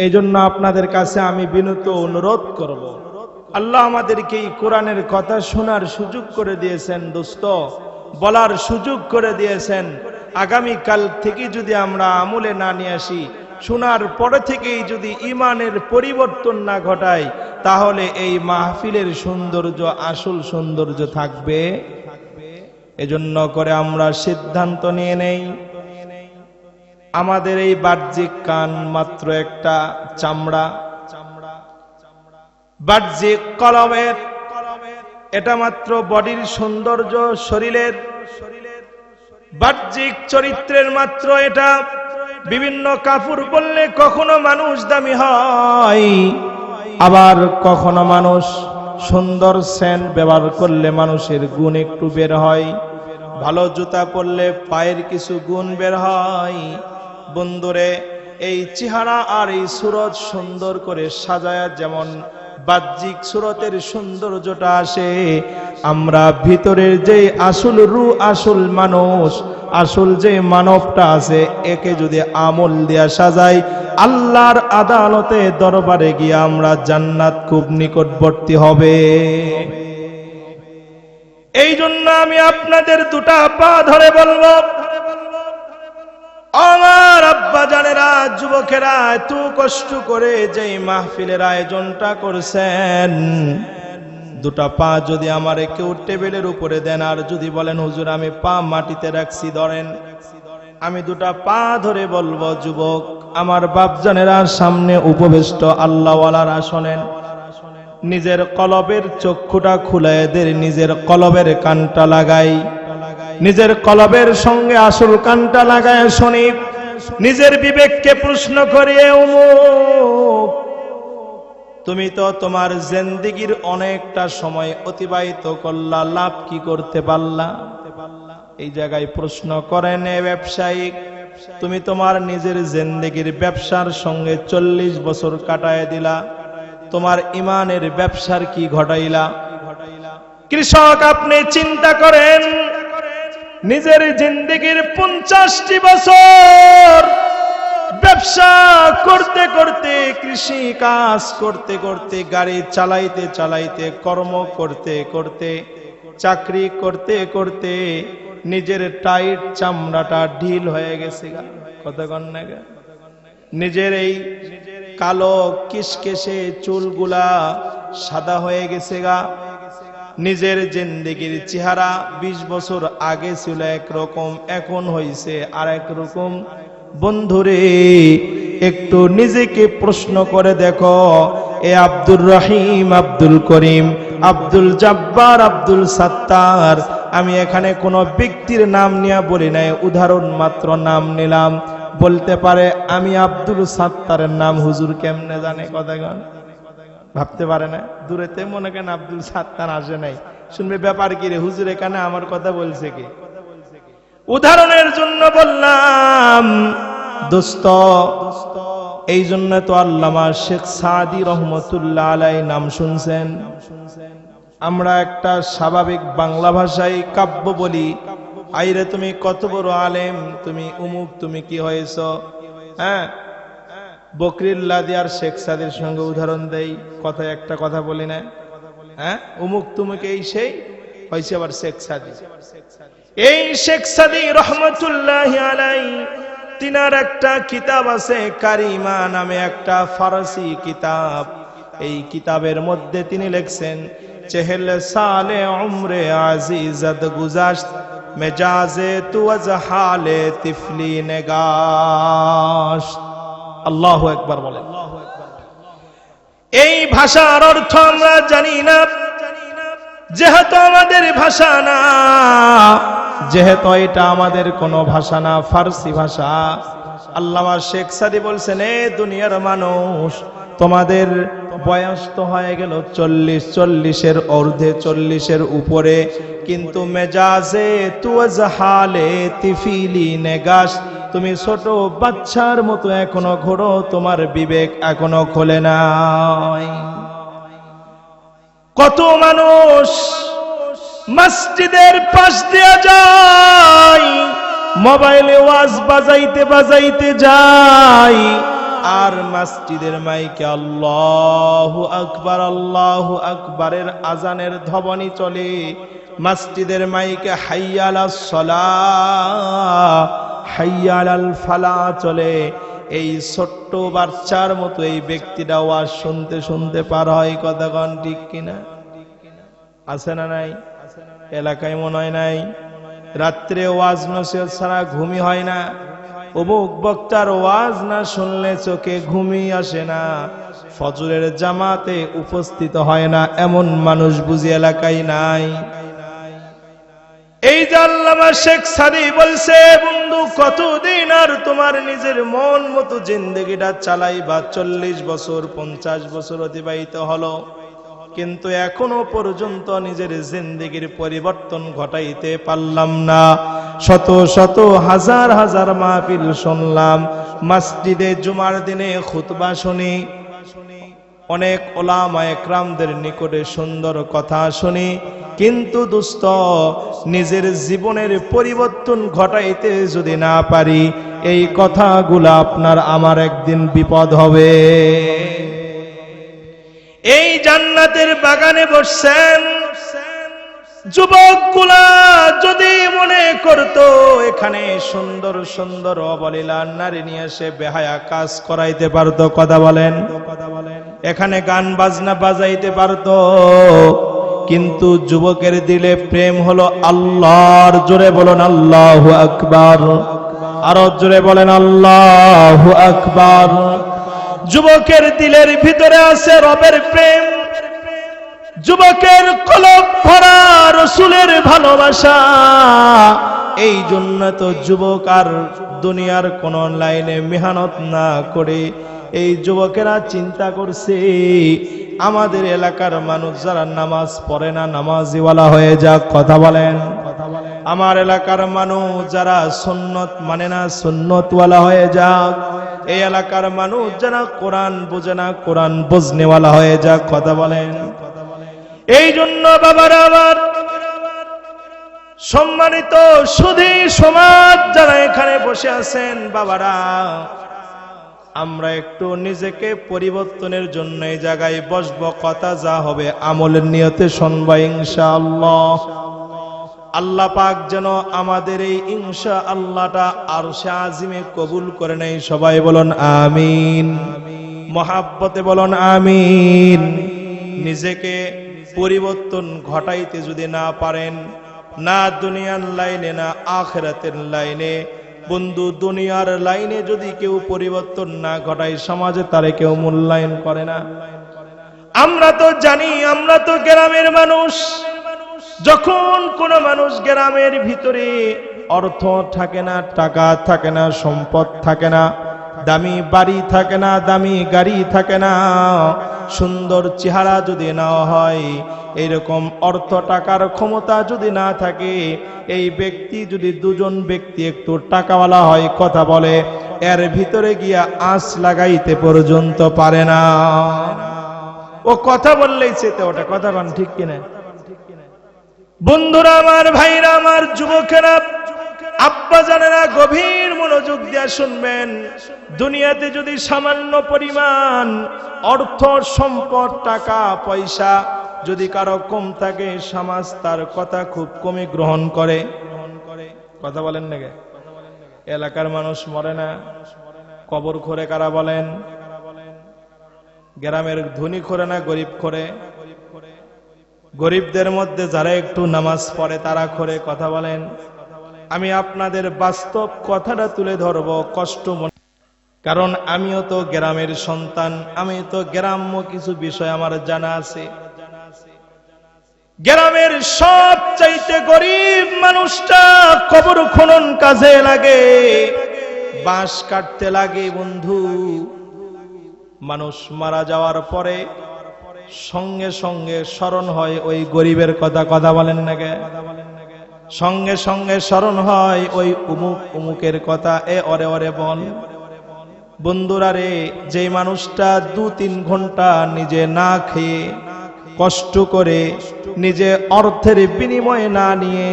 এই জন্য আপনাদের কাছে আমি বিনীত অনুরোধ করব, আল্লাহ আমাদেরকে এই কোরআনের কথা শোনার সুযোগ করে দিয়েছেন, দোস্ত বলার সুযোগ করে দিয়েছেন। আগামীকাল থেকে যদি আমরা আমলে না নিয়ে আসি, শোনার পরে থেকেই যদি ইমানের পরিবর্তন না ঘটাই, তাহলে এই মাহফিলের সৌন্দর্য আসল সৌন্দর্য থাকবে। এজন্য করে আমরা সিদ্ধান্ত নিয়ে নেই, আমাদের এই বাহ্যিক কান মাত্র একটা চামড়া, বাহ্যিক কলমের, এটা মাত্র বডির সৌন্দর্য, শরীরের বাহ্যিক চরিত্রের মাত্র এটা। বিভিন্ন কাপড় পরলে কখনো মানুষ দামি হয়, আবার কখনো মানুষ সুন্দর সেন্ট ব্যবহার করলে মানুষের গুণ একটু বের হয়, ভালো জুতা পরলে পায়ের কিছু গুণ বের হয়। বন্ধুরে, এই চেহারা আর এই সুরত সুন্দর করে সাজায়া যেমন বাহ্যিক সুরতের সৌন্দর্যটা আসে, আমরা ভিতরের যে আসল রূহ, আসল মানুষ, আসল যে মানবটা আছে, একে যদি আমল দিয়া সাজাই, আল্লাহর আদালতে দরবারে গিয়ে আমরা জান্নাত খুব নিকটবর্তী হবে। এই জন্য আমি আপনাদের দুটা পা ধরে বলবো, আমার আব্বা জানেরা, যুবকেরা, এত কষ্ট করে যে মাহফিলের আয়োজনটা করছেন, দুটা পা যদি আমারে কেউ টেবিলের উপরে দেন আর যদি বলেন হুজুর আমি পা মাটিতে রাখছি, ধরেন, আমি দুটা পা ধরে বলবো, যুবক আমার বাপজানেরা, সামনে উপবিষ্ট আল্লাহওয়ালারা শোনেন, নিজের কলবের চক্ষুটা খুলে এদের নিজের কলবের কানটা লাগাই, নিজের কলবের সঙ্গে আসল কানটা লাগায় শুনি, নিজের বিবেককে প্রশ্ন করিয়ে, উমুক তুমি তো তোমার জিন্দেগীর অনেকটা সময় অতিবাহিত করলা, লাভ কি করতে পারলা? এই জায়গায় প্রশ্ন করেন এ ব্যবসায়িক, তুমি তোমার নিজের জিন্দেগীর ব্যবসার সঙ্গে 40 বছর কাটায় দিলা, তোমার ইমানের ব্যবসার কি ঘটাইলা? কৃষক, আপনি চিন্তা করেন, নিজের জিন্দেগীর 50টি বছর ব্যবসা করতে করতে, কৃষি কাজ করতে করতে, গাড়ি চালাইতে চালাইতে, কর্ম করতে করতে, চাকরি করতে করতে নিজের টাইট চামড়াটা ঢিল হয়ে গেছে, কতক্ষণ না নিজের এই কালো কিসকেসে চুলগুলা সাদা হয়ে গেছে গা, নিজের জিন্দেগীর চেহারা 20 বছর আগে ছিল একরকম, এখন হইছে আর এক রকম। বন্ধুরে, একটু নিজেকে প্রশ্ন করে দেখো, এ আব্দুর রহিম, আব্দুল করিম, আব্দুল জব্বার, আব্দুল সাত্তার, আমি এখানে কোনো ব্যক্তির নাম নিয়ে বলি নাই, উদাহরণ মাত্র নাম নিলাম। বলতে পারে আমি আব্দুল সাত্তারের নাম হুজুর কেমনে জানে? কথাগণ ভাবতে পারে না, দূরেতে মনে করেন আব্দুল সাত্তার আসে নাই, শুনবে ব্যাপার কি রে, হুজুর এখানে আমার কথা বলছে কি? উদাহরণের জন্য বললাম দোস্ত। এই জন্য তো আল্লামা শেখ সাদি রহমতুল্লাহ আলাইহি নাম শুনছেন। আমরা একটা স্বাভাবিক বাংলা ভাষায় কাব্য বলি, আইরে তুমি কত বড় আলেম, তুমি উমুক, তুমি কি হয়েছ? হ্যাঁ, বকরিল্লাহ দিয়ার শেখ সাদির সঙ্গে উদাহরণ দেই, কথায় একটা কথা বলি না, হ্যাঁ, উমুক তুমুক এই সেই হয়েছে আবার শেখ সাদি। এই শেখ সাদি রহমতুল্লাহ আলাইহি, তিনার একটা কিতাব আছে, কারিমা নামে একটা ফারসি কিতাব। এই কিতাবের মধ্যে তিনি লিখছেন, 40 সালে উমরে আজিজত গুজাশত, মেজাজে তু আজ হালে তিফলি নেগাশত। আল্লাহু আকবার বলেন। এই ভাষার অর্থ আমরা জানি না, যেহেতু আমাদের ভাষা না, যেহেতু এটা আমাদের কোনো ভাষা না, ফারসি ভাষা। আল্লামা শেখ সাদি বলছেন, এ দুনিয়ার মানুষ, তোমাদের বয়স তো হয়ে গেল 40-40-এর ঊর্ধ্বে, 40-এর উপরে, কিন্তু মেজাজে তুজ হালে তিফিলি নেগাশ, তুমি ছোট বাচ্চার মতো এখনো ঘোরো, তোমার বিবেক এখনো খোলে নাই। কত মানুষ মসজিদের পাশ দিয়ে যায়, মোবাইলে ওয়াজ বাজাইতে বাজাইতে যায়, আর মসজিদের মাইকে আল্লাহু আকবারের আজানের ধ্বনি চলে, মসজিদের মাইকে হাইয়া আলাস সালাহ হাইয়া আলাল ফালাহ চলে। এই ছোট্ট বাচ্চার মতো এই ব্যক্তিটা ওয়াজ শুনতে শুনতে পার হয়। কথা কন ঠিক কিনা? আছে না নাই? এলাকায় মনে হয় নাই? রাত্রে ওয়াজ নসিহত ছাড়া ঘুমই হয় না। অমুক বক্তার ওয়াজ না শুনলে চোখে ঘুমই আসে না, ফজরের জামাতে উপস্থিত হয় না, এমন মানুষ বুঝি এলাকায় নাই। এই যে আল্লামা শেখ সাদি বলছে, বন্ধু কতদিন আর তোমার নিজের মন মতো জিন্দেগিটা চালাইবা? 40 বছর 50 বছর অতিবাহিত হলো, কিন্তু এখনো পর্যন্ত নিজের জিন্দেগির পরিবর্তন ঘটাইতে পারলাম না। শত শত হাজার হাজার মাহফিল শুনলাম, মসজিদে জুমার দিনে খুতবা শুনি, অনেক ওলামা একরামদের নিকটে সুন্দর কথা শুনি, কিন্তু দোস্ত নিজের জীবনের পরিবর্তন ঘটাইতে যদি না পারি, এই কথাগুলো আপনার আমার একদিন বিপদ হবে। এই জান্নাতের বাগানে বসছেন যুবকগুলা যদি মনে করতো এখানে সুন্দর সুন্দর অবলীলা নারী নিয়ে এসে বেহায়া কাজ করাইতে পারতো, কথা বলেন, এখানে গান বাজনা বাজাইতে পারতো, কিন্তু যুবকের দিলে প্রেম হলো আল্লাহর। জোরে বলেন আল্লাহু আকবার, আরো জোরে বলেন আল্লাহু আকবার। যুবকের দিলের ভিতরে আছে রবের প্রেম, যুবকের কলব ভরা রাসূলের ভালোবাসা। এই জন্য তো যুবক আর দুনিয়ার কোন লাইনে মেহনত না করে এই যুবকেরা চিন্তা করছে আমাদের এলাকার মানুষ যারা নামাজ পড়ে না নামাজিওয়ালা হয়ে যাক, কথা বলেন। আমার এলাকার মানুষ যারা সুন্নত মানে না সুন্নতওয়ালা হয়ে যাক, এই এলাকার মানুষ যারা কোরআন বোঝে না কোরআন বুঝনেওয়ালা হয়ে যাক, কথা বলেন। এই জন্য বাবারা আমার, সম্মানিত সুধী সমাজ যারা এখানে বসে আছেন, বাবারা আমরা একটু নিজেকে পরিবর্তনের জন্য এই জায়গায় বসবো, কথা যা হবে আমলের নিয়তে শুনবো ইনশাআল্লাহ। আল্লাহ পাক যেন আমাদের এই ইনশাআল্লাহটা আরশে আজিমে কবুল করে নেয়। সবাই বলুন আমিন, মহাব্বতে বলুন আমিন। নিজেকে পরিবর্তন ঘটাইতে যদি না পারেন, না দুনিয়ার লাইনে না আখিরাতের লাইনে, বন্ধু দুনিয়ার লাইনে যদি কেউ পরিবর্তন না ঘটায়, সমাজে তারে কেউ মূল্যায়ন করে না। আমরা তো জানি, আমরা তো গ্রামের মানুষ। যখন কোন মানুষ গ্রামের ভিতরে অর্থ থাকে না, টাকা থাকে না, সম্পদ থাকে না, দামি বাড়ি থাকে না, দামি গাড়ি থাকে না, সুন্দর চেহারা যদি না হয়, এইরকম অর্থ টাকার ক্ষমতা যদি না থাকে, এই ব্যক্তি যদি দুজন ব্যক্তি একটু টাকাওয়ালা হয়, কথা বলে, এর ভিতরে গিয়া আঁচ লাগাইতে পর্যন্ত পারে না। ও কথা বললেই চেতে ওটা, কথা বলেন ঠিক কিনা? বন্ধুরা আমার, ভাইরা আমার, যুবকেরা, আব্বা জানেরা, গভীর মনোযোগ দিয়ে শুনবেন। দুনিয়াতে যদি সামান্য পরিমাণ অর্থ সম্পদ টাকা পয়সা যদি কারো কম থাকে, সমাজ তার কথা খুব কমই গ্রহণ করে, কথা বলেন না? এলাকার মানুষ মরে না, কবর খোরে কারা বলেন? গ্রামের ধনী খোরে না গরিব খোরে? গরিবদের মধ্যে যারা একটু নামাজ পড়ে তারা খোরে, কথা বলেন। আমি আপনাদের বাস্তব কথাটা তুলে ধরবো, কষ্ট মনে, কারণ আমিও তো গ্রামের সন্তান, আমি তো গ্রাম্য কিছু বিষয় আমার জানা আছে। গ্রামের সবচাইতে গরিব মানুষটা কবর খনন কাজে লাগে, বাঁশ কাটতে লাগে। বন্ধু, মানুষ মারা যাওয়ার পরে সঙ্গে সঙ্গে স্মরণ হয় ওই গরিবের কথা, কথা বলেন না গে? সঙ্গে সঙ্গে স্মরণ হয় ওই উমুক উমুকের কথা, এ ওরে ওরে বল। বন্ধুরা রে, যে মানুষটা 2-3 ঘন্টা নিজে না খেয়ে কষ্ট করে নিজে অর্থের বিনিময়ে না নিয়ে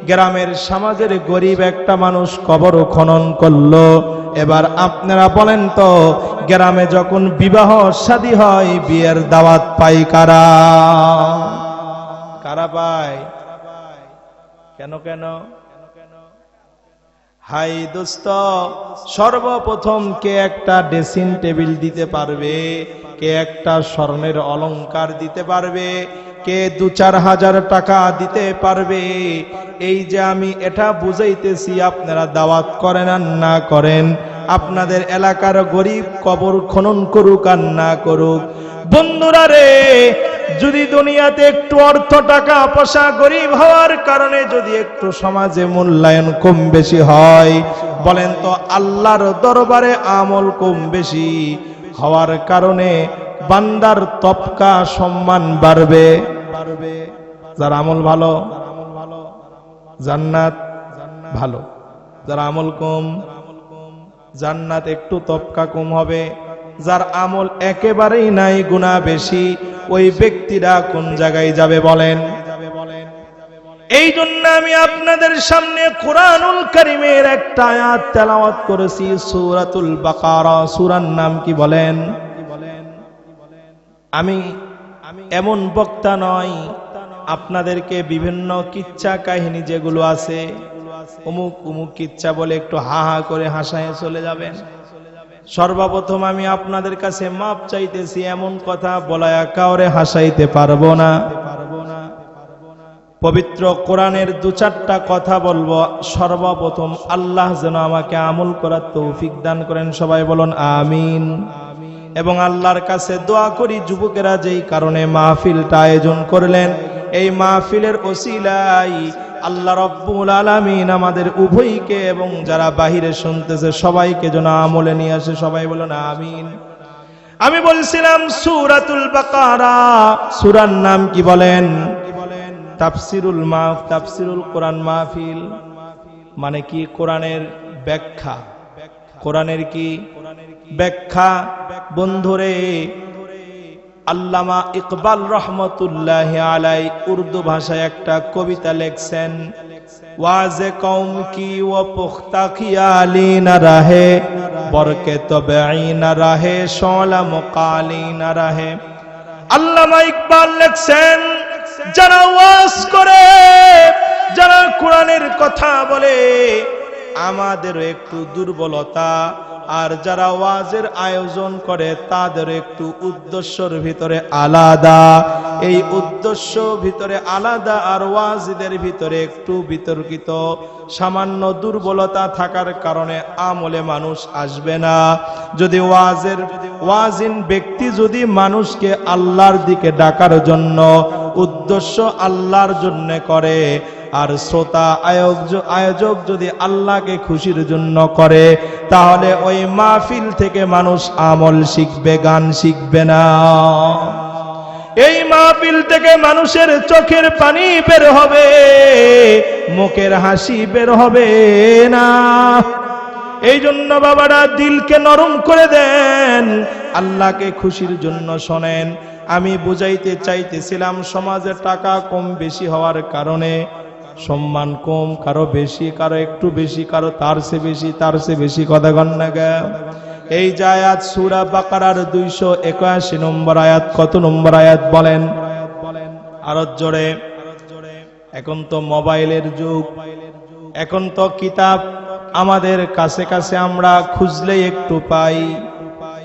গ্রামের সমাজের গরিব একটা মানুষ কবর খনন করলো, এবার আপনারা বলেন তো, গ্রামে যখন বিবাহ শাদী হয় বিয়ের দাওয়াত পাই কারা? কারা পায়? কেন কেন? হাই দোস্ত, সর্বপ্রথম কে একটা ড্রেসিং টেবিল দিতে পারবে? কে একটা স্বর্ণের অলংকার দিতে পারবে? কে 2-4 হাজার টাকা দিতে পারবে? এই যে আমি এটা বুঝাইতেছি, আপনারা দাওয়াত করেন আর না করেন, আপনাদের এলাকার গরিব কবর খনন করুক আর না করুক, বন্ধুরা রে, যদি দুনিয়াতে একটু অর্থ টাকা পয়সা গরিব হওয়ার কারণে যদি একটু সমাজে মূল্যায়ন কম বেশি হয়, বলেন তো আল্লাহর দরবারে আমল কম বেশি হওয়ার কারণে বান্দার তবকা সম্মান বাড়বে? যার আমল ভালো জান্নাত ভালো, যার আমল কম জান্নাত একটু তবকা কম হবে। যার আমল একেবারেই নাই, গুনাহ বেশি, ওই ব্যক্তিরা কোন জায়গায় যাবে বলেন? এই জন্য আমি আপনাদের সামনে কোরআনুল কারীমের একটা আয়াত তেলাওয়াত করেছি, সূরাতুল বাকারা। সূরার নাম কি বলেন? আমি এমন বক্তা নয়, আপনাদেরকে বিভিন্ন কিচ্ছা কাহিনী যেগুলো আছে, অমুক অমুক কিচ্ছা বলে একটু হা হা করে হাসায় চলে যাবেন। সর্বপ্রথম আমি আপনাদের কাছে মাপ চাইতেছি, এমন কথা বলায়া কাউরে হাসাইতে পারবো না। পবিত্র কোরআনের 2-4টা কথা বলবো। সর্বপ্রথম আল্লাহ যেন আমাকে আমল করার তৌফিক দান করেন, সবাই বলুন আমিন। এবং আল্লাহর কাছে দোয়া করি, যুবকেরা যেই কারণে মাহফিলটা আয়োজন করলেন, এই মাহফিলের ওসিলায় আল্লাহ রব্বুল আলামিন আমাদের উভয়কে এবং যারা বাহিরে শুনতেছে সবাইকে যেন আমলে নিয়ে আসে, সবাই বলুন আমিন। আমি বলছিলাম সূরাতুল বাকারা, সূরার নাম কি বলেন? তাফসিরুল কোরআন মাহফিল মানে কি? কোরআনের ব্যাখ্যা। কোরআনের কি ব্যাখ্যা? বন্ধুরে, আল্লামা ইকবাল রহমতুল্লাহি আলাইহি উর্দু ভাষায় একটা কবিতা লিখছেন, ওয়াজে কওম কি ও পুখতা খিয়ালি না রাহে, বরকে তবেই না রাহে, শোলা মুকালি না রাহে। আল্লামা ইকবাল লিখছেন, যারা ওয়াজ করে, যারা কোরআনের কথা বলে, আমাদের একটু দুর্বলতা, আর যারা ওয়াজের আয়োজন করে তাদের একটু উদ্দেশ্যের ভিতরে আলাদা। এই উদ্দেশ্য ভিতরে আলাদা আর ওয়াজিদের ভিতরে একটু বিতর্কিত, সামান্য দুর্বলতা থাকার কারণে আমলে মানুষ আসবে না। যদি ওয়াজিন ব্যক্তি যদি মানুষকে আল্লাহর দিকে ডাকার জন্য উদ্দেশ্য আল্লাহর জন্য করে, আর শ্রোতা আয়োজক যদি আল্লাহকে খুশির জন্য করে, তাহলে ওই মাহফিল থেকে মানুষ আমল শিখবে, গান শিখবে না। এই মাহফিল থেকে মানুষের চোখের পানি বের হবে, মুখের হাসি বের হবে না। এই জন্য বাবারা দিলকে নরম করে দেন, আল্লাহকে খুশির জন্য শোনেন। আমি বুঝাইতে চাইতেছিলাম, সমাজে টাকা কম বেশি হওয়ার কারণে সম্মান কম, কারো বেশি, কারো একটু বেশি, কারো তার চেয়ে বেশি, তার চেয়ে বেশি, কথা কন না গা। এই যে আয়াত সূরা বাকারার 281 নম্বর আয়াত, কত নম্বর আয়াত বলেন? আরো জোরে। এখন তো মোবাইলের যুগ, এখন তো কিতাব আমাদের কাছে কাছে, আমরা খুঁজলেই একটু পাই,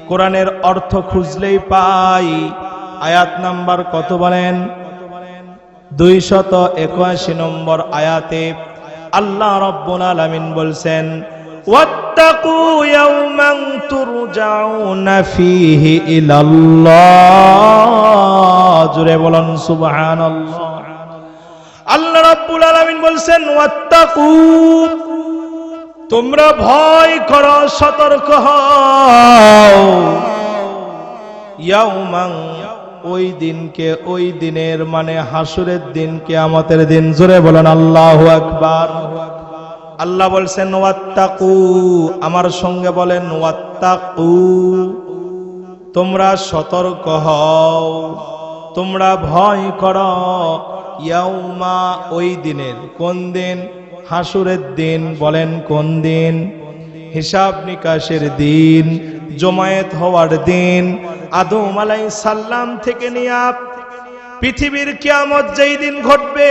কোরআনের অর্থ খুঁজলেই পাই। আয়াত নাম্বার কত বলেন? 281 নম্বর আয়াতে আল্লাহ রাব্বুল আলামিন বলছেন, ওয়াত্তাকু ইয়াওমান তুরজাউনা ফীহি ইলাল্লাহ। জোরে বলেন সুবহানাল্লাহ। আল্লাহ রাব্বুল আলামিন বলছেন, ওয়াত্তাকু, তোমরা ভয় করো, সতর্ক হও, ইয়াওমান, ওই দিনকে, ওই দিনের মানে হাসরের দিন, কিয়ামতের দিন। জোরে বলেন আল্লাহু আকবার। আল্লাহ বলছেন ওয়াত্তাকু, আমার সঙ্গে বলেন ওয়াত্তাকু, তোমরা সতর্ক হও, তোমরা ভয় করো, ইয়াউমা, ওই দিনের। কোন দিন? হাসরের দিন। বলেন কোন দিন? হিসাব নিকাশের দিন, জমায়েত হওয়ার দিন, আদম আলাইহিস সালাম থেকে নিয়ে পৃথিবীর কিয়ামত যেই দিন ঘটবে,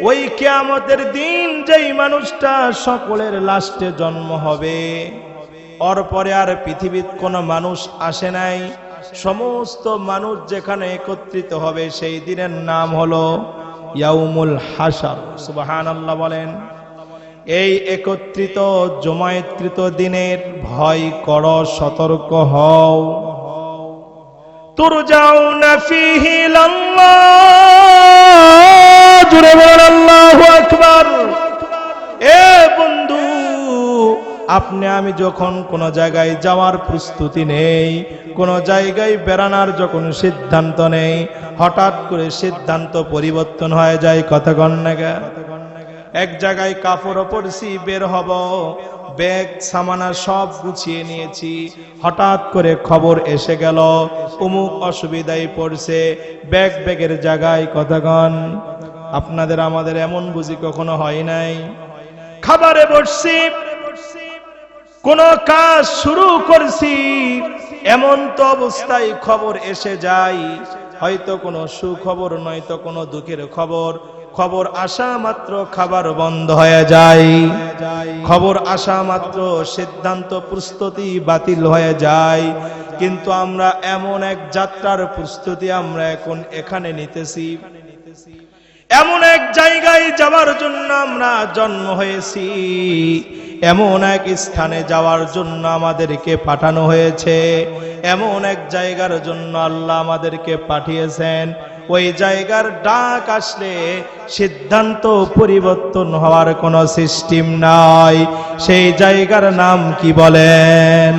ওই কিয়ামতের দিন যেই মানুষটা সকলের লাস্টে জন্ম হবে, ওর পরে আর পৃথিবীর কোনো মানুষ আসে নাই। সমস্ত মানুষ যেখানে একত্রিত হবে সেই দিনের নাম হলো ইয়াউমুল হাশর। সুবহানাল্লাহ বলেন। এই একত্রিত জমায়েতকৃত দিনের ভয় করো, সতর্ক হও। তুরজাউনা ফীহি ইলাল্লাহ, জোরে বলেন আল্লাহু আকবার। এ বন্ধু, আপনি আমি যখন কোন জায়গায় যাওয়ার প্রস্তুতি নেই, কোন জায়গায় বেড়ানোর যখন সিদ্ধান্ত নেই, হঠাৎ করে সিদ্ধান্ত পরিবর্তন হয়ে যায়। কথা কন না গা? এক জায়গায় কাপড় পরছি, বের হব, ব্যাগ সামানা সব গুছিয়ে নিয়েছি, হঠাৎ করে খবর এসে গেল অমুক অসুবিধায় পড়ছে, ব্যাগের জায়গায়। কথা কন? আপনাদের আমাদের এমন বুঝি কখনো হয় নাই? খাবারে বসছি, কোন কাজ শুরু করছি, এমন তো অবস্থায় খবর এসে যায়, হয়তো কোনো সুখবর নয়তো কোনো দুঃখের খবর। খবর আসা মাত্র খাবার বন্ধ হয়ে যায়, খবর আসা মাত্র সিদ্ধান্ত প্রস্তুতি বাতিল হয়ে যায়। কিন্তু আমরা এমন এক যাত্রার প্রস্তুতি আমরা এখন এখানে নিতেছি, এমন এক জায়গায় যাওয়ার জন্য আমরা জন্ম হয়েছি, এমন এক স্থানে যাওয়ার জন্য আমাদেরকে পাঠানো হয়েছে, এমন এক জায়গার জন্য আল্লাহ আমাদেরকে পাঠিয়েছেন। ওই জায়গার ডাক আসলে সিদ্ধান্ত পরিবর্তন হওয়ার কোনো সিস্টেম নাই। সেই জায়গার নাম কি বলেন?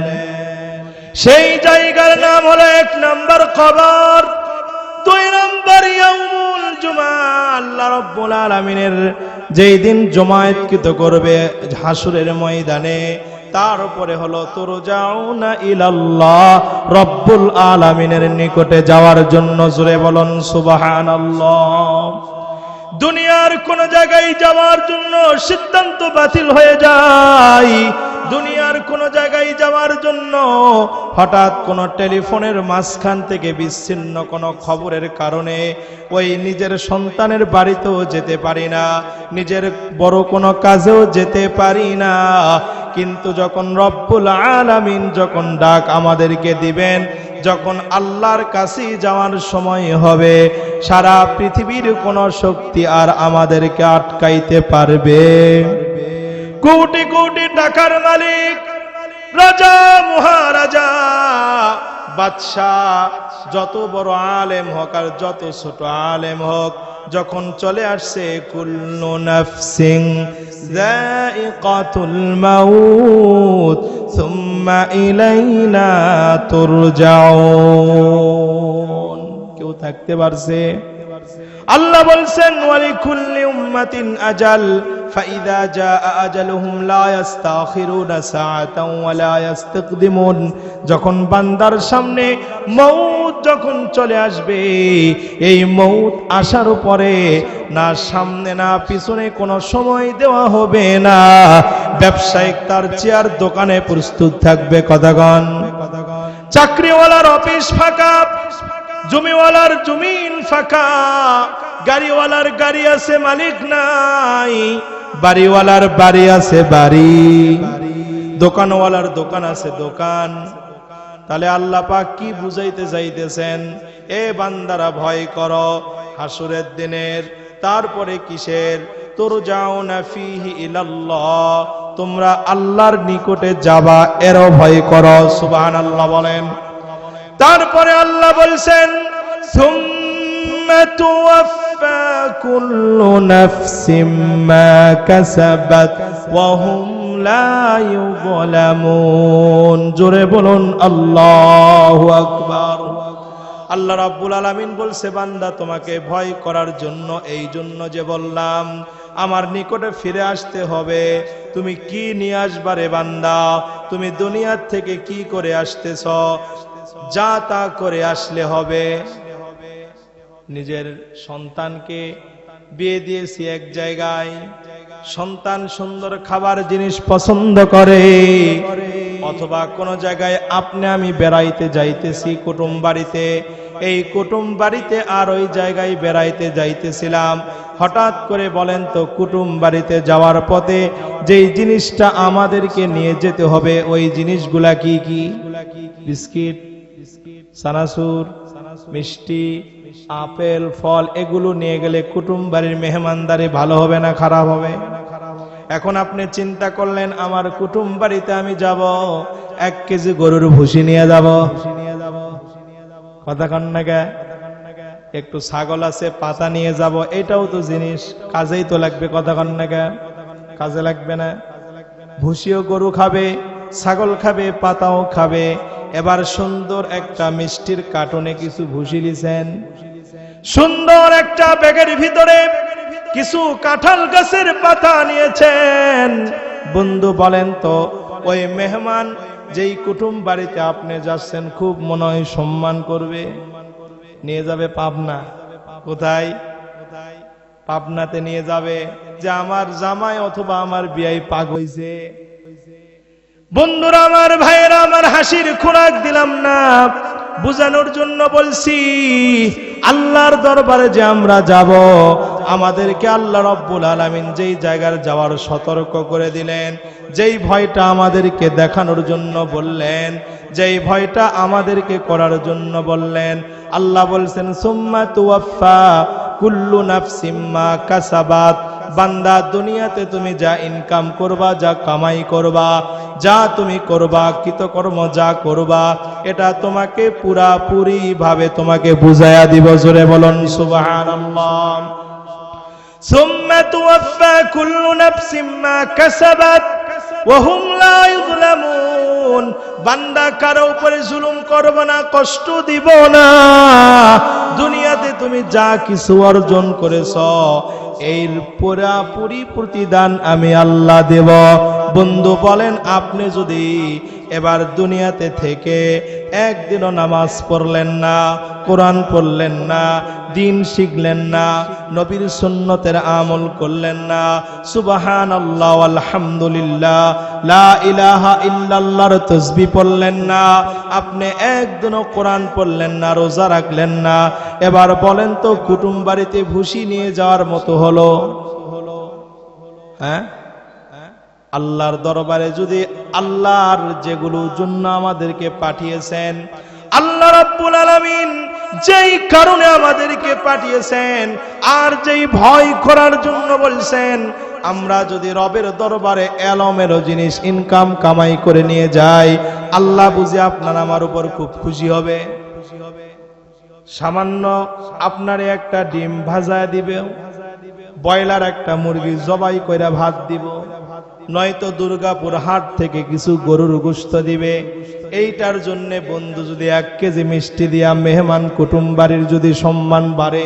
সেই জায়গার নাম হলো 1 নম্বর কবর, 2 নম্বর ইয়াউমুল জুমআ। আল্লাহ রাব্বুল আলামিনের যেই দিন জমায়েতকৃত করবে হাসরের ময়দানে, তার উপরে হলো তুরজাউনা ইলাল্লাহ, রব্বুল আলামিনের নিকটে যাওয়ার জন্য। জোরে বলুন সুবহানাল্লাহ। দুনিয়ার কোন জায়গায় যাওয়ার জন্য সিদ্ধান্ত বাতিল হয়ে যায়, দুনিয়ার কোন জায়গায় যাওয়ার জন্য হঠাৎ কোন টেলিফোনের মাঝখান থেকে বিচ্ছিন্ন কোন খবরের কারণে ওই নিজের সন্তানের বাড়িতেও যেতে পারি না, নিজের বড় কোনো কাজেও যেতে পারি না। কিন্তু যখন রব্বুল আলামিন যখন ডাক আমাদেরকে দিবেন, যখন আল্লাহর কাছে যাওয়ার সময় হবে, সারা পৃথিবীর কোন শক্তি আর আমাদেরকে আটকাইতে পারবে? কোটি কোটি টাকার মালিক, রাজা, মহারাজা, বাদশাহ, যত বড় আলেম হোক আর যত ছোট আলেম হোক, যখন চলে আসছে কুল্লু নাফসিন যায়িকাতুল মাউত সুম্মা ইলাইনা তুরজাউন, কেউ থাকতে পারছে? আল্লাহ বলছেন ওয়ালিকুল্লি উম্মাতিন আজাল ফাইদা জাআ আজালুহুম লা ইস্তাখিরুনা সাআতান ওয়া লা ইস্তাকদিমুন। যখন বান্দার সামনে মউত যখন চলে আসবে, এই মউত আসার পরে না সামনে না পিছনে কোনো সময় দেওয়া হবে না। ব্যবসায়িক তার চেয়ার দোকানে প্রস্তুত থাকবে। কথাগণ, চাকরিওয়ালার অফিস ফাঁকা, জমিওয়ালার জমিন ফাঁকা, গাড়িওয়ালার গাড়ি আছে মালিক নাই, বাড়িওয়ালার বাড়ি আছে বাড়ি, দোকানওয়ালার দোকান আছে দোকান। তাহলে আল্লাহ পাক কি বুঝাইতে চাইতেছেন? এ বান্দারা ভয় করো হাসরের দিনের। তারপরে কিসের? তুরজাউনা ফীহি ইলাল্লাহ, তোমরা আল্লাহর নিকটে যাবা, এরও ভয় করো। সুবহানাল্লাহ বলেন। তারপরে আল্লাহ বলছেন সুম্মা তুওয়াফা কুল্লু নাফসিম মা কাসাবাত ওয়া হুম লা ইউযলামুন। জোরে বলুন আল্লাহু আকবার। আল্লাহ রাব্বুল আলামিন বলছে, বান্দা তোমাকে ভয় করার জন্য এই জন্য যে বললাম আমার নিকটে ফিরে আসতে হবে। তুমি কি নিয়ে আসবা রে বান্দা? তুমি দুনিয়ার থেকে কি করে আসতেছ? যা তা করে আসলে হবে? নিজের সন্তানকে বিয়ে দিয়েছি এক জায়গায়, সন্তান সুন্দর খাবার জিনিস পছন্দ করে, অথবা কোন জায়গায় আপনি আমি বেড়াইতে যাইতেছি কুটুম বাড়িতে, এই কুটুম বাড়িতে আর ওই জায়গায় বেড়াইতে যাইতেছিলাম, হঠাৎ করে বলেন তো কুটুম বাড়িতে যাওয়ার পথে যেই জিনিসটা আমাদেরকে নিয়ে যেতে হবে ওই জিনিসগুলা কি কি? বিস্কিট, সানাসুর, মিষ্টি, আপেল, ফল, এগুলো নিয়ে গেলে কুটুম বাড়ির মেহমানদারি ভালো হবে না খারাপ হবে? এখন আপনি চিন্তা করলেন আমার কুটুম বাড়িতে আমি যাব, 1 কেজি গরুর ভুসি নিয়ে যাব, কথা কন না গে? একটু ছাগল আছে পাতা নিয়ে যাব, এটাও তো জিনিস, কাজেই তো লাগবে, কথা কন না গে? কাজে লাগবে না? ভুসিও গরু খাবে, ছাগল খাবে, পাতাও খাবে। এবার সুন্দর একটা মিষ্টির কার্টুনে কিছু ভুসি দিয়েছেন, সুন্দর একটা ব্যাগের ভিতরে কিছু কাঁঠাল গাছের পাতা নিয়েছেন। বন্ধু বলেন তো ওই মেহমান যেই কুটুম বাড়িতে আপনি যাচ্ছেন খুব মনে হয় সম্মান করবে, নিয়ে যাবে পাবনা। কোথায়? পাবনাতে নিয়ে যাবে যে আমার জামাই অথবা আমার বিয়াই পাগ হইছে। বন্ধুরা আমার, ভাইয়েরা আমার, হাসির খোরাক দিলাম না, বুঝানোর জন্য বলছি। আল্লাহর দরবারে যে আমরা যাব, আমাদেরকে আল্লাহ রাব্বুল আলামিন যেই জায়গার যাওয়ার সতর্ক করে দিলেন, যেই ভয়টা আমাদেরকে দেখানোর জন্য বললেন, যেই ভয়টা আমাদেরকে করার জন্য বললেন, আল্লাহ বলছেন সুম্মা তুওয়াফা কুল্লু নাফসিম মা কাসাবাত। বান্দা, দুনিয়াতে তুমি যা ইনকাম করবা, যা কামাই করবা, যা তুমি করবা, কৃতকর্ম যা করবা, এটা তোমাকে পুরাপুরি ভাবে তোমাকে বুঝায়া দিব। জোরে বলুন সুবহানাল্লাহ। সুম্মা তুওয়াফা কুল্লু নাফসিম মা কাসাবাত ওয়া হুম লা ইযলামুন। বান্দা কারো উপরে জুলুম করব না, কষ্ট দিব না। দুনিয়াতে তুমি যা কিছু অর্জন করেছো এর পুরাপুরি প্রতিদান আমি আল্লাহ দেব। বন্ধু বলেন, আপনি যদি এবার দুনিয়াতে থেকে একদিনও নামাজ পড়লেন না, কোরআন পড়লেন না, দিন শিখলেন না, নবীর সুন্নতের আমল করলেন না, সুবহানাল্লাহ আলহামদুলিল্লাহ লা ইলাহা ইল্লাল্লাহর তাসবিহ পড়লেন না, আপনি একদিনও কোরআন পড়লেন না, রোজা রাখলেন না, এবার বলেন তো কুটুম বাড়িতে ভুসি নিয়ে যাওয়ার মতো হলো? হ্যাঁ? আল্লাহর দরবারে যদি আল্লাহর যেগুলোর জন্য আমাদেরকে পাঠিয়েছেন, আল্লাহ রাব্বুল আলামিন যেই কারণে আমাদেরকে পাঠিয়েছেন আর যেই ভয় করার জন্য বলছেন, আমরা যদি রবের দরবারে এলোমেলো জিনিস ইনকাম কামাই করে নিয়ে যাই, আল্লাহ বুঝে আপনার আমার উপর খুব খুশি হবে। সামান্য আপনার একটা ডিম ভাজা দিবে, ব্রয়লার একটা মুরগি জবাই কইরা ভাত দিব, নয়তো দুর্গাপুর হাট থেকে কিছু গরুর গোশত দিবে। এইটার জন্য বন্ধু যদি 1 কেজি মিষ্টি দিয়া মেহমান কুটুম বাড়ির যদি সম্মান বাড়ে,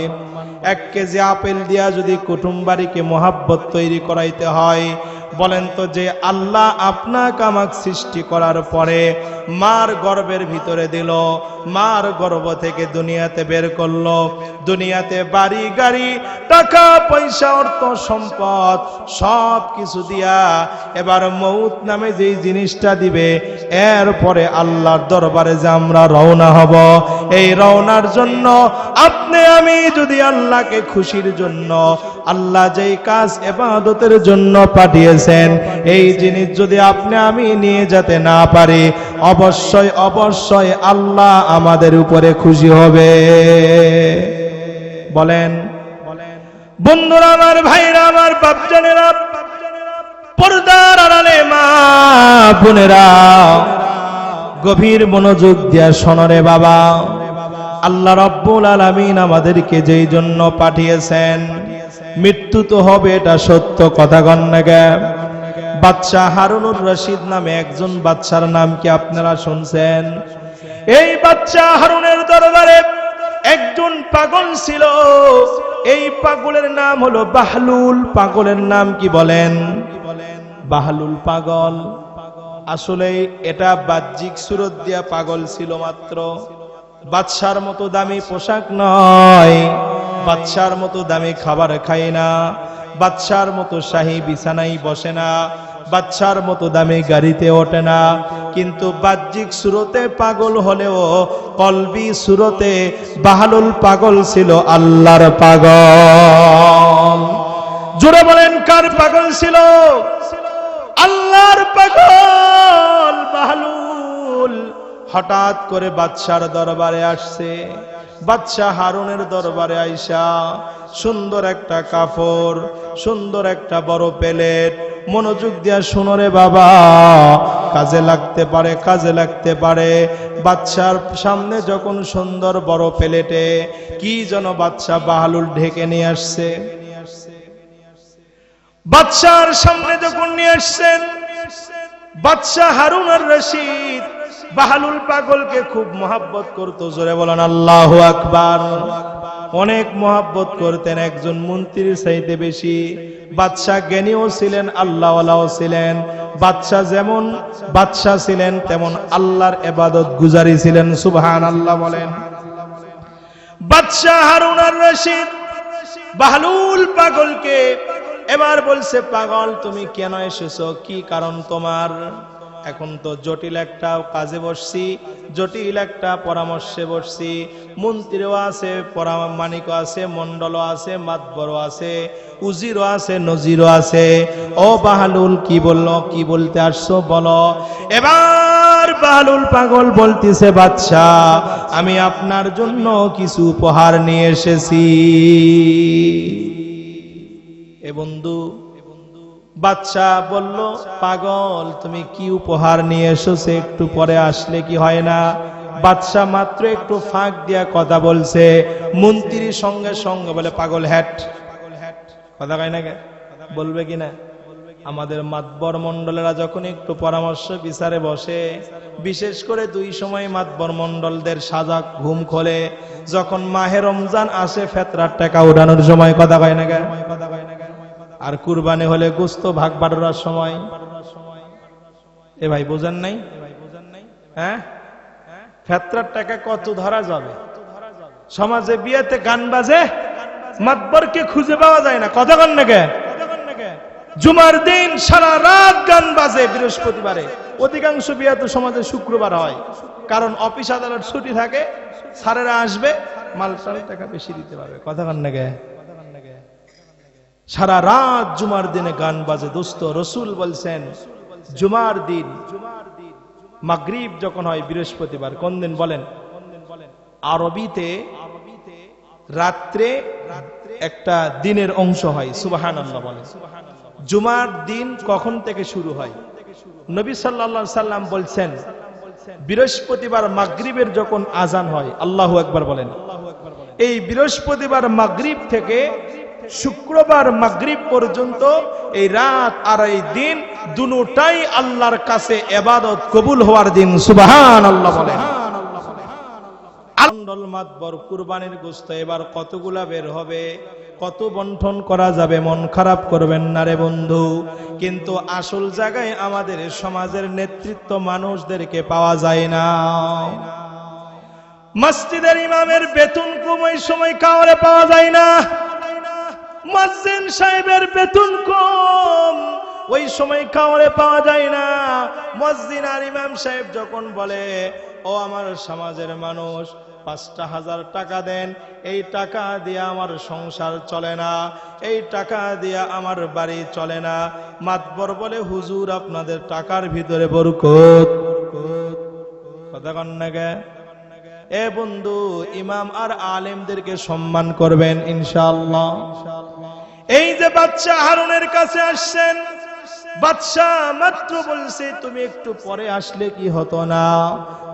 1 কেজি আপেল দিয়া যদি কুটুম বাড়িকে মোহাব্বত তৈরি করাইতে হয়, বলেন তো যে আল্লাহ আপনাকে আমাকে সৃষ্টি করার পরে মার গর্ভের ভিতরে দিল, মার গর্ভ থেকে দুনিয়াতে বের করলো, দুনিয়াতে বাড়ি গাড়ি টাকা পয়সা অর্থ সম্পদ সব কিছু দিয়া এবার মউত নামে যেই জিনিসটা দিবে, এরপরে আল্লাহর দরবারে যে আমরা রওনা হব, এই রওনার জন্য আপনি আমি যদি আল্লাহকে খুশির জন্য, আল্লাহ যেই কাজ ইবাদতের জন্য পাঠিয়েছেন, এই জিনিস যদি আপনি আমি নিয়ে যেতে না পারি, অবশ্যই অবশ্যই আল্লাহ আমাদের উপরে খুশি হবে। বলেন বন্ধুরা আমার, ভাইরা আমার, বাপজানেরা, পর্দার আড়ালে মা বোনেরা, গভীর মনোযোগ দিয়া শোনরে বাবা। আল্লাহ রাব্বুল আলামিন আমাদেরকে যেই জন্য পাঠিয়েছেন, মৃত্যু তো হবে, এটা সত্য, কথা কন না গে? বাদশাহ হারুনুর রশিদ নামে একজন বাদশার নাম কি আপনারা শুনছেন? এই বাদশাহ হারুনের দরবারে একজন পাগল ছিল, এই পাগলের নাম হলো বাহলুল। পাগলের নাম কি বলেন? বাহলুল পাগল। আসলে এটা বাহ্যিক সুরত দিয়া পাগল ছিল মাত্র, বাদশার মতো দামি পোশাক নয়, বাদশার মতো দামি খাবার খায় না, বাদশার মতো শাহী বিছানায় বসে না, বাদশার মতো দামি গাড়িতে ওঠে না, কিন্তু বাহ্যিক সুরতে পাগল হলেও কলবি সুরতে বাহলুল পাগল ছিল আল্লাহর পাগল। জোরে বলেন কার পাগল ছিল? আল্লাহর পাগল বাহলুল। হঠাৎ করে বাদশার দরবারে আসছে। বাদশাহ হারুনের দরবারে আইসা সুন্দর একটা কাপড়, সুন্দর একটা বড় প্লেট, মনোযোগ দিয়া শুনো রে বাবা, কাজে লাগতে পারে, কাজে লাগতে পারে। বাদশার সামনে যখন সুন্দর বড় প্লেটে কি যেন বাদশাহ বাহলুল ঢেকে নিয়ে আসছে, বাদশার সামনে যখন নিয়ে আসছেন, বাদশাহ হারুন আর রশিদ বাহলুল পাগলকে খুব মহব্বত করতো। জোরে বলেন আল্লাহু আকবার। অনেক মহব্বত করতেন, একজন মন্ত্রীর চাইতে বেশি। বাদশাহ জ্ঞানীও ছিলেন, আল্লাহওয়ালাও ছিলেন। বাদশাহ যেমন বাদশাহ ছিলেন তেমন আল্লাহর ইবাদত গুজারি ছিলেন। সুবহানাল্লাহ বলেন। বাদশাহ হারুন আর রশিদ বাহলুল পাগলকে এবার বলছে, পাগল তুমি কেন এসেছো, কি কারণ তোমার? এখন তো জটিল একটা কাজে বসছি, জটিল একটা পরামর্শে বসছি। মন্ত্রীও আছে, মানিকও আছে, মন্ডলও আছে, মাতবরও আছে, উজিরও আছে, নজিরও আছে। ও বাহলুল কি বললো, কি বলতে আসছো বলো। এবার বাহলুল পাগল বলতেছে, বাদশাহ আমি আপনার জন্য কিছু উপহার নিয়ে এসেছি। এ বন্ধু, বাদশাহ বলল, পাগল তুমি কি উপহার নিয়ে এসেছো, একটু পরে আসলে কি হয় না? বাদশাহ মাত্র একটু ফাঁক দিয়া কথা বলছে, মন্ত্রীর সঙ্গে সঙ্গে বলে, পাগল হ্যাট। কথা কয় না, বলবে কিনা? আমাদের মাতবর মন্ডলেরা যখন একটু পরামর্শ বিচারে বসে, বিশেষ করে দুই সময় মাতবর মন্ডলদের সাজা ঘুম খোলে, যখন মাহে রমজান আসে ফেতরার টাকা উঠানোর সময়। কথা কয় না, আর কুরবানি হলে গোস্ত ভাগ বাড়ার সময়। এ ভাই বোঝেন নাই? হ্যাঁ, ফেতরার টাকা কত ধরা যাবে? সমাজে বিয়েতে গান বাজে, মাতবরকে খুঁজে পাওয়া যায় না। কথা কন না কে? জুমার দিন সারা রাত গান বাজে। বৃহস্পতিবারে অধিকাংশ বিয়ে তো সমাজে শুক্রবার হয়, কারণ অফিস আদালত ছুটি থাকে, স্যারেরা আসবে, মাল টাকা বেশি দিতে পারবে। কথা কন না কে? সারা রাত জুমার দিনে গান বাজে। দোস্ত, রসুল বলছেন জুমার দিন মাগরিব যখন হয় বৃহস্পতিবার, কোন দিন বলেন? আরবিতে রাত্রে একটা দিনের অংশ হয়। সুবহানাল্লাহ বলেন। জুমার দিন কখন থেকে শুরু হয়? নবী সাল্লাল্লাহু আলাইহি সাল্লাম বলছেন বৃহস্পতিবার মাগরিবের যখন আজান হয়, আল্লাহু আকবার বলেন, এই বৃহস্পতিবার মাগরিব থেকে শুক্রবার মাগরিব পর্যন্ত এই রাত আর এই দিন দুটোটাই আল্লাহর কাছে ইবাদত কবুল হওয়ার দিন। সুবহানাল্লাহ বলেন। মন্ডল মাতবর কুরবানির গোশত এবার কতগুলা বের হবে, কত বন্টন করা যাবে? মন খারাপ করবেন না রে বন্ধু, কিন্তু আসল জায়গায় আমাদের সমাজের নেতৃত্ব মানুষদেরকে পাওয়া যায় না। মসজিদের ইমামের বেতন কম, ওই সময় কাউরে পাওয়া যায় না। মুয়াজ্জিন সাহেবের বেতন কম, ওই সময় কাউরে পাওয়া যায় না। মুয়াজ্জিন আর ইমাম সাহেব যখন বলে, ও আমার সমাজের মানুষ ৫,০০০ টাকা দেন, এই টাকা দিয়ে আমার সংসার চলে না, এই টাকা দিয়ে আমার বাড়ি চলে না, মাতবর বলে, হুজুর আপনাদের টাকার ভিতরে বরকত। কথা কন না গে? এ বন্ধু, ইমাম আর আলেমদেরকে সম্মান করবেন ইনশাআল্লাহ। এই যে বাদশাহ হারুনের কাছে আসছেন, বাদশাহ মাত্র বলছে তুমি একটু পরে আসলে কি হতো না?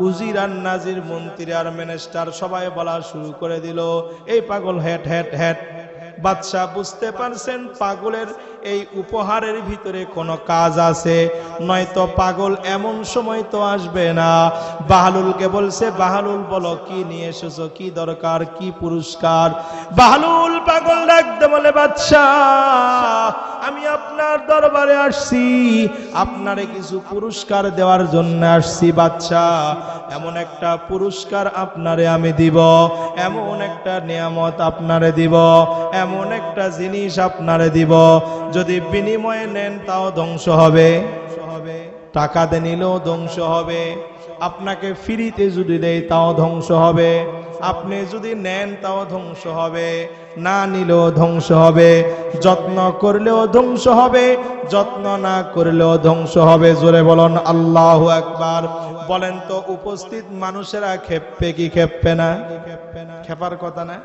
উজির আর নাজির, মন্ত্রী আর মিনিস্টার সবাই বলা শুরু করে দিল, এই পাগল হ্যাট হ্যাট হ্যাট। বাদশাহ বুঝতে পারছেন পাগলের এই উপহারের ভিতরে কোনো কাজ আছে, নয়তো পাগল এমন সময় তো আসবে না। বাহলুলকে বলছে, বাহলুল বলো কি নিয়ে এসেছো, কি দরকার, কি পুরস্কার? বাহলুল পাগল ডাকতে বলে, বাদশাহ আমি আপনার দরবারে আসছি, আপনারে কিছু পুরস্কার দেওয়ার জন্য আসছি। বাদশাহ এমন একটা পুরস্কার আপনারে আমি দিব, এমন একটা নিয়ামত আপনারে দিব, এমন একটা জিনিস আপনারে দিব, যদি বিনিময়ে নেন তাও ধ্বংস হবে, টাকা দিয়ে নিলেও ধ্বংস হবে, আপনাকে ফ্রিতে যদি দেয় তাও ধ্বংস হবে, আপনি যদি নেন তাও ধ্বংস হবে, না নিলেও ধ্বংস হবে, যত্ন করলেও ধ্বংস হবে, যত্ন না করলেও ধ্বংস হবে। জোরে বলুন আল্লাহু আকবার। বলেন তো উপস্থিত মানুষেরা খেপবে কি খেপবে না? খেপার কথা না?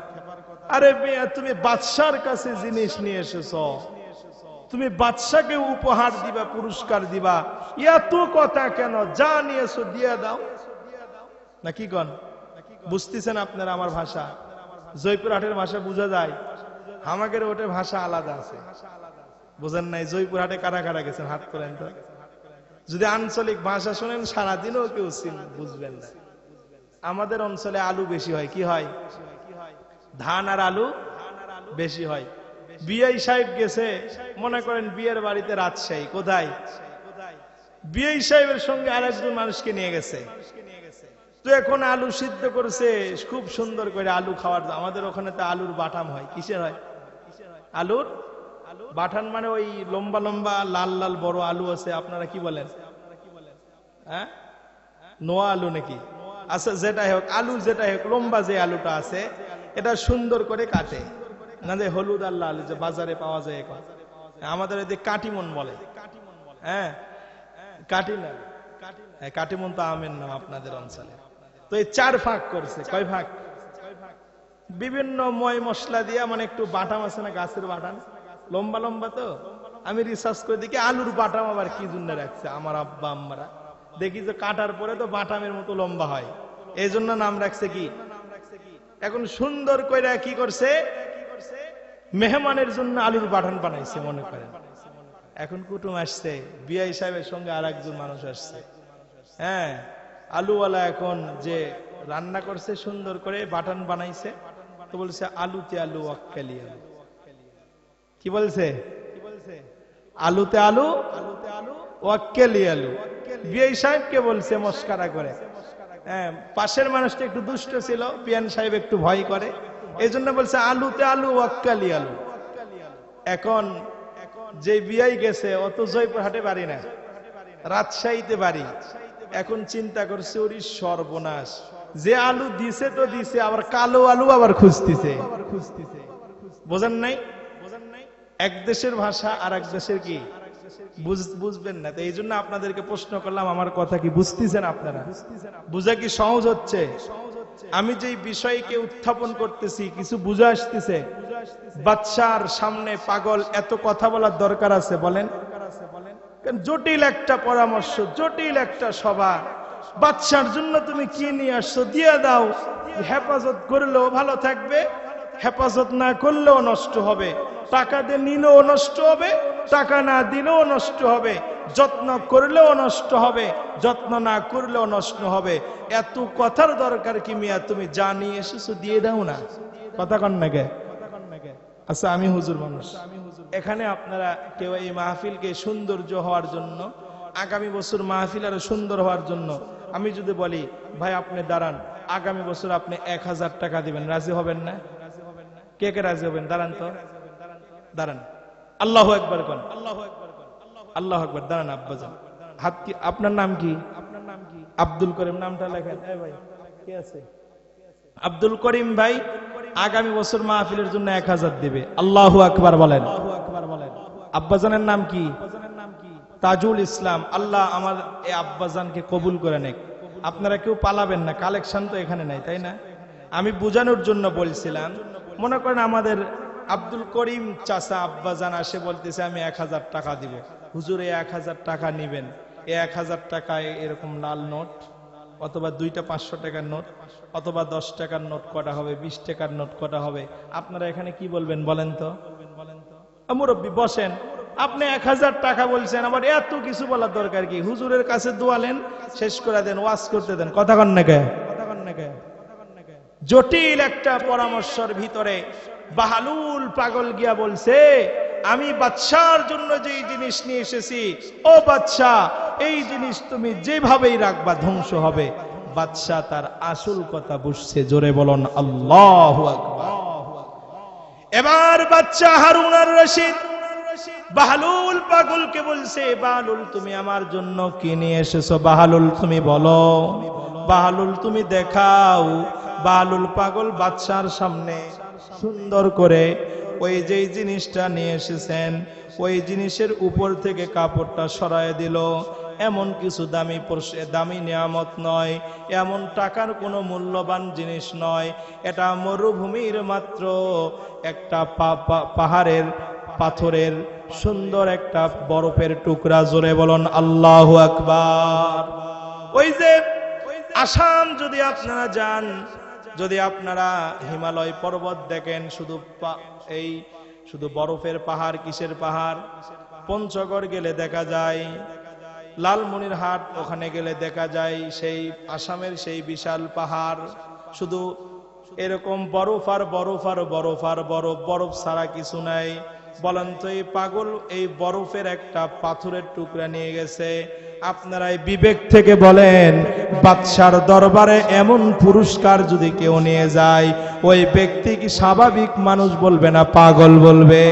আরে মিয়া, তুমি বাদশার কাছে জিনিস নিয়ে এসেছো, তুমি বাদশাকে উপহার দিবা, পুরস্কার দিবা, এত কথা কেন? যা নিয়েছো দিয়ে দাও না, কি কন? বুঝতেছেন আপনারা আমার ভাষা? জয়পুরহাটের ভাষা বোঝা যায়, আমাদের ওটার ভাষা আলাদা আছে, বুঝেন নাই? জয়পুরহাটে কারা কারা গেছেন হাত করেন তো। যদি আঞ্চলিক ভাষা শোনেন সারাদিনও কেউ বুঝবেন না। আমাদের অঞ্চলে আলু বেশি হয়, কি হয়? ধান আর আলু বেশি হয়। বিআই সাহেব গেছে, মনে করেন বিয়ের বাড়িতে রাজশাহী, কোথায়? বিআই সাহেবের সঙ্গে আরেকজন মানুষকে নিয়ে গেছে, তো এখন আলু সিদ্ধ করছে খুব সুন্দর করে, আলু খাওয়ার। আমাদের ওখানে তো আলুর বাটাম হয়, কিসের হয়? আলুর বাটান, মানে ওই লম্বা লম্বা লাল লাল বড় আলু আছে, আপনারা কি বলেন? হ্যাঁ, নোয়া আলু নাকি? আচ্ছা, যেটাই হোক, আলু যেটাই হোক, লম্বা যে আলুটা আছে এটা সুন্দর করে কাটে, না যে হলুদ আর লাল যে বাজারে পাওয়া যায় এখন, আমাদের এদিকে কাটিমন বলে। হ্যাঁ, কাটি না, কাটিমন তো আমের নাম আপনাদের অঞ্চলে। তো এই 4 ভাগ করছে। কয় ভাগ? বিভিন্ন ময় মশলা দিয়া, মানে একটু বাটাম আছে না, গাছের বাটাম, লম্বা লম্বা। তো আমি রিসার্চ করে দেখি আলুর বাটাম আবার কি জন্য রাখছে আমার আব্বা আম্মারা, দেখি যে কাটার পরে তো বাটামের মতো লম্বা হয়, এই জন্য নাম রাখছে কি। এখন সুন্দর করে কি করছে, মেহমানের জন্য আলুর বাটান বানাইছে মনে করেন। এখন কুটুম আসছে, বিআই সাহেবের সঙ্গে আর একজন মানুষ আসছে। হ্যাঁ, আলুওয়ালা এখন যে রান্না করছে সুন্দর করে বাটান বানাইছে, তো বলছে আলুতে আলু ওয়াক্কালি আলু। কি বলছে? আলুতে আলু ওয়াক্কালি আলু। বিআই সাহেবকে বলছে মস্কারা করে। হ্যাঁ, পাশের মানুষটা একটু দুষ্ট ছিল, পিয়ান সাহেব একটু ভয় করে, এই জন্য বলছে আলুতে আলু ওয়াক্কালি আলু। এখন যে বিআই গেছে, অত জয়পুরহাটে বাড়ি না, রাজশাহীতে বাড়ি। এখন চিন্তা করছে ওর সর্বনাশ, যে আলু দিছে তো দিছে, আবার কালো আলু আবার খুঁজতেছে। বোঝেন নাই? এক দেশের ভাষা আর এক দেশের কি বুঝবেন না। তো এই জন্য আপনাদেরকে প্রশ্ন করলাম, আমার কথা কি বুঝতেছেন আপনারা? বুঝা কি সহজ হচ্ছে? আমি যে বিষয়কে উত্থাপন করতেছি কিছু বুঝা আসতেছে? বাদশার সামনে পাগল এত কথা বলার দরকার আছে বলেন? জটিল একটা পরামর্শ, জটিল একটা সভা, বাদশার জন্য তুমি কি নিয়ে আসছো দিয়ে দাও, হেফাজত করলেও ভালো থাকবে, হেফাজত না করলেও নষ্ট হবে, টাকা দিয়ে নিলেও নষ্ট হবে, টাকা না দিলেও নষ্ট হবে, যত্ন করলেও নষ্ট হবে, যত্ন না করলেও নষ্ট হবে। এত কথার দরকার কি মিয়া? তুমি যা নিয়ে এসেছো দিয়ে দাও না। কথা কন না কে? আচ্ছা, আমি হুজুর মানুষ, এখানে আপনারা কেউ এই মাহফিলকে সৌন্দর্য হওয়ার জন্য, আগামী বছর মাহফিল আরো সুন্দর হওয়ার জন্য, আমি যদি বলি ভাই আপনি দাঁড়ান, আগামী বছর আপনি 1000 টাকা দিবেন, রাজি হবেন না? কে কে রাজি হবেন? দাঁড়ান তো, দাঁড়ান। আল্লাহু আকবার কোন, আল্লাহু আকবার। দাঁড়ান আব্বাজান, হাত কি? আপনার নাম কি? আব্দুল করিম, নামটা লেখেন। এই ভাই কে আছে? আব্দুল করিম ভাই আগামী বছর মাহফিলের জন্য 1000 দিবে। আল্লাহু আকবার বলেন। আব্বাজানের নাম কি? তাজুল ইসলাম। আল্লাহ আমার এই আব্বাজানকে কবুল করে নেক। আপনারা কেউ পালাবেন না, কালেকশন তো এখানে নাই, তাই না? আমি বোঝানোর জন্য বলছিলাম, মনে করেন আমাদের আব্দুল করিম চাচা আব্বাজান আসে বলতেছে আমি 1000 টাকা দিব। হুজুর এই 1000 টাকা নিবেন, এই 1000 টাকায় এরকম লাল নোট, অথবা 2টা 500 টাকার নোট, অথবা 10 টাকার নোট কটা হবে, 20 টাকার নোট কটা হবে, আপনারা এখানে কি বলবেন বলেন তো? মুরব্বী বসেন, আপনি 1000 টাকা বলছেন, আবার এত কিছু বলার দরকার কি? হুজুরের কাছে দোয়ালেন, শেষ করে দেন, ওয়াজ করতে দেন। কথা কন না কে? জটিল একটা পরামর্শের ভিতরে বাহালুল পাগল গিয়া বলছে আমি বাদশার জন্য যে জিনিস নিয়ে এসেছি, ও বাদশা এই জিনিস তুমি যেভাবেই রাখবা ধ্বংস হবে। বাদশা তার আসল কথা বুঝছে। জোরে বলুন আল্লাহু আকবার। এবার বাচ্চা হারুন আর রশিদ বাহলুল পাগলকে বলছে, বাহলুল তুমি আমার জন্য কি নিয়ে এসেছো? বাহলুল তুমি বলো, বাহলুল তুমি দেখাও। বাহলুল পাগল বাদশার সামনে সুন্দর করে ওই যে জিনিসটা নিয়ে এসেছেন ওই জিনিসের উপর থেকে কাপড়টা সরায় দিল। এমন কিছু দামি নিয়ামত নয়, এমন টাকার কোনো মূল্যবান জিনিস নয়, এটা মরুভূমির মাত্র একটা পাহাড়ের পাথরের সুন্দর একটা বরফের টুকরা। জোরে বলুন আল্লাহু আকবার। ওই যে আসাম যদি আপনারা যান, যদি আপনারা হিমালয় পর্বত দেখেন, শুধু বরফের পাহাড়, কিসের পাহাড়? পঞ্চগড় গেলে দেখা যায়, লালমনিরহাট ওখানে গেলে দেখা যায় সেই আসামের সেই বিশাল পাহাড়। শুধু এরকম বরফ আর বরফ আর বরফ আর বরফ, বরফ ছাড়া কিছু নাই। বলেন তো এই পাগল এই বরফের একটা পাথরের টুকরা নিয়ে গেছে। আপনারা এই বিবেক থেকে বলেন, বাদশার দরবারে এমন পুরস্কার যদি কেউ নিয়ে যায়, ওই ব্যক্তি কি স্বাভাবিক মানুষ বলবে না পাগল বলবে?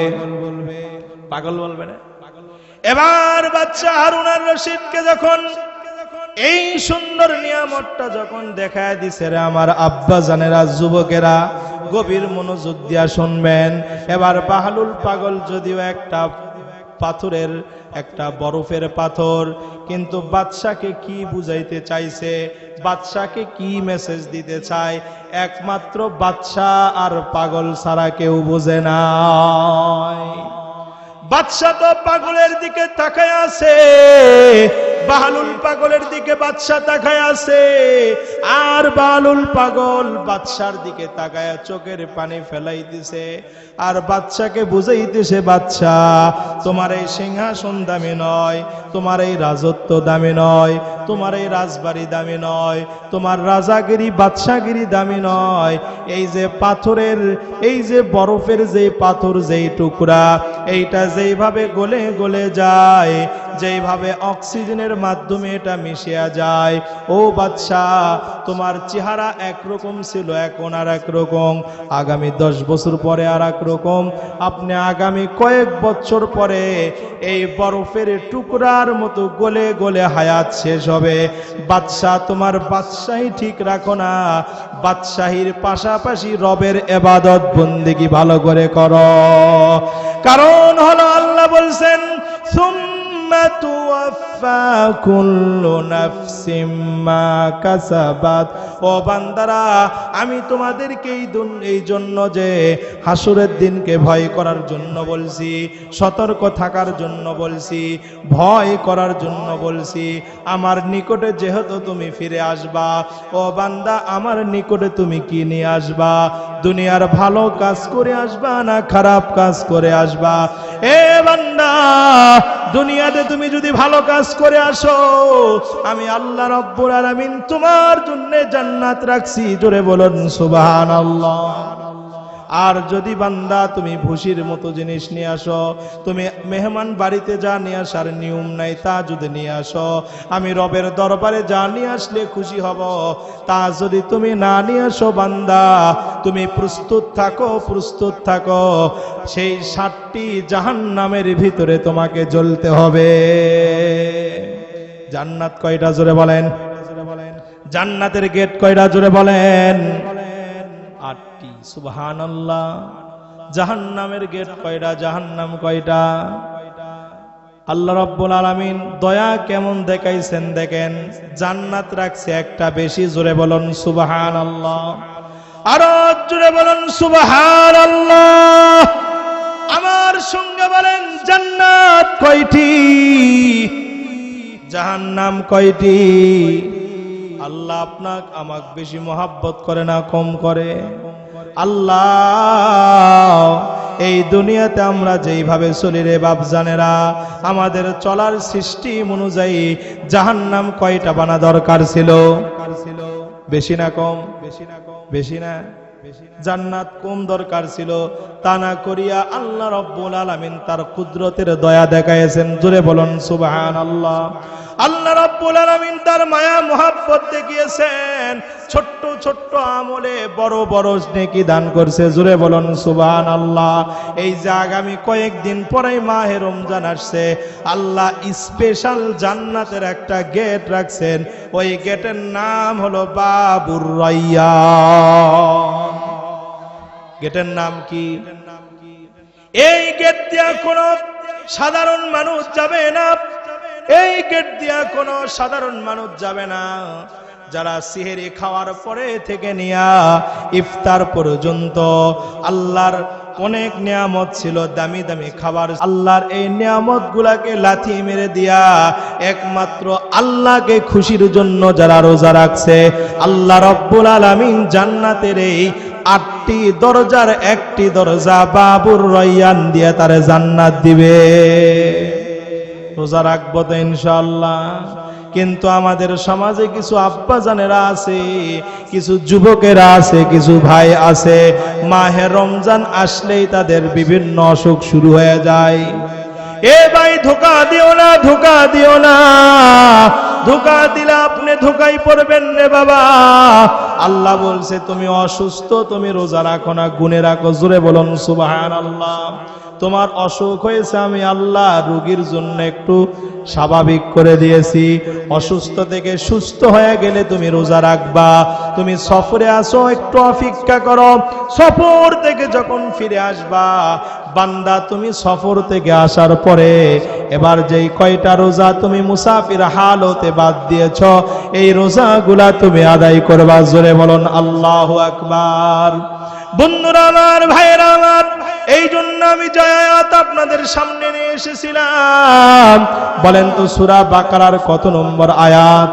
পাগল বলবে না? এবার বাচ্চা হারুন আর রশিদকে যখন এই সুন্দর নিয়ামতটা যখন দেখায় দিছে, রে আমার আব্বা জানেরা, যুবকেরা গভীর মনোযোগ দিয়া শুনবেন। এবার বাহলুল পাগল যদিও একটা পাথরের, একটা বরফের পাথর, কিন্তু বাদশাকে কি বুঝাইতে চাইছে, বাদশাকে কি মেসেজ দিতে চায়, একমাত্র বাদশা আর পাগল ছাড়া কেউ বোঝে না। বাদশা তো পাগলের দিকে তাকায় আছে, বাহলুল পাগলের দিকে বাদশা তাকায় আছে, আর বাহলুল পাগল বাদশার দিকে তাকায় চোখের পানি ফেলাইতেছে আর বাদশাকে বুঝাইতেছে, বাদশা তোমার এই সিংহাসন দামি নয়, তোমার এই রাজত্ব দামি নয়, তোমার এই রাজবাড়ি দামি নয়, তোমার রাজাগিরি বাদশাগিরি দামি নয়। এই যে পাথরের, এই যে বরফের যে পাথর, যেই টুকরা, এইটা যেইভাবে গলে গলে যায়, যেইভাবে অক্সিজেনের মাধ্যমে এটা মিশিয়া যায়, ও বাদশা তোমার চেহারা একরকম ছিল, এখন আর একরকম, আগামী 10 বছর পরে আর একরকম, আপনি আগামী কয়েক বছর পরে এই বরফের টুকরার মতো গলে গলে হায়াত শেষ হবে। বাদশা তোমার বাদশাহী ঠিক রাখো না, বাদশাহীর পাশাপাশি রবের ইবাদত বন্দেগী ভালো করে করো। কারণ হলো আল্লাহ বলছেন, সুম্মা তুওয়াফা কুল্লু নাফসিম মা কাসাবাত। ও বান্দারা, আমি তোমাদেরকে এই জন্য যে হাসরের দিনকে ভয় করার জন্য বলছি, সতর্ক থাকার জন্য বলছি, ভয় করার জন্য বলছি। আমার নিকটে যেহেতু তুমি ফিরে আসবা, ও বান্দা আমার নিকটে তুমি কি নিয়ে আসবা? দুনিয়ার ভালো কাজ করে আসবা না খারাপ কাজ করে আসবা? এ বান্দা, দুনিয়াতে তুমি যদি ভালো কাজ করে আসো, আমি আল্লাহ রাব্বুল আলামিন তোমার জন্য জান্নাত রাখছি। জোরে বলুন সুবহানাল্লাহ। আর যদি বান্দা তুমি ভুসির মতো জিনিস নিয়ে আসো, তুমি মেহমান বাড়িতে যা নিয়ে আসার নিয়ম নাই তা যদি নিয়ে আসো, আমি রবের দরবারে যা নিয়ে আসলে খুশি হব, তা যদি তুমি না নিয়ে আসো, বান্দা তুমি প্রস্তুত থাকো, প্রস্তুত থাকো, সেই 7টি জাহান্নামের ভিতরে তোমাকে জ্বলতে হবে। জান্নাত কয়টা? জোরে বলেন। জান্নাতের গেট কয়টা? জোরে বলেন। 8টি। সুবহানাল্লাহ। জাহান্নামের গেট কয়টা? জাহান্নাম কয়টা? আল্লাহ রাব্বুল আলামিন দয়া কেমন দেখাইছেন দেখেন। জান্নাত রাখছে একটা বেশি। জোরে বলুন সুবহানাল্লাহ। আরো জোরে বলুন সুবহানাল্লাহ। আমার সঙ্গে বলেন, জান্নাত কয়টি? জাহান্নাম কয়টি? আল্লাহ আপনাক আমাক বেশি মহাব্বত করে না কম করে? আল্লাহ এই দুনিয়াতে আমরা যেইভাবে চলি রে বাপজানেরা, আমাদের চলার সিস্টেম অনুযায়ী জাহান্নাম কয়টা বানা দরকার ছিল? বেশি না কম? বেশি না? জান্নাত কম দরকার ছিল, তা না করিয়া আল্লাহ রাব্বুল আলামিন তার কুদরতের দয়া দেখাইছেন। জোরে বলুন সুবহানাল্লাহ। আল্লাহ রাব্বুল আলামিন তার মায়া মুহাব্বত দেখিয়েছেন, ছোট্ট ছোট্ট আমলে বড় বড় নেকি দান করছে। জোরে বলুন সুবহানাল্লাহ। এই যে আগামী কয়েকদিন পরেই মাহে রমজান আসছে, আল্লাহ স্পেশাল জান্নাতের একটা গেট রাখছেন, ওই গেটের নাম হলো বাবুর রায়্যান। গেটের নাম কি? এই গেট দিয়া কোনো সাধারণ মানুষ যাবে না, এই গেট দিয়া কোনো সাধারণ মানুষ যাবে না। যারা সিহরি খাওয়ার পরে থেকে নিয়া ইফতার পর্যন্ত আল্লাহর অনেক নিয়ামত ছিল, দামি দামি খাবার, আল্লাহর এই নিয়ামত গুলাকে লাথি মেরে দিয়া একমাত্র আল্লাহকে খুশির জন্য যারা রোজা রাখছে, আল্লাহ রাব্বুল আলামিন জান্নাতের এই 8টি দরজার একটি দরজা বাবুর রায়্যান দিয়ে তারে জান্নাত দিবে। রোজা রাখবো তো ইনশাআল্লাহ। কিন্তু আমাদের সমাজে কিছু আব্বা জানেরা আছে, কিছু যুবকেরা আছে, কিছু ভাই আছে, মাহে রমজান আসলেই তাদের বিভিন্ন অসুখ শুরু হয়ে যায়। এ ভাই ধোঁকা দিও না, ধোঁকা দিও না, ধোঁকা দিলে আপনি ধোঁকাই পড়বেন রে বাবা। আল্লাহ বলছে তুমি অসুস্থ, তুমি রোজা রাখো না, গুনে রাখো। জোরে বলুন সুবহানাল্লাহ। তোমার অসুখ হয়েছে, আমি আল্লাহ রোগীর জন্য একটু স্বাভাবিক করে দিয়েছি। অসুস্থ থেকে সুস্থ হয়ে গেলে তুমি রোজা রাখবা। তুমি সফরে আসো, একটু অপেক্ষা করো, সফর থেকে যখন ফিরে আসবা, বান্দা তুমি সফর থেকে আসার পরে এবার যেই কয়টা রোজা তুমি মুসাফির হালতে বাদ দিয়েছ, এই রোজাগুলা তুমি আদায় করবা। জোরে বলুন আল্লাহু আকবার। বন্ধুরা আমার, ভাইরা আমার, এই জন্য আমি যে আয়াত আপনাদের সামনে নিয়ে এসেছিলাম, বলেন তো সূরা বাকারার কত নম্বর আয়াত?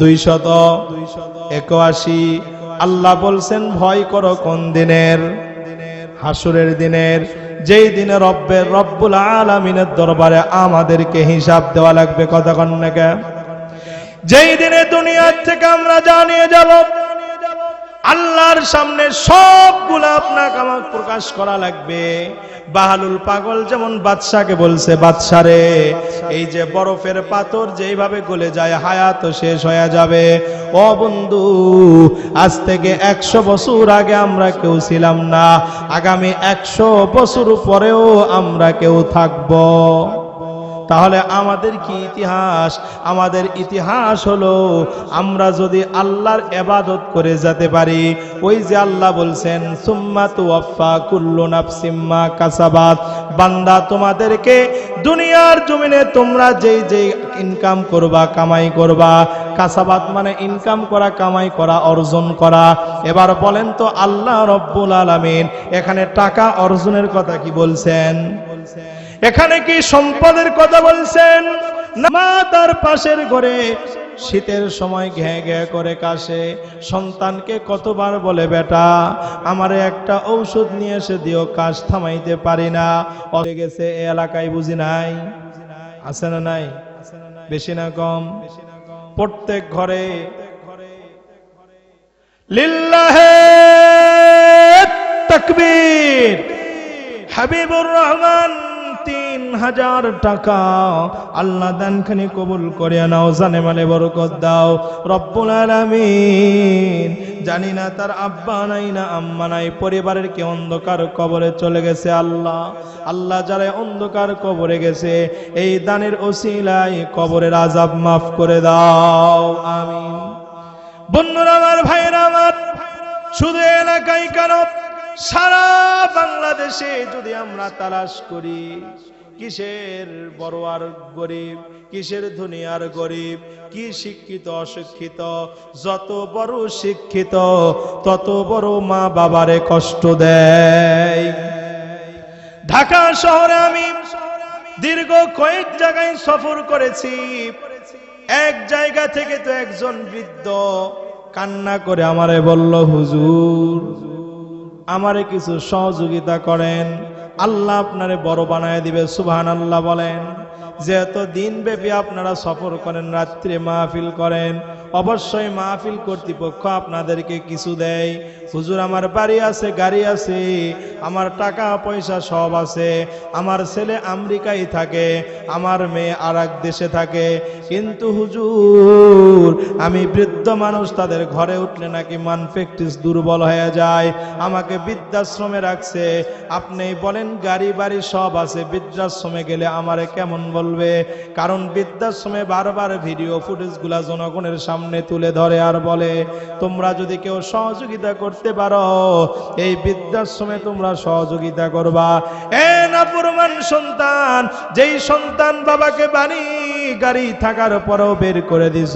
281। আল্লাহ বলছেন ভয় করো কোন দিনের? হাসরের দিনের, যেই দিনে রব্বুল আলামিনের দরবারে আমাদেরকে হিসাব দেওয়া লাগবে। কথা কন না কে? যেই দিনে দুনিয়ার থেকে আমরা জানিয়ে যাব, আল্লাহর সামনে সবগুলা আপনাকে আমাকে প্রকাশ করা লাগবে। বাহালুল পাগল যেমন বাদশাকে বলছে, বাদশারে এই যে বরফের পাথর যেইভাবে গলে যায়, হায়াত শেষ হয়ে যাবে। ও বন্ধু, আজ থেকে 100 বছর আগে আমরা কেউ ছিলাম না, আগামী 100 বছর পরেও আমরা কেউ থাকবো। তাহলে আমাদের কি ইতিহাস? আমাদের ইতিহাস হলো আমরা যদি আল্লাহর ইবাদত করে যেতে পারি, ওই যে আল্লাহ বলছেন সুম্মা তুওয়াফা কুল্লু নাফসিম মা কাসাবাত, বান্দা তোমাদেরকে দুনিয়ার জমিনে তোমরা যেই যেই ইনকাম করবা, কামাই করবা, কাসাবাত মানে ইনকাম করা, কামাই করা, অর্জন করা। এবার বলেন তো আল্লাহ রব্বুল আলামিন এখানে টাকা অর্জনের কথা কি বলছেন? এখানে কি সম্পদের কথা বলছেন? মা তার পাশের ঘরে শীতের সময় ঘ্যাঁ ঘ্যাঁ করে কাশে, সন্তানকে কতবার বলে বেটা আমারে একটা ঔষধ নিয়ে এসে দিও, কাশ থামাইতে পারি না। অরে গেছে এ এলাকায় বুঝি নাই? আছে না নাই? বেশি না কম? প্রত্যেক ঘরে লিল্লাহে তাকবীর। হাবিবুর রহমান 3000 টাকা আল্লাহ দানখানি কবুল করে নাও, জানে মানে বরকত দাও রব্বুল আলামিন। জানি না তার আব্বা নাই না আম্মা নাই, পরিবারের কে অন্ধকার কবরে চলে গেছে। আল্লাহ আল্লাহ যারা অন্ধকার কবরে গেছে, এই দানের ওসিলায় কবরের আযাব মাফ করে দাও, আমিন। বন্ধুরা আমার, ভাইরা আমার, শুধু এলাকায় কেন, সারা বাংলাদেশে যদি আমরা তালাশ করি, কিসের বড় আর গরিব, কিসের ধনী আর গরিব, কি শিক্ষিত অশিক্ষিত, যত বড় শিক্ষিত তত বড় মা বাবারে কষ্ট দেয়। ঢাকা শহরে আমি দীর্ঘ কয়েক জায়গায় সফর করেছি। এক জায়গা থেকে তো একজন বৃদ্ধ কান্না করে আমারে বলল, হুজুর আমারে কিছু সহযোগিতা করেন, আল্লাহ আপনারে বড় বানায় দিবে। সুবহানাল্লাহ বলেন। যেহেতু দিন ব্যাপী আপনারা সফর করেন, রাত্রে মাহফিল করেন, অবশ্যই মাহফিল কর্তৃপক্ষ আপনাদেরকে কিছু দেয়। হুজুর আমার বাড়ি আছে, গাড়ি আছে, আমার টাকা পয়সা সব আছে, আমার ছেলে আমেরিকায় থাকে, আমার মেয়ে আর এক দেশে থাকে, কিন্তু হুজুর আমি বৃদ্ধ মানুষ, তাদের ঘরে উঠলে নাকি মান প্র্যাকটিস দুর্বল হয়ে যায়, আমাকে বৃদ্ধাশ্রমে রাখছে। আপনি বলেন গাড়ি বাড়ি সব আছে, বৃদ্ধাশ্রমে গেলে আমারে কেমন বলবে? কারণ বৃদ্ধাশ্রমে বারবার ভিডিও ফুটেজগুলা জনগণের সামনে তুলে ধরে আর বলে, তোমরা যদি কেউ সহযোগিতা করতে পারো এই বৃদ্ধাশ্রমে তোমরা সহযোগিতা করবা। এ নাফরমান সন্তান, যেই সন্তান বাবাকে বাড়ি গাড়ি থাকার পরেও বের করে দিছ,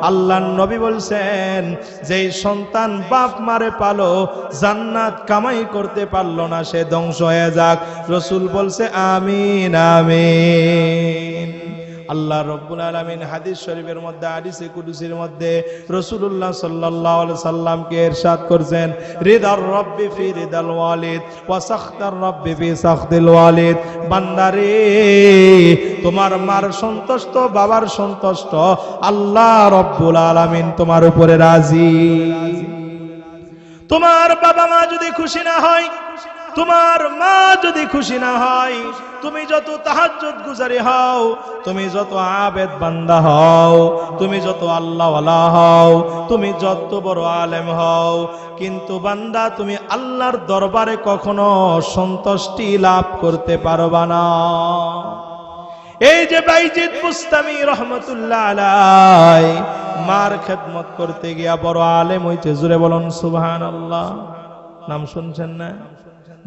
আল্লাহর নবী বলছেন যেই সন্তান বাপ মারে পালো জান্নাত কামাই করতে পারলো না সে ধ্বংস হয়ে যাক। রাসূল বলছে আমিন আমিন। আল্লাহ রাব্বুল আলামিন হাদিস শরীফের মধ্যে, হাদিসে কুদসির মধ্যে রাসূলুল্লাহ সাল্লাল্লাহু আলাইহি সাল্লামকে ইরশাদ করেছেন, রিদার রাব্বি ফি রিদাল ওয়ালিদ ওয়া সাখতার রাব্বি ফি সাখতিল ওয়ালিদ। বান্দারে তোমার মার সন্তুষ্ট, বাবার সন্তুষ্ট, আল্লাহ রাব্বুল আলামিন তোমার উপরে রাজি। তোমার বাবা মা যদি খুশি না হয়, তোমার মা যদি খুশি না হয়, তুমি যত তাহাজ্জুদ গুজারি হও, তুমি যত আবেদ বান্দা হও, তুমি যত আল্লাহওয়ালা হও, তুমি যত বড় আলেম হও, কিন্তু বান্দা তুমি আল্লাহর দরবারে কখনো সন্তুষ্টি লাভ করতে পারবা না। এই যে বাইজিদ বুস্তামি রহমতুল্লাহ আলাইহি মার খেদমত করতে গিয়া বড় আলেম হইতে, জোরে বলুন সুবহানাল্লাহ। নাম শুনছেন না?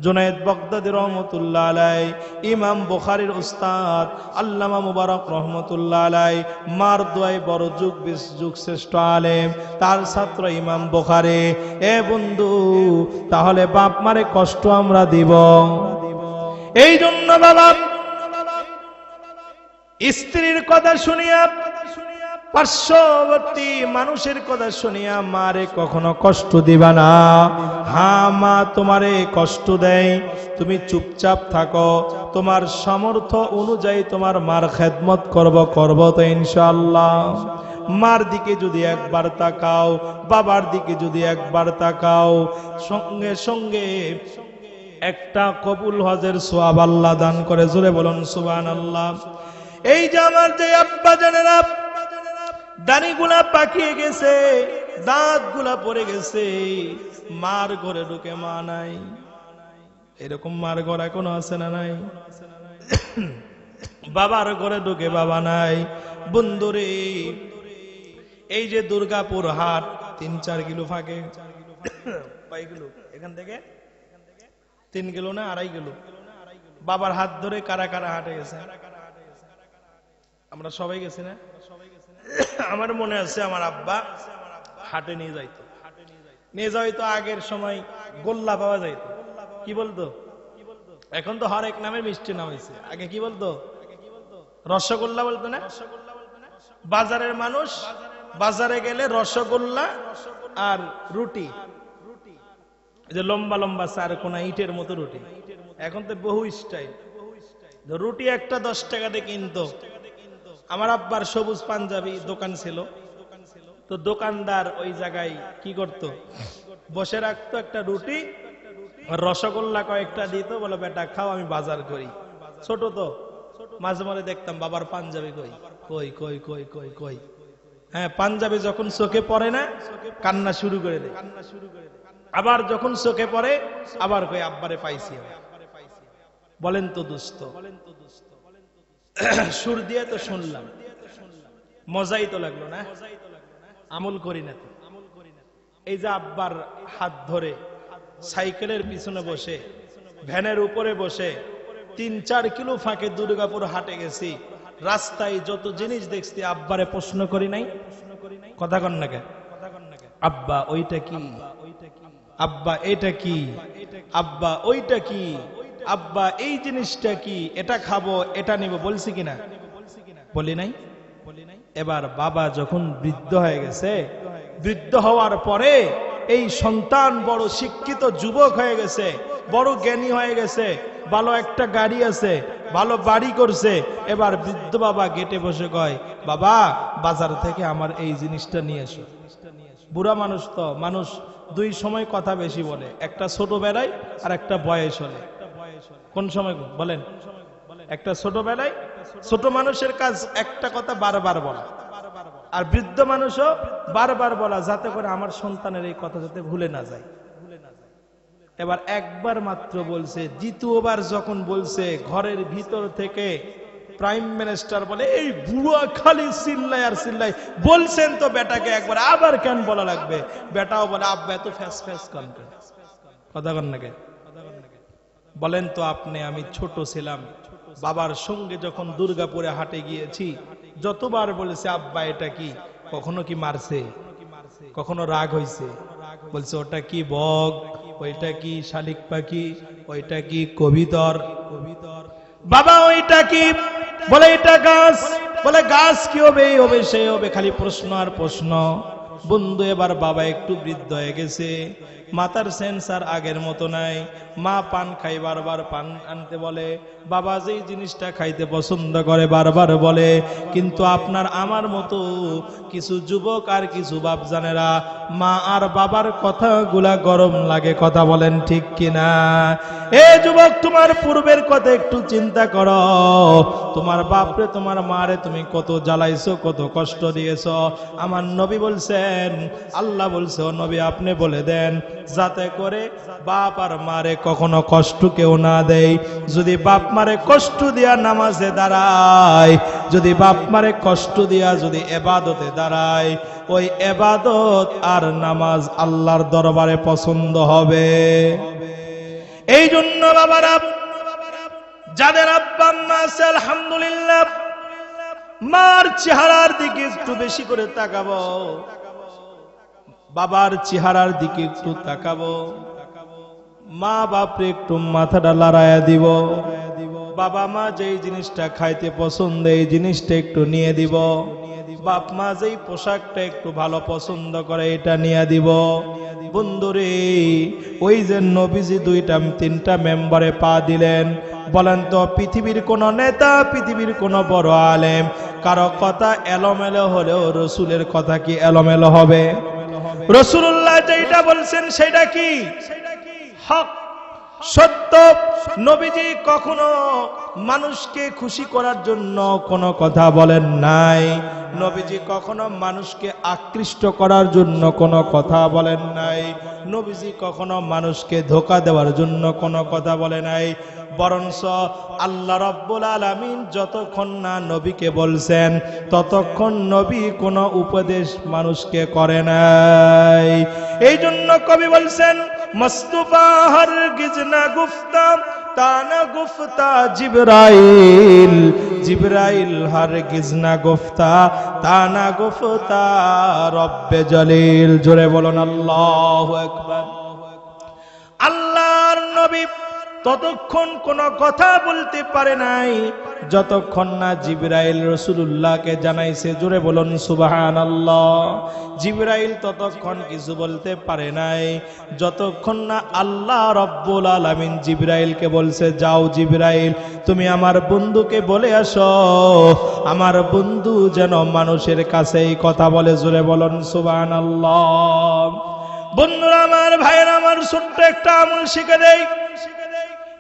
জুনায়েদ বাগদাদী রহমতুল্লাহ আলাইহি, ইমাম বুখারীর উস্তাদ আল্লামা মুবারক রহমতুল্লাহ আলাইহি, মার দোয়ায় বড় যুগ শ্রেষ্ঠ আলেম, তার ছাত্র ইমাম বুখারী। এ বন্ধু, তাহলে বাপ মারে কষ্ট আমরা দিব? এই জন্য বাবা স্ত্রীর কথা শুনিয়া, পার্শ্ববর্তী মানুষের কথা শুনিয়া মারে কখনো কষ্ট দিবা না। হ্যাঁ, মা তোমারে কষ্ট দেয়, তুমি চুপচাপ থাকো, তোমার সামর্থ্য অনুযায়ী তোমার মার খেদমত করব তো ইনশাআল্লাহ। মার দিকে যদি একবার তাকাও, বাবার দিকে যদি একবার তাকাও, সঙ্গে সঙ্গে একটা কবুল হজের সওয়াব আল্লাহ দান করে। জোরে বলুন সুবহানাল্লাহ। এই যে আমার যে আব্বা জানেরা দাড়িগুলা পাকিয়ে গেছে, দাঁতগুলা পড়ে গেছে, মার ঘরে ঢুকে মা নাই। এরকম মার ঘর এখনো আছে না নাই? বাবার ঘরে ঢুকে বাবা নাই। বন্ধুরে, এই যে দুর্গাপুর হাট 3-4 কিলো ফাঁকে, কয় কিলো এখান থেকে? 3 কিলো না 2.5 কিলো? বাবার হাত ধরে কারা কারা হাটে গেছে? আমরা সবাই গেছি না? আমার মনে আছে আমার আব্বা হাটে নিয়ে যাইতো। আগের সময় গোল্লা পাওয়া যাইতো। কি বলতো? এখন তো হরেক নামের মিষ্টি নাম হয়েছে। আগে কি বলতো? রসগোল্লা বলতো না? বাজারের মানুষ বাজারে গেলে রসগোল্লা আর রুটি, যে লম্বা লম্বা চারকোনা ইটের মতো রুটি, এখন তো বহু স্টাইল। রুটি একটা 10 টাকাতে কিনতো। আমার আব্বার সবুজ পাঞ্জাবি দোকান ছিল, তো দোকানদার ওই জায়গায় কি করত, বসে রাখতো, একটা রুটি রসগোল্লা কয়েকটা দিত, বলে বেটা খাও, আমি বাজার করি। ছোট তো, মাঝে মাঝে দেখতাম বাবার পাঞ্জাবি কই কই কই কই কই কই। হ্যাঁ, পাঞ্জাবি যখন চোখে পড়ে না কান্না শুরু করে দেয়, আবার যখন চোখে পড়ে আবার কই আব্বারে পাইছি। বলেন তো দুস্থ, সুর দিয়ে তো শুনলাম, মজাই তো লাগলো না, আমল করি না তো। এই যে আব্বার হাত ধরে সাইকেলের পিছনে বসে, ভ্যানের উপরে বসে 3-4 কিলো ফাঁকে দুর্গাপুর হাটে গেছি, রাস্তায় যত জিনিস দেখছি আব্বারে প্রশ্ন করি নাই? কথা কন না কেন? আব্বা ওইটা কি? আব্বা এটা কি? আব্বা ওইটা কি? আব্বা এই জিনিসটা কি? এটা খাবো, এটা নিব, বলছি কিনা? বলি নাই? এবার বাবা যখন বৃদ্ধ হয়ে গেছে, বৃদ্ধ হওয়ার পরে এই সন্তান বড় শিক্ষিত যুবক হয়ে গেছে, বড় জ্ঞানী হয়ে গেছে, ভালো একটা গাড়ি আছে, ভালো বাড়ি করছে, এবার বৃদ্ধ বাবা গেটে বসে কয়, বাবা বাজার থেকে আমার এই জিনিসটা নিয়ে এসো। বুড়া মানুষ তো, মানুষ দুই সময় কথা বেশি বলে, একটা ছোটবেলায় আর একটা বয়স হলে। কোন সময় বলেন? একটা ছোটবেলায় ছোট মানুষের কাজ একটা কথা বারবার বলা, আর বৃদ্ধ মানুষও বারবার বলা, যাতে করে আমার সন্তানের এই কথা যাতে ভুলে না যায়। এবার একবার মাত্র বলছে, দ্বিতীয়বার যখন বলছে, ঘরের ভিতর থেকে প্রাইম মিনিস্টার বলে, এই বুড়া খালি চিল্লাই আর চিল্লাই, বলছেন তো বেটাকে একবার, আবার কেন বলা লাগবে? বেটাও বলে, আব্বা এত ফ্যাস ফ্যাস কন, কথা কন নাকি? বলেন তো আপনি, আমি ছোট ছিলাম, বাবার সঙ্গে যখন দুর্গাপুরে হাটে গিয়েছি, যতবার বলেছে আব্বা এটা কি, কখনো কি মারছে, কখনো রাগ হইছে? বলছে ওটা কি বগ, ওইটা কি শালিক পাখি, ওইটা কি কবিতর, বাবা ওইটা কি, বলে এটা গাছ, বলে গাছ কি হবে, এই হবে সেই হবে, খালি প্রশ্ন আর প্রশ্ন। বন্ধু এবার বাবা একটু বৃদ্ধ হয়ে গেছে, মাথার সেন্সার আগের মতো নাই, মা পান খাই বারবার পান আনতে বলে, বাবা যেই জিনিসটা খাইতে পছন্দ করে বারবার বলে। কিন্তু আপনার আমার মতো কিছু যুবক আর কিছু বাপজানেরা, মা আর বাবার কথাগুলা গরম লাগে, কথা বলেন ঠিক কিনা? এ যুবক, তোমার পূর্বের কথা একটু চিন্তা করো, তোমার বাপরে তোমার মারে তুমি কত জ্বালাইছো, কত কষ্ট দিয়েছো। আমার নবী বলছেন, আল্লাহ বলছে, ও নবী আপনি বলে দেন, যাতে করে বাপ আর মারে কখনো কষ্ট কেউ না দেয়। যদি বাপ মারে কষ্ট দিয়া নামাজে দাঁড়ায়, যদি বাপ মারে কষ্ট দিয়া যদি এবাদতে দাঁড়ায়, ওই এবাদত আর নামাজ আল্লাহর দরবারে পছন্দ হবে। এই জন্য বাবারা, যাদের আব্বা আম্মা আছে আলহামদুলিল্লাহ, মার চেহারার দিকে একটু বেশি করে তাকাবো, বাবার চেহারার দিকে একটু তাকাবো, মা বাপরে একটু মাথাটা লড়াইয়া দিব, বাবা মা যেই জিনিসটা খাইতে পছন্দ এই জিনিসটা একটু নিয়ে দিব, বাপ মা যেই পোশাকটা একটু ভালো পছন্দ করে এটা নিয়ে দিব। বন্ধুরে, ওই যে নবীজি দুইটা তিনটা মেম্বারে পা দিলেন, বলেন তো পৃথিবীর কোন নেতা, পৃথিবীর কোন বড় আলেম, কারো কথা এলোমেলো হলেও রসুলের কথা কি এলোমেলো হবে? রাসূলুল্লাহ যেটা বলছেন সেটা কি হক, সত্য। নবীজি কখনো মানুষকে খুশি করার জন্য কোনো কথা বলেন নাই, নবীজি কখনো মানুষকে আকৃষ্ট করার জন্য কোনো কথা বলেন নাই, নবীজি কখনো মানুষকে ধোঁকা দেওয়ার জন্য কোনো কথা বলে নাই। বরঞ্চ আল্লাহ রাব্বুল আলামিন যতক্ষণ না নবীকে বলছেন, ততক্ষণ নবী কোনো উপদেশ মানুষকে করে নাই। এই জন্য কবি বলছেন, মস্তুফা হরগিজ না গুফতা তা না গুফতা জিবরাইল, জিবরাইল হরগিজ না গুফতা তা না গুফতা রব্বে জলিল। জোরে বলুন আল্লাহু আকবার। আল্লাহর নবী ততক্ষণ কোন কথা বলতে পারে নাই যতক্ষণ না জিবরাইল রাসূলুল্লাহকে জানাইছে। জোরে বলুন সুবহানাল্লাহ। জিবরাইল ততক্ষণ কিছু বলতে পারে নাই যতক্ষণ না আল্লাহ রাব্বুল আলামিন জিবরাইলকে বলছে, যাও জিবরাইল তুমি আমার বন্ধুকে বলে আসো, আমার বন্ধু যেন মানুষের কাছে এই কথা বলে। জোরে বলুন সুবহানাল্লাহ। বন্ধুরা আমার, ভাইরা আমার, ছোট্ট একটা আমল শিখে দেই,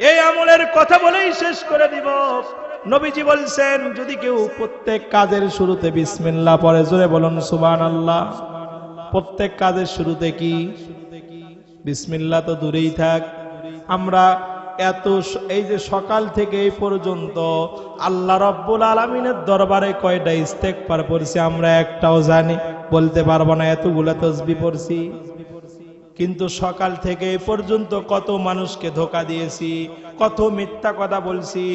এই আমলের কথা বলেই শেষ করে দিব। নবীজি বলছেন, যদি কেউ প্রত্যেক কাজের শুরুতে বিসমিল্লাহ পড়ে, জোরে বলুন সুবহানাল্লাহ। প্রত্যেক কাজের শুরুতে কি বিসমিল্লাহ? তো দূরেই থাক, আমরা এত এই যে সকাল থেকে এই পর্যন্ত আল্লাহ রাব্বুল আলামিনের দরবারে কয়টা ইস্তেগফার পড়ছি আমরা একটাও জানি, বলতে পারবো না, এতগুলা তাসবিহ পড়ছি। কিন্তু সকাল থেকে এই পর্যন্ত কত মানুষকে ধোঁকা দিয়েছি, কত মিথ্যা কথা বলছি,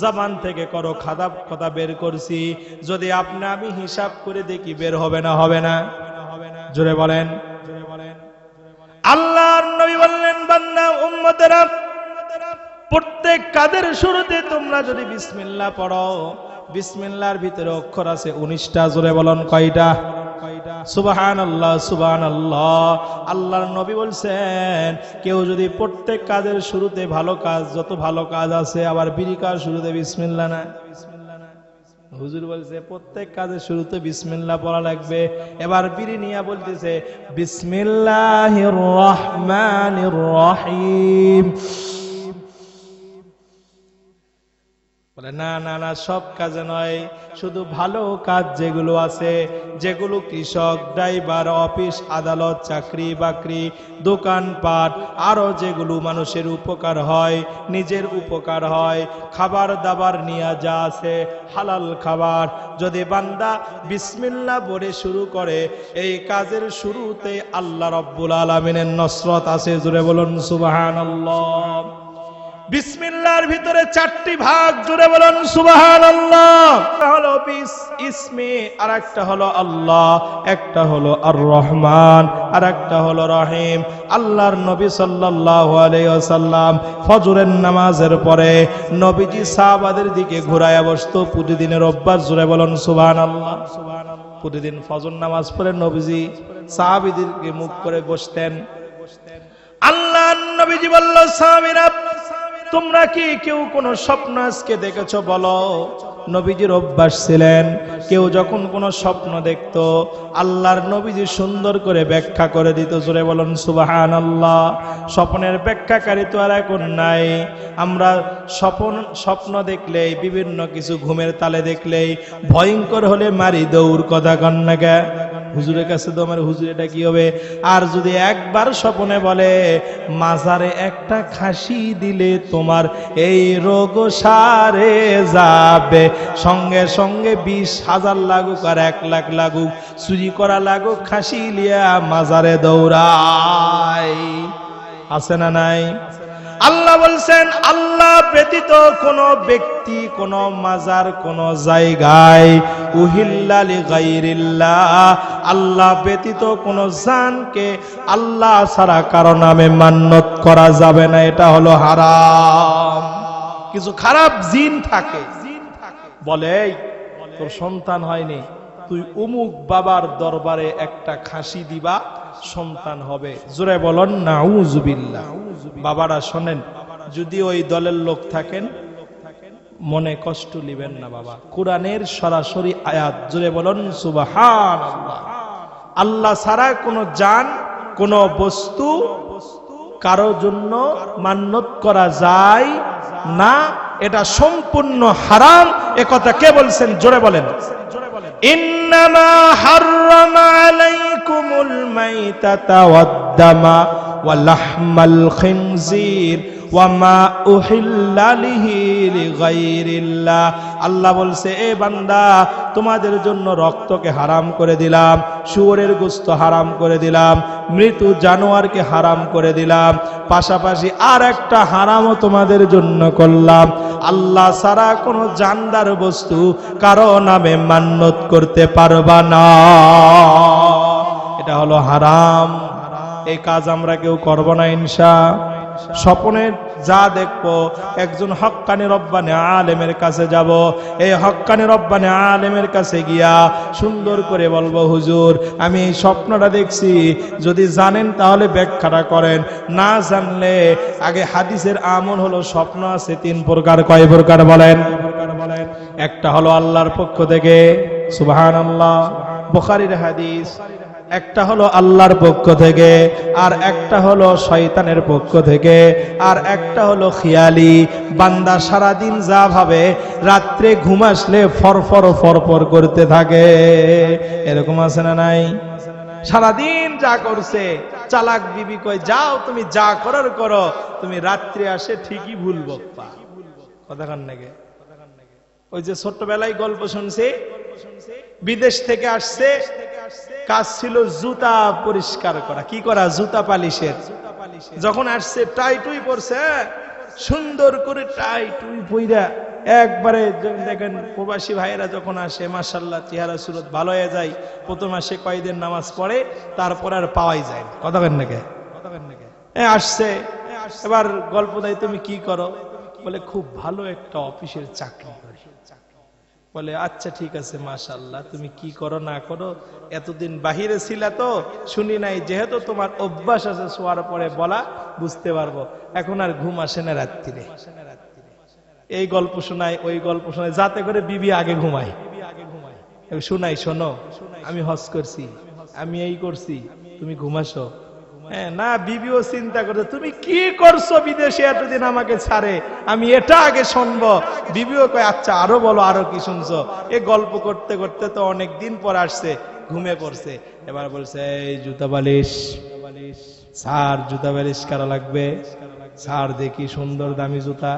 জবান থেকে কত খারাপ কথা বের করছি। যদি আপনি আমি হিসাব করে দেখি, বের হবে না? হবে না? জোরে বলেন। আল্লাহর নবী বললেন, বান্দা উম্মতেরা, প্রত্যেক কাজের শুরুতে তোমরা যদি বিসমিল্লাহ পড়ো, বিসমিল্লাহর ভিতরে অক্ষর আছে 19টা। জোরে বলেন কয়টা? সুবহানাল্লাহ, সুবহানাল্লাহ। আল্লাহর নবী বলছেন কেউ যদি প্রত্যেক কাজের শুরুতে ভালো কাজ, যত ভালো কাজ আছে, আবার বিড়ি কাজ শুরুতে বিসমিল্লাহ না, হুজুর বলছে প্রত্যেক কাজের শুরুতে বিসমিল্লাহ পড়া লাগবে। এবার বিড়ি নিয়ে বলতেছে বিসমিল্লাহির রহমানির রহিম। বলে না না না, সব কাজে নয়, শুধু ভালো কাজ যেগুলো আছে, যেগুলো কৃষক, ড্রাইভার, অফিস আদালত, চাকরি বাকরি, দোকানপাট, আরো যেগুলো মানুষের উপকার হয়, নিজের উপকার হয়, খাবার দাবার নিয়ে যা আছে হালাল খাবার, যদি বান্দা বিসমিল্লাহ বলে শুরু করে, এই কাজের শুরুতে আল্লাহ রাব্বুল আলামিনের নসরত আছে। জোরে বলুন সুবহানাল্লাহ। বিসমিল্লাহর ভিতরে 4টি ভাগ। জোরে বলেন সুবহানাল্লাহ। একটা হলো ইসমে, আর একটা হলো আল্লাহ, একটা হলো আর রহমান, আর একটা হলো রহিম। আল্লাহর নবী সাল্লাল্লাহু আলাইহি ওয়াসাল্লাম ফজরের নামাজের পরে নবীজি সাহাবাদের দিকে ঘুরায়া বসতো, প্রতিদিনের অভ্যাস। জোরে বলেন সুবহানাল্লাহ। প্রতিদিন ফজর নামাজ পড়ে নবীজি সাহাবীদেরকে মুখ করে বসতেন। আল্লাহর নবীজি বলল, সাহাবীরা তোমরা কি কেউ কোন স্বপ্ন আজকে দেখেছো বলো? নবীজির অভ্যাস ছিলেন, কেউ যখন কোন স্বপ্ন দেখতো আল্লাহর নবীজি সুন্দর করে ব্যাখ্যা করে দিত। জোরে বলুন সুবহানাল্লাহ। স্বপ্নের ব্যাখ্যাকারী তো আর এখন নাই। আমরা স্বপ্ন দেখলেই, বিভিন্ন কিছু ঘুমের তালে দেখলেই, ভয়ঙ্কর হলে মারি দৌড়, কথা কন না কে? হুজুরের কাছে তো আমার হুজুর এটা কি হবে? আর যদি একবার স্বপ্নে বলে মাজারে একটা খাসি দিলে তোমার এই রোগ সারে যাবে, সঙ্গে সঙ্গে 20,000 লাগুক আর 1 লাখ লাগুক, চুরি করা লাগুক, খাসি লিয়া মাজারে দৌড়াই। আছে না নাই? আল্লাহ বলছেন আল্লাহ ব্যতীত কোন ব্যক্তি, কোন মাজার, কোন জায়গায় উহিল্লা লিগাইরিল্লাহ, আল্লাহ ব্যতীত কোন জানকে আল্লাহ ছাড়া কারো নামে মান্যত করা যাবে না। এটা হলো হারাম। কিছু খারাপ জিন থাকে, বলে তোর সন্তান হয়নি, তুই অমুক বাবার দরবারে একটা খাসি দিবা, সন্তান হবে। জোরে বলেন নাউজুবিল্লাহ। বাবারা শোনেন, যদি ওই দলের লোক থাকেন মনে কষ্ট নেবেন না বাবা, কোরআনের সরাসরি আয়াত। জোরে বলেন সুবহানাল্লাহ। আল্লাহ ছাড়া কোন জান, কোন বস্তু কারো জন্য মান্যত করা যায় না, এটা সম্পূর্ণ হারাম। একথা কে বলছেন? জোরে বলেন। ইন্নামা হাররামা আলাইকুমুল মাইতাতা ওয়াদ-দামা ওয়া লাহমাল খিনজির ওয়া মা উহিল্লা লিহি লিগাইরিল্লাহ। আল্লাহ বলছে, এ বান্দা তোমাদের জন্য রক্তকে হারাম করে দিলাম, শুয়োরের গোশত হারাম করে দিলাম, মৃত জানোয়ারকে হারাম করে দিলাম, পাশাপাশি আর একটা হারামও তোমাদের জন্য করলাম, আল্লাহ ছাড়া কোনো জানদার বস্তু কারো নামে মান্যত করতে পারবা না। এটা হলো হারাম। এই কাজ আমরা কেউ করব না ইনশাআল্লাহ। স্বপ্নে যা দেখবো, একজন হক্কানি রব্বানি আলেমের কাছে যাব, এই হক্কানি রব্বানি আলেমের কাছে গিয়া সুন্দর করে বলবো, হুজুর আমি এই স্বপ্নটা দেখছি, যদি জানেন তাহলে ব্যাখ্যাটা করেন, না জানলে আগে হাদিসের আমল হলো স্বপ্ন আছে 3 প্রকার। কয় প্রকার বলেন? একটা হলো আল্লাহর পক্ষ থেকে, সুবহানাল্লাহ, বুখারীর হাদিস। একটা হলো আল্লাহর পক্ষ থেকে, আর একটা হলো শয়তানের পক্ষ থেকে, আর একটা হলো খিয়ালি। বান্দা সারাদিন যা ভাবে রাত্রে ঘুম আসলে ফরফর ফরফর করতে থাকে। এরকম আছে না নাই? সারাদিন যা করছে, চালাক বিবি কয় যাও তুমি যা করার করো, তুমি রাত্রে আসে ঠিকই ভুলবো। কথা কান নাকি? ওই যে ছোট্টবেলায় গল্প শুনছি, বিদেশ থেকে আসছে, কাজ ছিল জুতা পরিষ্কার করা, কি করা, জুতা পালিশের। যখন আসছে টাই টুই পরছে, সুন্দর করে টাই টুই পইরা একবারে দেখেন প্রবাসী ভাইয়েরা যখন আসে মাশাআল্লাহ চেহারা সুরত ভালো হয়ে যায়। প্রথম মাসে কয়েকদিন নামাজ পড়ে, তারপর আর পাওয়াই যায় না। কথা কেন নাকি? আসছে, এবার গল্প দেয় তুমি কি করো? বলে খুব ভালো একটা অফিসের চাকরি করি। বলে আচ্ছা ঠিক আছে, মাশাআল্লাহ, তুমি কি করো না করো, এতদিন বাহিরে ছিলা তো শুনি নাই, যেহেতু তোমার অভ্যাস আছে শোয়ার পরে বলা, বুঝতে পারবো, এখন আর ঘুম আসে না রাত্রিরে। এই গল্প শোনায়, ওই গল্প শোনায়, যাতে করে বিবি আগে ঘুমায়। শুনাই, শোনো, আমি হজ করছি, আমি এই করছি, তুমি ঘুমাসো। হ্যাঁ, না, বিবিও চিন্তা করছে তুমি কি করছো বিদেশে এতদিন আমাকে ছাড়ে, আমি এটা আগে শুনবো। বিবিও কয় আচ্ছা আরো বলো, আরো কি শুনছো। এই গল্প করতে করতে তো অনেক দিন পর আসছে, ঘুমিয়ে পড়ছে। এবার বলছে এই জুতা বালিশ, স্যার জুতা বালিশ কারা লাগবে, স্যার দেখি সুন্দর দামি জুতা।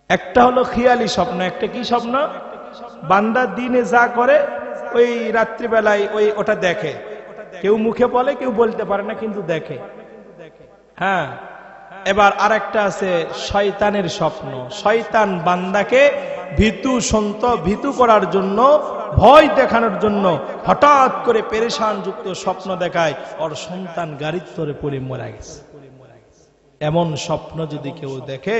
একটা হলো খেয়ালি স্বপ্ন, একটা কি স্বপ্ন, বান্দা দিনে যা করে ওই রাত্রিবেলায় ওটা দেখে, কেউ মুখে বলে, কেউ বলতে পারে না, কিন্তু দেখে। হ্যাঁ, এবার আরেকটা আছে শয়তানের স্বপ্ন। শয়তান বান্দাকে ভীতু করার জন্য, ভয় দেখানোর জন্য হঠাৎ করে পেরেশান যুক্ত স্বপ্ন দেখায়, ওর সন্তান গাড়ির তরে পড়ে মারা গেছে। এমন স্বপ্ন যদি কেউ দেখে,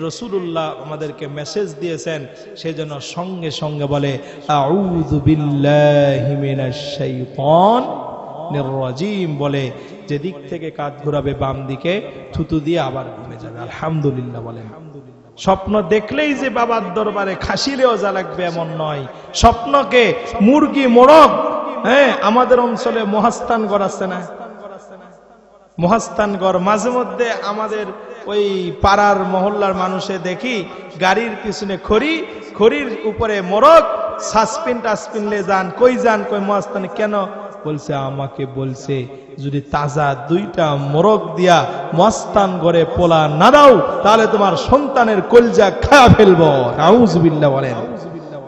রাসূলুল্লাহ আমাদেরকে মেসেজ দিয়েছেন, সেজন্য সঙ্গে সঙ্গে বলে আউযু বিল্লাহি মিনাশ শাইতানির রাজিম, বলে যেদিক থেকে কাঁধ ঘোরাবে বাম দিকে, থুতু দিয়ে আবার ঘুমে যাবে। আলহামদুলিল্লাহ বলেন। স্বপ্ন দেখলেই যে বাবার দরবারে খাসিলেও যা লাগবে এমন নয়। স্বপ্নকে মুরগি, মোরগ, হ্যাঁ, আমাদের অঞ্চলে মহাস্থানগড় আছে না, মহাস্থানগড়, মাঝে মধ্যে আমাদের ওই পাড়ার মহল্লার মানুষে দেখি গাড়ির পিছনে খড়ির উপরে মোরগ, সাসপিন টাসপিনলে যান, কই যান, কই মহাস্থানে। কেন বলছে, আমাকে বলছে যদি তাজা 2টা মোরগ দিয়া মস্তান ঘরে পোলা না দাও, তাহলে তোমার সন্তানের কলজা খায়া ফেলবো। নাউজুবিল্লাহ বলেন।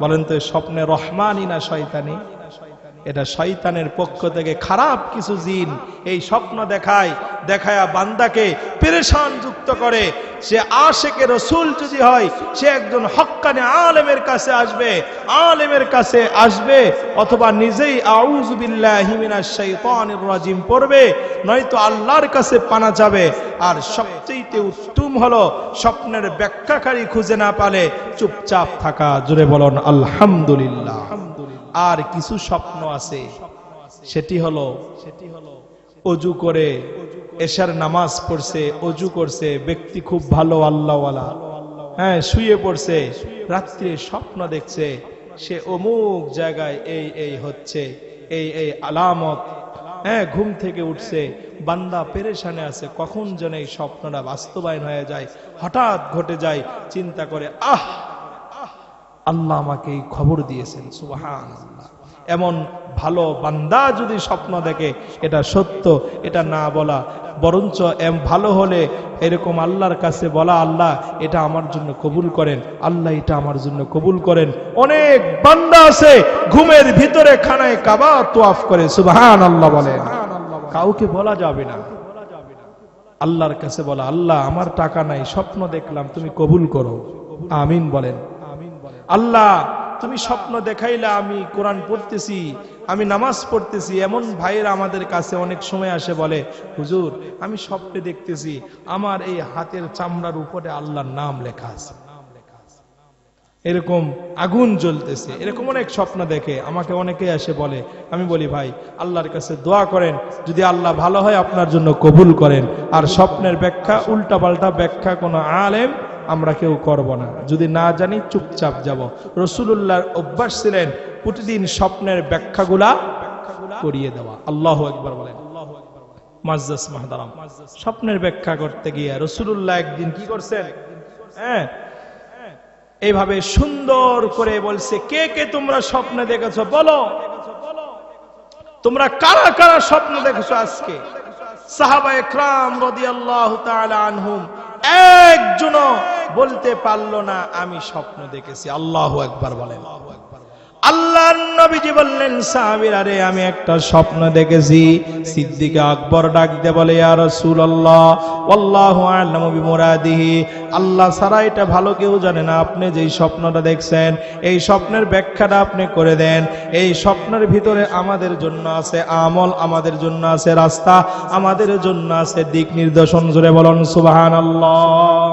বলেন তো স্বপ্নে রহমানি না শয়তানি? এটা শয়তানের পক্ষ থেকে খারাপ কিছু জিন এই স্বপ্ন দেখায়া বান্দাকে পেরেশান যুক্ত করে। সে আশিকে রাসূল যদি হয়, সে একজন হক্কানি আলেমের কাছে আসবে, অথবা নিজেই আউযু বিল্লাহি মিনাশ শাইতানির রাজিম পড়বে, নয়তো আল্লাহর কাছে পানা যাবে। আর সবচেয়ে উত্তম হলো স্বপ্নের ব্যাখ্যাকারী খুঁজে না পালে চুপচাপ থাকা। জোরে বলুন আলহামদুলিল্লাহ। আর কিছু স্বপ্ন আছে, সেটি হলো অজু করে এশার নামাজ পড়ছে, অজু করছে, ব্যক্তি খুব ভালো আল্লাহওয়ালা, হ্যাঁ, শুয়ে পড়ছে, রাত্রে স্বপ্ন দেখছে সে অমুক জায়গায় এই হচ্ছে, এই আলামত, হ্যাঁ, ঘুম থেকে উঠছে, বান্দা পেরেশানে আছে, কখন যেন এই স্বপ্নটা বাস্তবায়ন হয়ে যায়, হঠাৎ ঘটে যায়, চিন্তা করে আল্লাহ আমাকে এই খবর দিয়েছেন, সুবহানাল্লাহ। এমন ভালো বান্দা যদি স্বপ্ন দেখে, এটা সত্য, এটা না বলা, বরঞ্চ ভালো হলে এরকম আল্লাহর কাছে বলা, আল্লাহ এটা আমার জন্য কবুল করেন, আল্লাহ এটা আমার জন্য কবুল করেন। অনেক বান্দা আছে ঘুমের ভিতরে খানায় কাবা তোয়াফ করে, সুবহানাল্লাহ বলেন। কাউকে বলা যাবে না, আল্লাহর কাছে বলা, আল্লাহ আমার টাকা নাই, স্বপ্ন দেখলাম, তুমি কবুল করো, আমিন বলেন। আল্লাহ তুমি স্বপ্ন দেখাইলা, আমি কোরআন পড়তেছি, আমি নামাজ পড়তেছি। এমন ভাইয়েরা আমাদের কাছে অনেক সময় আসে, বলে হুজুর আমি স্বপ্নে দেখতেছি আমার এই হাতের চামড়ার উপরে আল্লাহর নাম লেখা আছে, এরকম আগুন জ্বলতেছে, এরকম অনেক স্বপ্ন দেখে আমাকে অনেকেই আসে বলে। আমি বলি ভাই আল্লাহর কাছে দোয়া করেন, যদি আল্লাহ ভালো হয় আপনার জন্য কবুল করেন। আর স্বপ্নের ব্যাখ্যা, উল্টাপাল্টা ব্যাখ্যা কোনো আলেম আমরা কেউ করব না, যদি না জানি চুপচাপ যাব। রাসূলুল্লাহর অভ্যাস ছিলেন প্রতিদিন স্বপ্নের ব্যাখ্যাগুলা করিয়ে দেওয়া। আল্লাহু আকবার বলেন। মুআজ্জাজ মুহতারাম, স্বপ্নের ব্যাখ্যা করতে গিয়ে রাসূলুল্লাহ একদিন কি করছেন, হ্যাঁ, এইভাবে সুন্দর করে বলছে, কে কে তোমরা স্বপ্নে দেখেছো বলো, তোমরা কারা কারা স্বপ্ন দেখেছো আজকে? সাহাবায়ে কেরাম রাদিয়াল্লাহু তাআলা আনহুম একজনও বলতে পারলো না আমি স্বপ্ন দেখেছি। আল্লাহু আকবার বলেন। আল্লাহর নবীজি বললেন, সাহাবীরা রে আমি একটা স্বপ্ন দেখেছি। সিদ্দিক আকবর ডাক দিয়ে বলে, ইয়া রাসূলুল্লাহ ওয়াল্লাহু আ'লামু বিমুরাদিহি, আল্লাহ ছাড়া এটা ভালো কেউ জানে না, আপনি যেই স্বপ্নটা দেখছেন এই স্বপ্নের ব্যাখ্যাটা আপনি করে দেন। এই স্বপ্নের ভিতরে আমাদের জন্য আছে আমল, আমাদের জন্য আছে রাস্তা, আমাদের জন্য আছে দিক নির্দেশন। জোরে বলুন সুবহানাল্লাহ।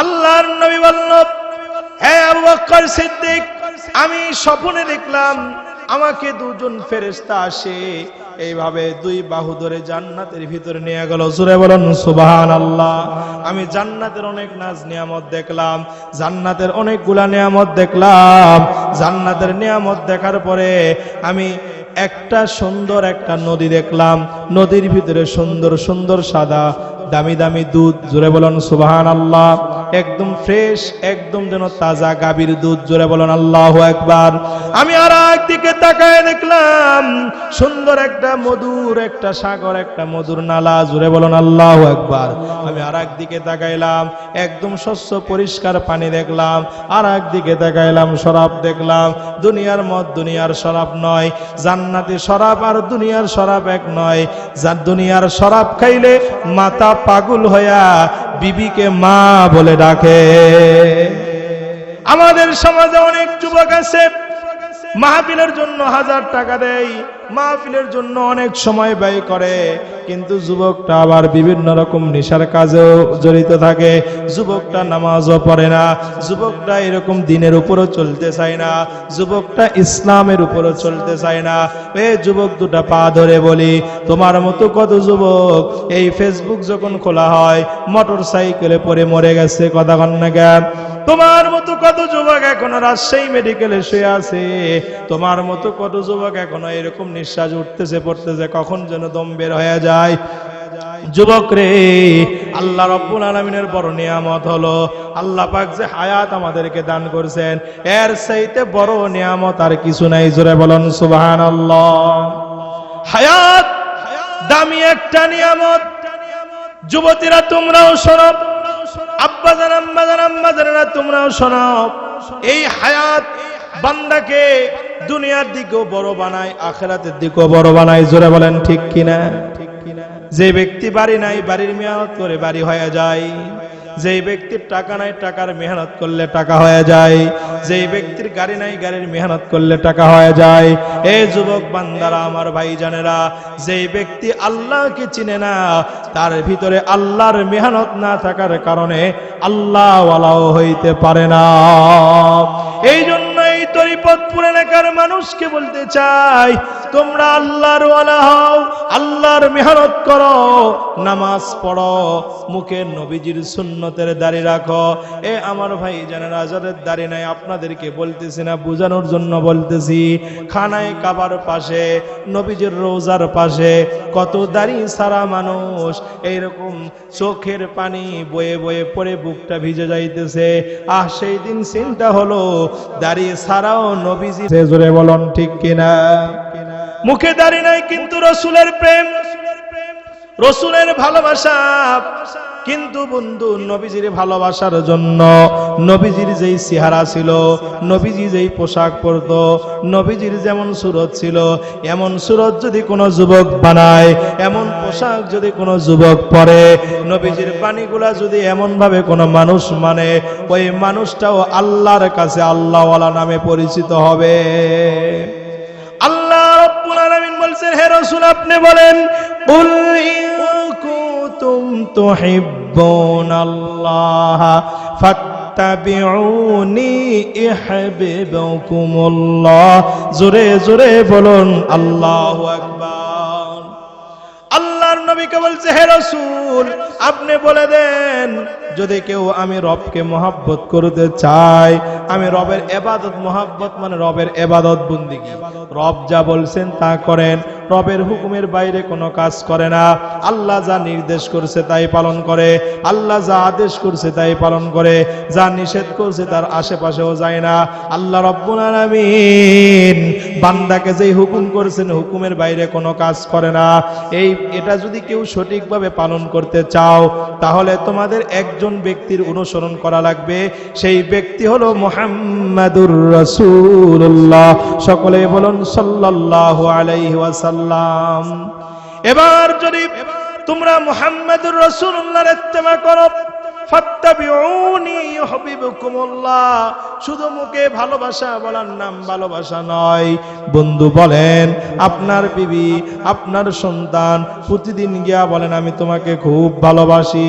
আল্লাহর নবী বললেন, হে আবু বকর সিদ্দিক, আমি স্বপ্নে দেখলাম আমাকে দুজন ফেরেশতা আসে, এইভাবে দুই বাহু ধরে জান্নাতের ভিতরে নিয়ে গেল। জোরে বলুন সুবহানাল্লাহ। আমি জান্নাতের অনেক নাজ নিয়ামত দেখলাম, জান্নাতের অনেকগুলা নিয়ামত দেখলাম। জান্নাতের নিয়ামত দেখার পরে আমি একটা সুন্দর একটা নদী দেখলাম, নদীর ভিতরে সুন্দর সুন্দর সাদা দামি দামি দুধ। জোরে বলুন সুবহানাল্লাহ। একদম ফ্রেশ, একদম যেন তাজা গাভীর দুধ। জোরে বলুন আল্লাহু আকবার। আমি আর একদিকে তাকায় দেখলাম সুন্দর একটা মধুর একটা সাগর, একটা মধুর নালা। জোরে বলুন আল্লাহু আকবার। আমি আর একদিকে তাকাইলাম, একদম স্বচ্ছ পরিষ্কার পানি দেখলাম। আর একদিকে তাকাইলাম, শরাব দেখলাম। দুনিয়ার মদ দুনিয়ার শরাব নয়, জান্নাতি শরাব আর দুনিয়ার শরাব এক নয়। দুনিয়ার শরাব খাইলে মাথা পাগল হইয়া বিবিকে মা বলে ডাকে। আমাদের সমাজে অনেক যুবক আছে, মাহফিলের জন্য 1000 টাকা দেয়, মাহফিলের জন্য অনেক সময় ব্যয় করে, কিন্তু যুবকটা আবার বিভিন্ন রকম নেশার কাজেও জড়িত থাকে। যুবকটা নামাজও পড়ে না, যুবকটা এরকম দিনের উপরও চলতে চায় না, যুবকটা ইসলামের উপরও চলতে চায় না। এই যুবক দুটা পা ধরে বলি, তোমার মতো কত যুবক এই ফেসবুক যখন খোলা হয় মোটর সাইকেলে পড়ে মরে গেছে, কথা কন না কেন? তোমার মতো কত যুবক এখনো রাজশাহী মেডিকেলে শুয়ে আছে, তোমার মতো কত যুবক এখনো এরকম নিঃশ্বাস উঠতেছে পড়তেছে, কখন যেন দম বের হয়ে যায়। যুবক রে, আল্লাহ রাব্বুল আলামিনের বড় নিয়ামত হলো আল্লাহ পাক যে হায়াত আমাদেরকে দান করেছেন, এর চাইতে বড় নিয়ামত আর কিছু নাই। জোরে বলুন সুবহানাল্লাহ। হায়াত দামি একটা নিয়ামত। যুবতীরা তোমরাও শোনো, আব্বাজান আম্মাজান আম্মাজানেরা তোমরাও শোনো, এই হায়াত বান্দাকে দুনিয়ার দিকেও বড় বানায়, আখিরাতের দিকেও বড় বানায়। জোরে বলেন ঠিক কিনা? যে ব্যক্তি বাড়ি নাই, বাড়ির মেহনত করে বাড়ি হয়ে যায়। যেই ব্যক্তির টাকা নাই, টাকার মেহনত করলে টাকা হয়ে যায়। যেই ব্যক্তির গাড়ি নাই, গাড়ির মেহনত করলে টাকা হয়ে যায়। এই যুবক বান্দারা, আমার ভাইজানেরা, যেই ব্যক্তি আল্লাহকে চিনে না, তার ভিতরে আল্লাহর মেহনত না থাকার কারণে আল্লাহ ওয়ালাও হইতে পারে না। এই জন্য এই তরিপতপুর এলাকার মানুষকে বলতে চাই, তোমরা আল্লাহর ওয়ালা হও, আল্লাহর মেহনত করো, নামাজ পড়ো, মুখে নবীজির সুন্নতের দাড়ি রাখো। এ আমার ভাই জানেরা, যাদের দাড়ি নাই, আপনাদেরকে বলতেছি না, বুঝানোর জন্য বলতেছি। খানায় কাবার পাশে, নবীজির রোজার পাশে কত দাড়ি সারা মানুষ এইরকম চোখের পানি বয়ে বয়ে পড়ে বুকটা ভিজে যাইতেছে। সেই দিন চিন্তা হলো দাড়ি ছাড়াও নবীজি। জোরে বলুন ঠিক কিনা? মুখে দাড়ি নাই কিন্তু রসুলের প্রেম, রসুলের ভালোবাসা। কিন্তু বন্ধু, নবীজির ভালোবাসার জন্য নবীজির যেই চেহারা ছিল, নবীজি যেই পোশাক পরতো, নবীজির যেমন সুরত ছিল, এমন সুরত যদি কোনো যুবক বানায়, এমন পোশাক যদি কোনো যুবক পরে, নবীজির বাণীগুলা যদি এমন ভাবে কোনো মানুষ মানে, ওই মানুষটাও আল্লাহর কাছে আল্লাহওয়ালা নামে পরিচিত হবে। আল্লাহ রাব্বুল আলামিন বলছেন, হে রাসূল আপনি বলেন, কুল ইন কুনতুম তুহিব্বুনাল্লাহ ফাত্তাবিউনি ইউহিব্বুকুমুল্লাহ। জোরে জোরে বলুন আল্লাহু আকবার। আল্লাহর নবীকে বলছে, হে রাসূল আপনি বলে দেন, যদি কেউ আমি রবকে মহব্বত করতে চাই, আমি রবের ইবাদত, মহব্বত মানে রবের ইবাদত বন্দেগী, রব যা বলছেন তা করেন, রবের হুকুমের বাইরে কোনো কাজ করে না, আল্লাহ যা নির্দেশ করছে তাই পালন করে, আল্লাহ যা আদেশ করছে তাই পালন করে, যা নিষেধ করছে তার আশেপাশেও যায় না। আল্লাহ রাব্বুল আলামিন বান্দাকে যেই হুকুম করেছেন হুকুমের বাইরে কোনো কাজ করে না। এটা যদি কেউ সঠিকভাবে পালন করতে চাও, তাহলে তোমাদের একজন ব্যক্তির অনুসরণ করা লাগবে, সেই ব্যক্তি হলো মুহাম্মাদুর রাসূলুল্লাহ। সকলে বলুন সাল্লাল্লাহু আলাইহি ওয়াসাল্লাম। এবার যদি তোমরা মুহাম্মাদুর রাসূলুল্লাহর ইত্তেবা করো, ফাত্তাবিউনি ইউহিব্বুকুমুল্লাহ, শুধু মুখে ভালোবাসা বলার নাম ভালোবাসা নয়। বন্ধু বলেন, আপনার বিবি, আপনার সন্তান প্রতিদিন গিয়া বলেন আমি তোমাকে খুব ভালোবাসি।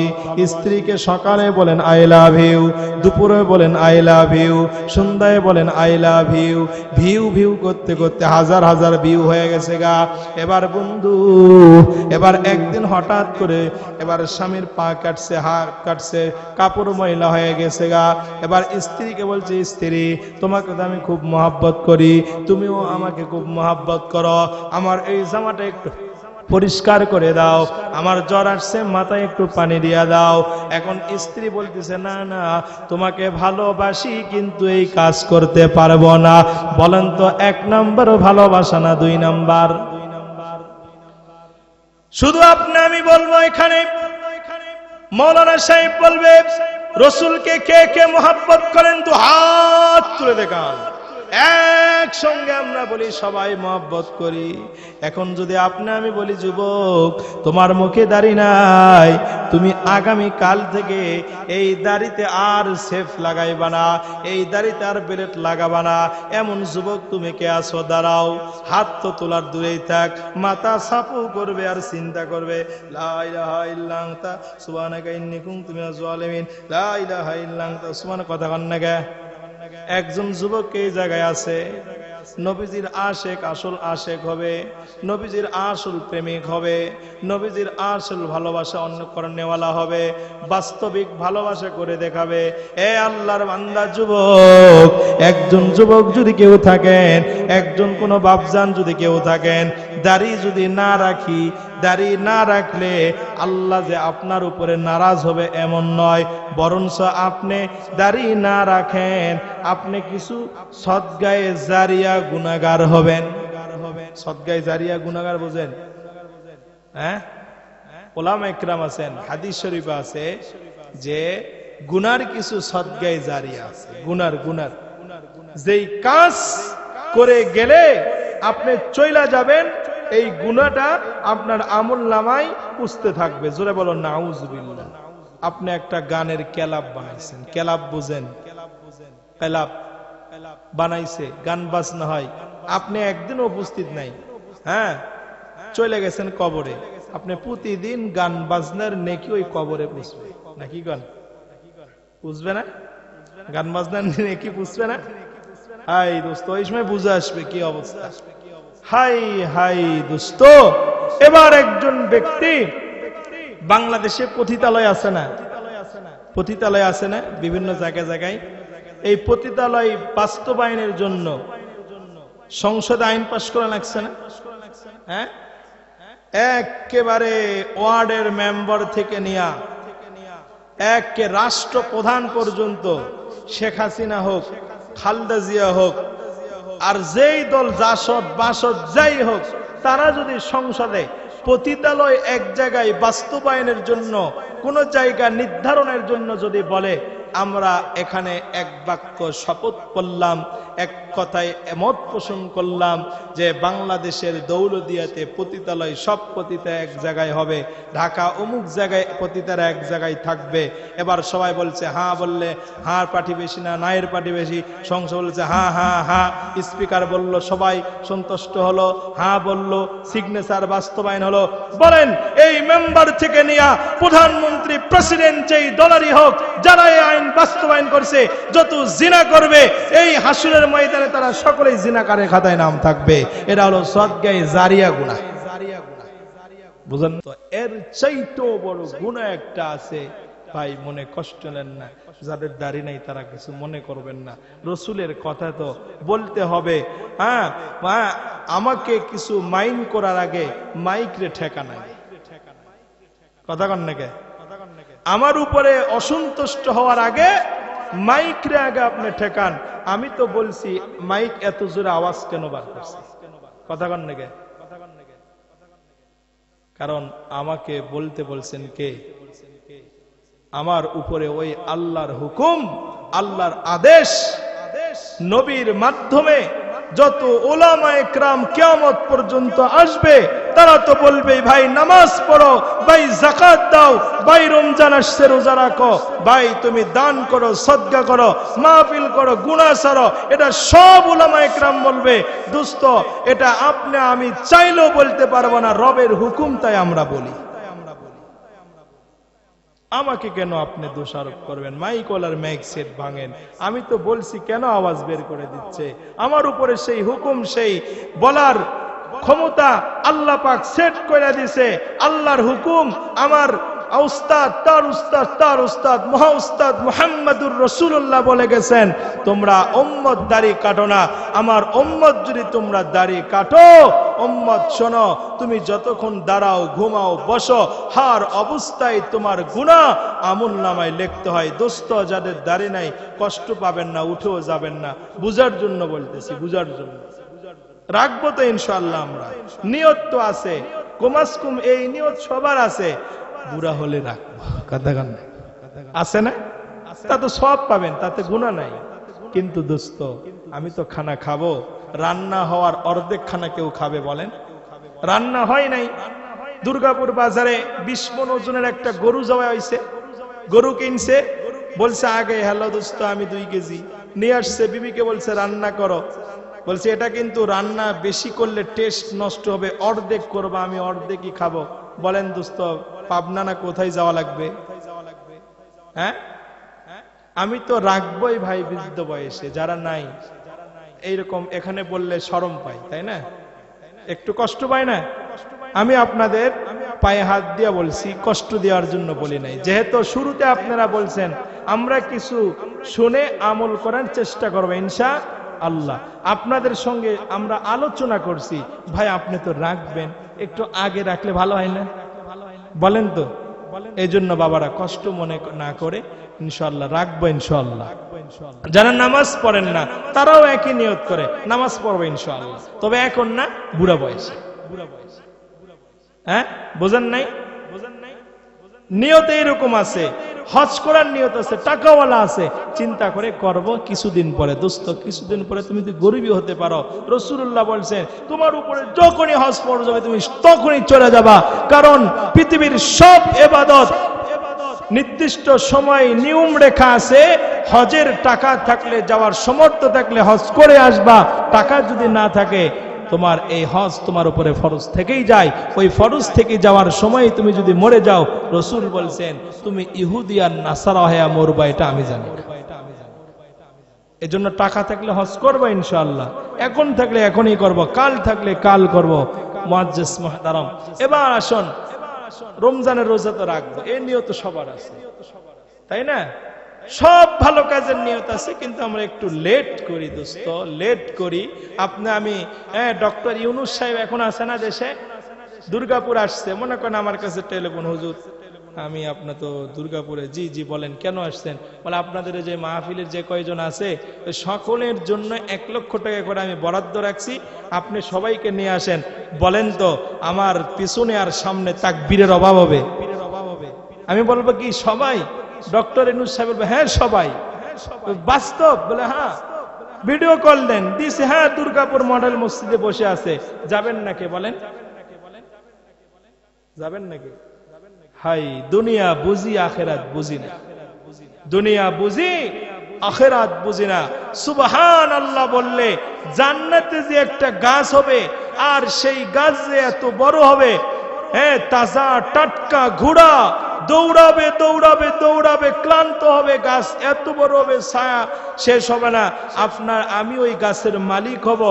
স্ত্রীকে সকালে বলেন আই লাভ ইউ, দুপুরে বলেন আই লাভ ইউ, সন্ধ্যায় বলেন I love you. View view করতে করতে হাজার হাজার ভিউ হয়ে গেছে গা। এবার বন্ধু, এবার একদিন হঠাৎ করে এবার স্বামীর পা কাটছে, হাত কাটছে, কাপড় ময়লা হয়ে গেছে গা। এবার স্ত্রীকে বলছে, স্ত্রী তোমাকে তো আমি খুব মহব্বত করি, তুমিও আমাকে খুব মহব্বত করো, আমার এই জামাটা একটু পরিষ্কার করে দাও, আমার জ্বর আসছে মাথায় একটু পানি দিয়া দাও। এখন স্ত্রী বলতেছে না না, তোমাকে ভালোবাসি কিন্তু এই কাজ করতে পারবো না। বলেন তো, 1 নাম্বার ভালোবাসা না 2 নাম্বার? শুধু আপনি আমি বলবো, এখানে মৌলানা সাহেব বলবে রসুলকে কে কে মহব্বত করেন, তো হাত তুলে দেখান। একসঙ্গে আমরা বলি সবাই মহব্বত করি। এখন যদি আপনি আমি বলি, যুবক তোমার মুখে দাড়ি নাই, তুমি আগামী কাল থেকে এই দাড়িতে আর সেফ লাগাইবা না, এই দাড়িতে আর বেলেট লাগাবা না, এমন যুবক তুমি কে আছো? দাঁড়াও, হাত তো তোলার দূরেই থাক, মাথা সাপু করবে আর চিন্তা করবে লা ইলাহা ইল্লা আনতা সুবহানাকা ইন্নী কুনতু মিনাজ জালিমিন, লা ইলাহা ইল্লা আনতা সুবহানাকা। কথা কন না গে? একজন যুবক এই জায়গায় আছে, নবীজির আশেক, আসল আশেক হবে, নবীজির আসল প্রেমিক হবে, নবীজির আসল ভালোবাসা অন্য করনেওয়ালা হবে, বাস্তবিক ভালোবাসা করে দেখাবে। এ আল্লাহর বান্দা যুবক, একজন যুবক যদি কেউ থাকেন, একজন কোনো বাপজান যদি কেউ থাকেন, দাড়ি যদি না রাখি, দাড়ি না রাখলে আল্লাহ যে আপনার উপরে নারাজ হবে এমন নয়, বরঞ্চ আপনি দাড়ি না রাখেন, আপনি কিছু সদগায়ে জারিয়া গুনাহগার হবেন। সদগায়ে জারিয়া গুনাহগার বুঝেন? হ্যাঁ, ওলামা ইকরাম আছেন, হাদিস শরীফে আছে যে গুনার কিছু সদগায়ে জারিয়া আছে। গুনার যেই কাজ করে গেলে আপনি চইলা যাবেন, এই গুনাহটা আপনার আমলনামায় পুষতে থাকবে। জোরে বলো নাউজুবিল্লাহ। আপনি একটা গানের ক্লাব বানাইছেন, ক্লাব বুঝেন? ক্লাব বানাইছে, গান বাজনা হয়, আপনি একদিন উপস্থিত নাই, হ্যাঁ, চলে গেছেন কবরে, আপনি প্রতিদিন গান বাজনার নেকি ওই কবরে পুষবে নাকি? গান পুষবে না? গান বাজনার নেকি পুষবে না? হাই দোস্ত, ওই সময় বুঝে আসবে কি অবস্থা। হাই হাই দোস্ত, এবার একজন ব্যক্তি, বাংলাদেশে পতিতালয় আছে না? পতিতালয় আছে না বিভিন্ন জায়গায় জায়গায়? এই পতিতালয় বাস্তবায়নের জন্য সংসদে আইন পাশ করা লাগছে না? হ্যাঁ, একেবারে ওয়ার্ডের মেম্বার থেকে নিয়া একে রাষ্ট্রপ্রধান পর্যন্ত, শেখ হাসিনা হোক, খালেদা জিয়া হোক, আর যেই দল জাসদ বাসদ যাই হোক, তারা যদি সংসদে পতিতালয় এক জায়গায় বাস্তবায়নের জন্য কোন জায়গা নির্ধারণের জন্য যদি বলে, আমরা এখানে এক বাক্য শপথ করলাম, এক কথায় মত পোষণ করলাম যে বাংলাদেশের দৌলদিয়াতে পতিতালয়, সব পতিতা এক জায়গায় হবে, ঢাকা অমুক জায়গায় পতিতারা এক জায়গায় থাকবে। এবার সবাই বলছে হ্যাঁ, বললে হাঁ পার্টি বেশি না নায়ের পার্টি বেশি, সংসদ বলছে হ্যাঁ হ্যাঁ হ্যাঁ, স্পিকার বলল, সবাই সন্তুষ্ট হলো, হ্যাঁ বলল, সিগনেচার বাস্তবায়ন হলো। বলেন এই মেম্বার থেকে নিয়ে প্রধানমন্ত্রী, প্রেসিডেন্ট যেই দলেরই হোক, যারা এই আইন বাস্তবায়ন করছে, যত জিনা করবে এই হাসুরের ময়দানে তারা সকলেই জিনাকারের খাতায় নাম থাকবে। এটা হলো সদগায়ে জারিয়া গুনাহ। বুঝেন তো? এর চাইতেও বড় গুনাহ একটা আছে ভাই, মনে কষ্ট নেন না, যাদের দাড়ি নাই তারা কিছু মনে করবেন না, রসুলের কথা তো বলতে হবে। হ্যাঁ, আমাকে কিছু মাইন্ড করার আগে মাইকরে ঠেকা নাই। কথা কন নাকি? আমার উপরে অসন্তুষ্ট হওয়ার আগে মাইকরে আগে আপনি ঠেকান। আমি তো বলছি মাইক এত জোরে আওয়াজ কেন বার করছে? কথা কন নাকি? কারণ আমাকে বলতে বলছেন কে? আমার উপরে ওই আল্লাহর হুকুম, আল্লাহর আদেশ, নবীর মাধ্যমে যত উলামায়ে কেরাম কিয়ামত পর্যন্ত আসবে, তারা তো বলবে ভাই নামাজ পড়ো, ভাই যাকাত দাও, ভাই রমজান আসছে রোজা রাখো, ভাই তুমি দান করো, সদকা করো, মাহফিল করো, গুনাহ ছাড়ো। এটা সব উলামা ইকরাম বলবে। দোস্ত, এটা আপনি আমি চাইলেও বলতে পারবো না, রবের হুকুম তাই আমরা বলি। আমাকে কেন আপনি দোষারোপ করবেন? মাইক ওলার মাইক সেট ভাঙেন। আমি তো বলছি, কেন আওয়াজ বের করে দিচ্ছে? আমার উপরে সেই হুকুম, সেই বলার ক্ষমতা আল্লাহ পাক সেট করে দিছে। আল্লাহর হুকুম আমার উস্তাদ, তার উস্তাদ মহা উস্তাদ মুহাম্মদুর রাসূলুল্লাহ বলে গেছেন, তোমরা উম্মত দাড়ি কাটো না। আমার উম্মত যদি তোমরা দাড়ি কাটো, উম্মত শোনো, তুমি যতক্ষণ দাঁড়াও, ঘুমাও, বসো, হার অবস্থায় তোমার গুনাহ আমলনামায় লিখতে হয়। দোস্ত, যাদের দাড়ি নাই কষ্ট পাবেন না, উঠেও যাবেন না। বুঝার জন্য বলতেছি, বুঝার জন্য। রাখবো তো ইনশাআল্লাহ আমরা, নিয়ত তো আছে, কমাসকুম এই নিয়ত সবার আছে, বুড়া হলে রাখবো, কথা গান আছে না? তা তো সব পাবেন, তাতে গুনাহ নাই। কিন্তু দোস্ত, আমি তো খানা খাবো, রান্না হওয়ার অর্ধেক খানা কেউ খাবে বলেন? রান্না হয় নাই। দুর্গাপুর বাজারে 20 মণ ওজনের একটা গরু জবাই হয়েছে, গরু কিনছে, বলছে আগে, হ্যালো দোস্ত আমি 2 কেজি নিয়ে আসছে, বিবিকে বলছে রান্না করো, বলছে এটা কিন্তু রান্না বেশি করলে টেস্ট নষ্ট হবে, অর্ধেক করবা, আমি অর্ধেকই খাবো। বলেন দোস্ত, পাবনা না কোথায় যাওয়া লাগবে? হ্যাঁ, আমি তো রাখবোই ভাই বৃদ্ধ বয়সে, যারা নাই এইরকম এখানে বললে শরম পাই, তাই না? একটু কষ্ট পাই না? আমি আপনাদের পায়ে হাত দিয়া বলছি, কষ্ট দেওয়ার জন্য বলি নাই। যেহেতু শুরুতে আপনারা বলছেন, আমরা কিছু শুনে আমল করার চেষ্টা করবো ইনশাআল্লাহ। আপনাদের সঙ্গে আমরা আলোচনা করছি, ভাই আপনি তো রাখবেন, একটু আগে রাখলে ভালো হয় না? বলেন তো। এই জন্য বাবারা কষ্ট মনে না করে ইনশাআল্লাহ রাখবো ইনশাআল্লাহ। যারা নামাজ পড়েন না তারাও একই নিয়ত করে নামাজ পড়বো ইনশাআল্লাহ, তবে এখন না, বুড়া বয়সে। হ্যাঁ, বোঝেন নাই? নিয়ত এইরকম আছে, হজ করার নিয়ত আছে, টাকাওয়ালা আছে, চিন্তা করে করব কিছুদিন পরে। দোস্ত, কিছুদিন পরে তুমি যদি গরিবী হতে পারো, রাসূলুল্লাহ বলছেন তোমার উপরে যখনই হজ ফরজ হবে তুমি তখনই চলে যাবা। কারণ পৃথিবীর সব ইবাদত নির্দিষ্ট সময় নিয়ম রেখা আছে। হজের টাকা থাকলে, যাওয়ার সামর্থ্য থাকলে হজ করে আসবা, টাকা যদি না থাকে তোমার এই হজ তোমার উপরে ফরজ থেকেই যায়। ওই ফরজ থেকে যাওয়ার সময় তুমি যদি মরে যাও, রাসূল বলছেন তুমি ইহুদি আর নাসারা হয়ে মরবা, এটা আমি জানি। এজন্য টাকা থাকলে হজ করবো ইনশাআল্লাহ, এখন থাকলে এখনই করব, কাল থাকলে কাল করব। মুআজ্জিজ মুহতারাম, এবার আসুন, রমজানের রোজা তো রাখবো, এই নিয়ত সবার আছে, তাই না? সব ভালো কাজের নিয়ত আছে, কিন্তু আমরা একটু লেট করি দোস্ত, লেট করি। আমি ডক্টর ইউনূস সাহেব এখন আছে না দেশে, দুর্গাপুর আসছে, মনে করেন আমার কাছে টেলিফোন, হুজুর আমি আপনার তো দুর্গাপুরে। জি জি বলেন, কেন আসছেন? বলে আপনাদের যে মাহফিলের যে কয়জন আছে সকলের জন্য 1 লক্ষ টাকা করে আমি বরাদ্দ রাখছি, আপনি সবাইকে নিয়ে আসেন। বলেন তো আমার পিছনে আর সামনে তাকবীরের অভাব হবে? আমি বলবো কি সবাই? ডক্টর ইউনূস সাহেব বলবে হ্যাঁ সবাই। বাস্তব? বলে হ্যাঁ। ভিডিও কল দেন, দিছে, হ্যাঁ দুর্গাপুর মডেল মসজিদে বসে আছে। যাবেন নাকি? বলেন যাবেন নাকি? হাই, দুনিয়া বুঝি আখেরাত বুঝি না, দুনিয়া বুঝি আখেরাত বুঝি না। সুবহানাল্লাহ বললে জান্নাতে যে একটা গাছ হবে, আর সেই গাছ যে এত বড় হবে, হ্যাঁ তাজা টাটকা, ঘোড়া দৌড়াবে দৌড়াবে দৌড়াবে, ক্লান্ত হবে, গাছ এত বড় হবে, ছায়া শেষ হবে না। আমি ওই গাছের মালিক হব,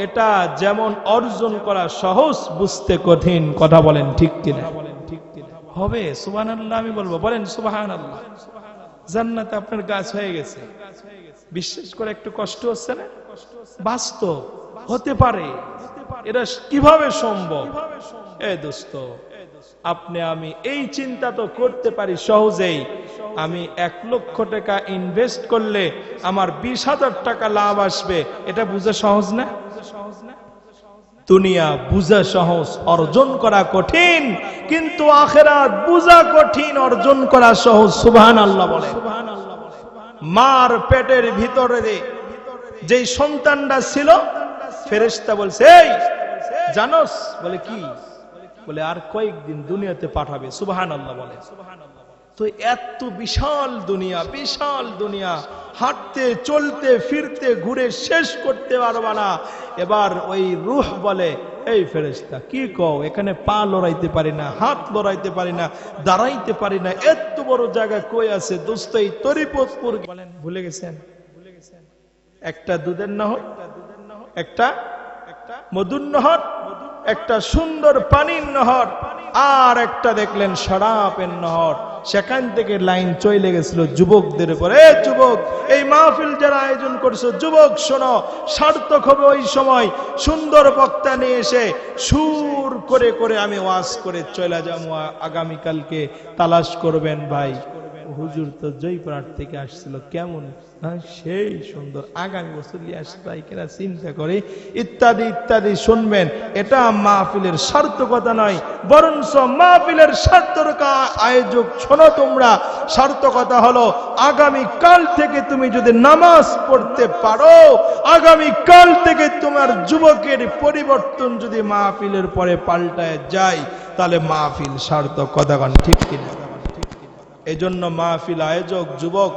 এটা যেমন অর্জন করা সহজ, বুঝতে কঠিন। কথা বলেন ঠিক কিনা? হবে। সুবহানাল্লাহ আমি বলবো, বলেন সুবহানাল্লাহ। জান্নাতে আপনার গাছ হয়ে গেছে, বিশ্বাস করে একটু কষ্ট হচ্ছে না? বাস্তব হতে পারে, এটা কিভাবে সম্ভব? দোস্ত, আপনি আমি এই চিন্তা তো করতে পারি সহজেই। আমি 1 লক্ষ টাকা ইনভেস্ট করলে আমার 20,000 টাকা লাভ আসবে, এটা বুঝা সহজ না? দুনিয়া বুঝা সহজ, অর্জন করা কঠিন, কিন্তু আখিরাত বুঝা কঠিন, অর্জন করা সহজ। সুবহানাল্লাহ বলে। মার পেটের ভিতরে যেই সন্তানটা ছিল, ফেরেশতা বলছে এই জানোস? বলে কি? বলে আর কয়েকদিন দুনিয়াতে পাঠাবে, সুবহানাল্লাহ বলে। তো এত বিশাল দুনিয়া হাঁটতে চলতে ফিরতে ঘুরে শেষ করতে পারবা না। এবার ওই রূহ বলে, এই ফেরেশতা কি কও, এখানে পা লড়াইতে পারি না, হাত লড়াইতে পারি না, দাঁড়াইতে পারি না, এত বড় জায়গা কই আছে দোস্ত? এই তরিপতপুর বলেন, ভুলে গেছেন? একটা দুধের নহর, একটা মধুর নহর, একটা সুন্দর পানির নহর, আর একটা দেখলেন শরাবের নহর। সেখান থেকে লাইন চলে গেছিল যুবকদের উপরে। এ যুবক, এই মাহফিল যারা আয়োজন করছো, যুবক শোনো, সার্থক হবে ওই সময় সুন্দর বক্তা নিয়ে এসে সুর করে করে আমি ওয়াজ করে চলে যাবো। আগামীকালকে তালাশ করবেন ভাই, হুজুর তো জয়পুরহাট থেকে আসছিল, কেমন সেই সুন্দর, আগামী বছর আসবে কিনা চিন্তা করে ইত্যাদি ইত্যাদি শুনবেন। এটা মাহফিলের সার্থকতা নয়, বরঞ্চ মাহফিলের সার্থকতা আয়োজক শোনো তোমরা, সার্থকতা হলো আগামী কাল থেকে তুমি যদি নামাজ পড়তে পারো, আগামী কাল থেকে তোমার যুবকের পরিবর্তন যদি মাহফিলের পরে পাল্টায় যায়, তাহলে মাহফিল সার্থকতা। ঠিক কিনা? এই জন্য মাহফিল আয়োজক যুবক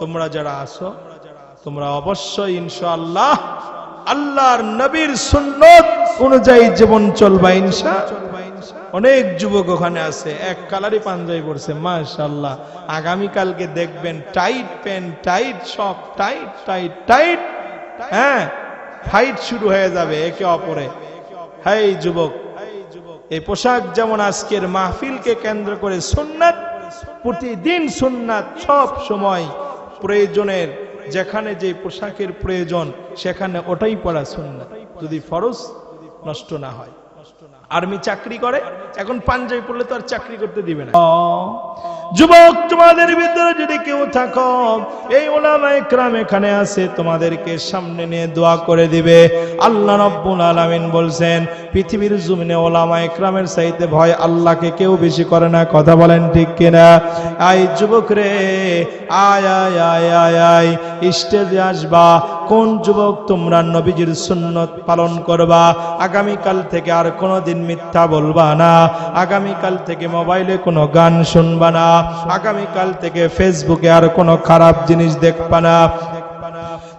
তোমরা যারা আসো, তোমরা অবশ্যই ইনশাআল্লাহ আল্লাহর নবীর সুন্নত অনুযায়ী জীবন চলবা ইনশাআল্লাহ। অনেক যুবক ওখানে আছে, এক কালারি পাঞ্জাবি পরছে, মাশাআল্লাহ। আগামী কালকে দেখবেন টাইট প্যান্ট, টাইট সব, টাইট টাইট টাইট, হ্যাঁ, ফাইট শুরু হয়ে যাবে একে অপরে। হাই যুবক, এই পোশাক যেমন আজকের মাহফিলকে কেন্দ্র করে সুন্নাত, প্রতিদিন সুন্নাত, সব সময় প্রয়োজনের, যেখানে যে পোশাকের প্রয়োজন সেখানে ওটাই পড়া সুন্নাত, যদি ফরজ নষ্ট না হয়। আর্মি চাকরি করে, এখন পাঞ্জাবি পড়লে তো আর চাকরি করতে দিবে না। যুবক, তোমাদের ভিতরে যদি কেউ থাকো, এই উলামায়ে কেরাম এখানে আছে, তোমাদেরকে সামনে নিয়ে দোয়া করে দিবে। আল্লাহ রাব্বুল আলামিন বলছেন, পৃথিবীর জমিনে উলামায়ে কেরামের চাইতে ভয় আল্লাহকে কেউ বেশি করে না। কথা বলেন ঠিক কিনা? আই যুবক রে, আয় আয় আয় আয় আয়, স্টেজে আসবা। কোন যুবক তোমরা নবীজির সুন্নত পালন করবা? আগামীকাল থেকে আর কোনোদিন মিথ্যা বলবা না, আগামীকাল থেকে মোবাইলে কোনো গান শুনবা না, আগামীকাল থেকে ফেসবুকে আর কোনো খারাপ জিনিস দেখবা না।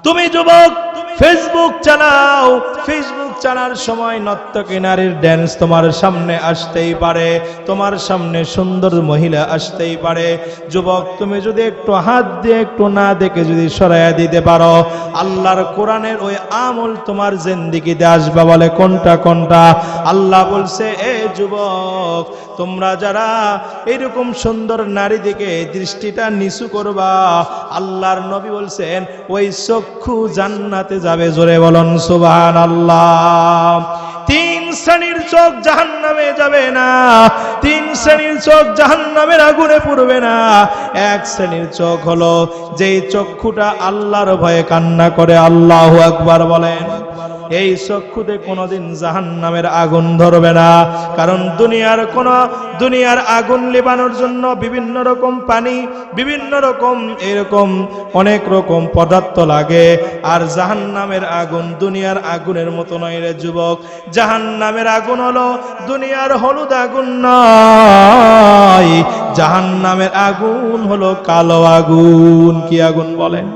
তুমি যুবক ফেসবুক চালাও, ফেসবুক চালার সময় নর্তকী নারীর ড্যান্স তোমার সামনে আসতেই পারে, তোমার সামনে সুন্দর মহিলা আসতেই পারে। যুবক, তুমি যদি একটু হাত দিয়ে একটু না দেখে যদি সরাইয়া দিতে পারো, আল্লাহর কোরআনের ওই আমল তোমার জিন্দেগিতে আসবে। বলে কোনটা কোনটা? আল্লাহ বলছে, এ যুবক, তোমরা যারা এরকম সুন্দর নারী দিকে দৃষ্টিটা নিচু করবা, আল্লাহর নবী বলছেন ওই চক্ষু জান্নাতে যাবে। জোরে বলুন সুবহানাল্লাহ। 3 শ্রেণীর চোখ জাহান্নামে যাবে না, 3 শ্রেণীর চোখ জাহান্নামের আগুনে পুড়বে না। 1 শ্রেণীর চোখ হলো যেই চক্ষুটা আল্লাহর ভয়ে কান্না করে। আল্লাহু আকবার বলেন। এই চক্ষুতে কোনোদিন জাহান্নামের আগুন ধরবে না, কারণ দুনিয়ার আগুন লিবানোর জন্য বিভিন্ন রকম পানি, বিভিন্ন রকম এরকম অনেক রকম পদার্থ লাগে। আর জাহান্নামের আগুন দুনিয়ার আগুনের মতো নয় রে যুবক। জাহান্নামের আগুন হলো দুনিয়ার হলুদ আগুন নয়, জাহান্নামের আগুন হলো কালো আগুন। কি আগুন বলেন?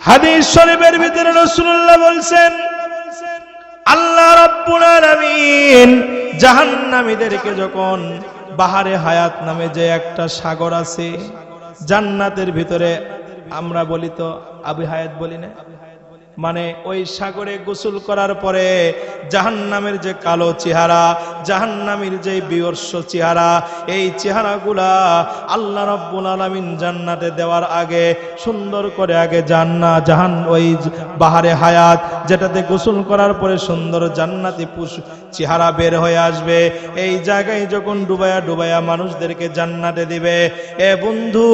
হাদিস শরীফের ভিতরে রাসূলুল্লাহ বলছেন, আল্লাহ রাব্বুল আলামিন জাহান্নামীদেরকে যখন বাহারে হায়াত নামে যে একটা সাগর আছে জান্নাতের ভিতরে, আমরা বলি তো আবু হায়াত বলি না, মানে ওই সাগরে গোসল করার পরে জাহান্নামের যে কালো চেহারা, জাহান্নামীর যে বিভৎস চেহারা, এই চেহারাগুলা আল্লাহ রাব্বুল আলামিন জান্নাতে দেওয়ার আগে সুন্দর করে আগে ওই বাহারে হায়াত যেটাতে গোসল করার পরে সুন্দর জান্নাতি চেহারা বের হয়ে আসবে, এই জায়গায় যখন ডুবায়া ডুবায়া মানুষদেরকে জান্নাতে দিবে, এ বন্ধু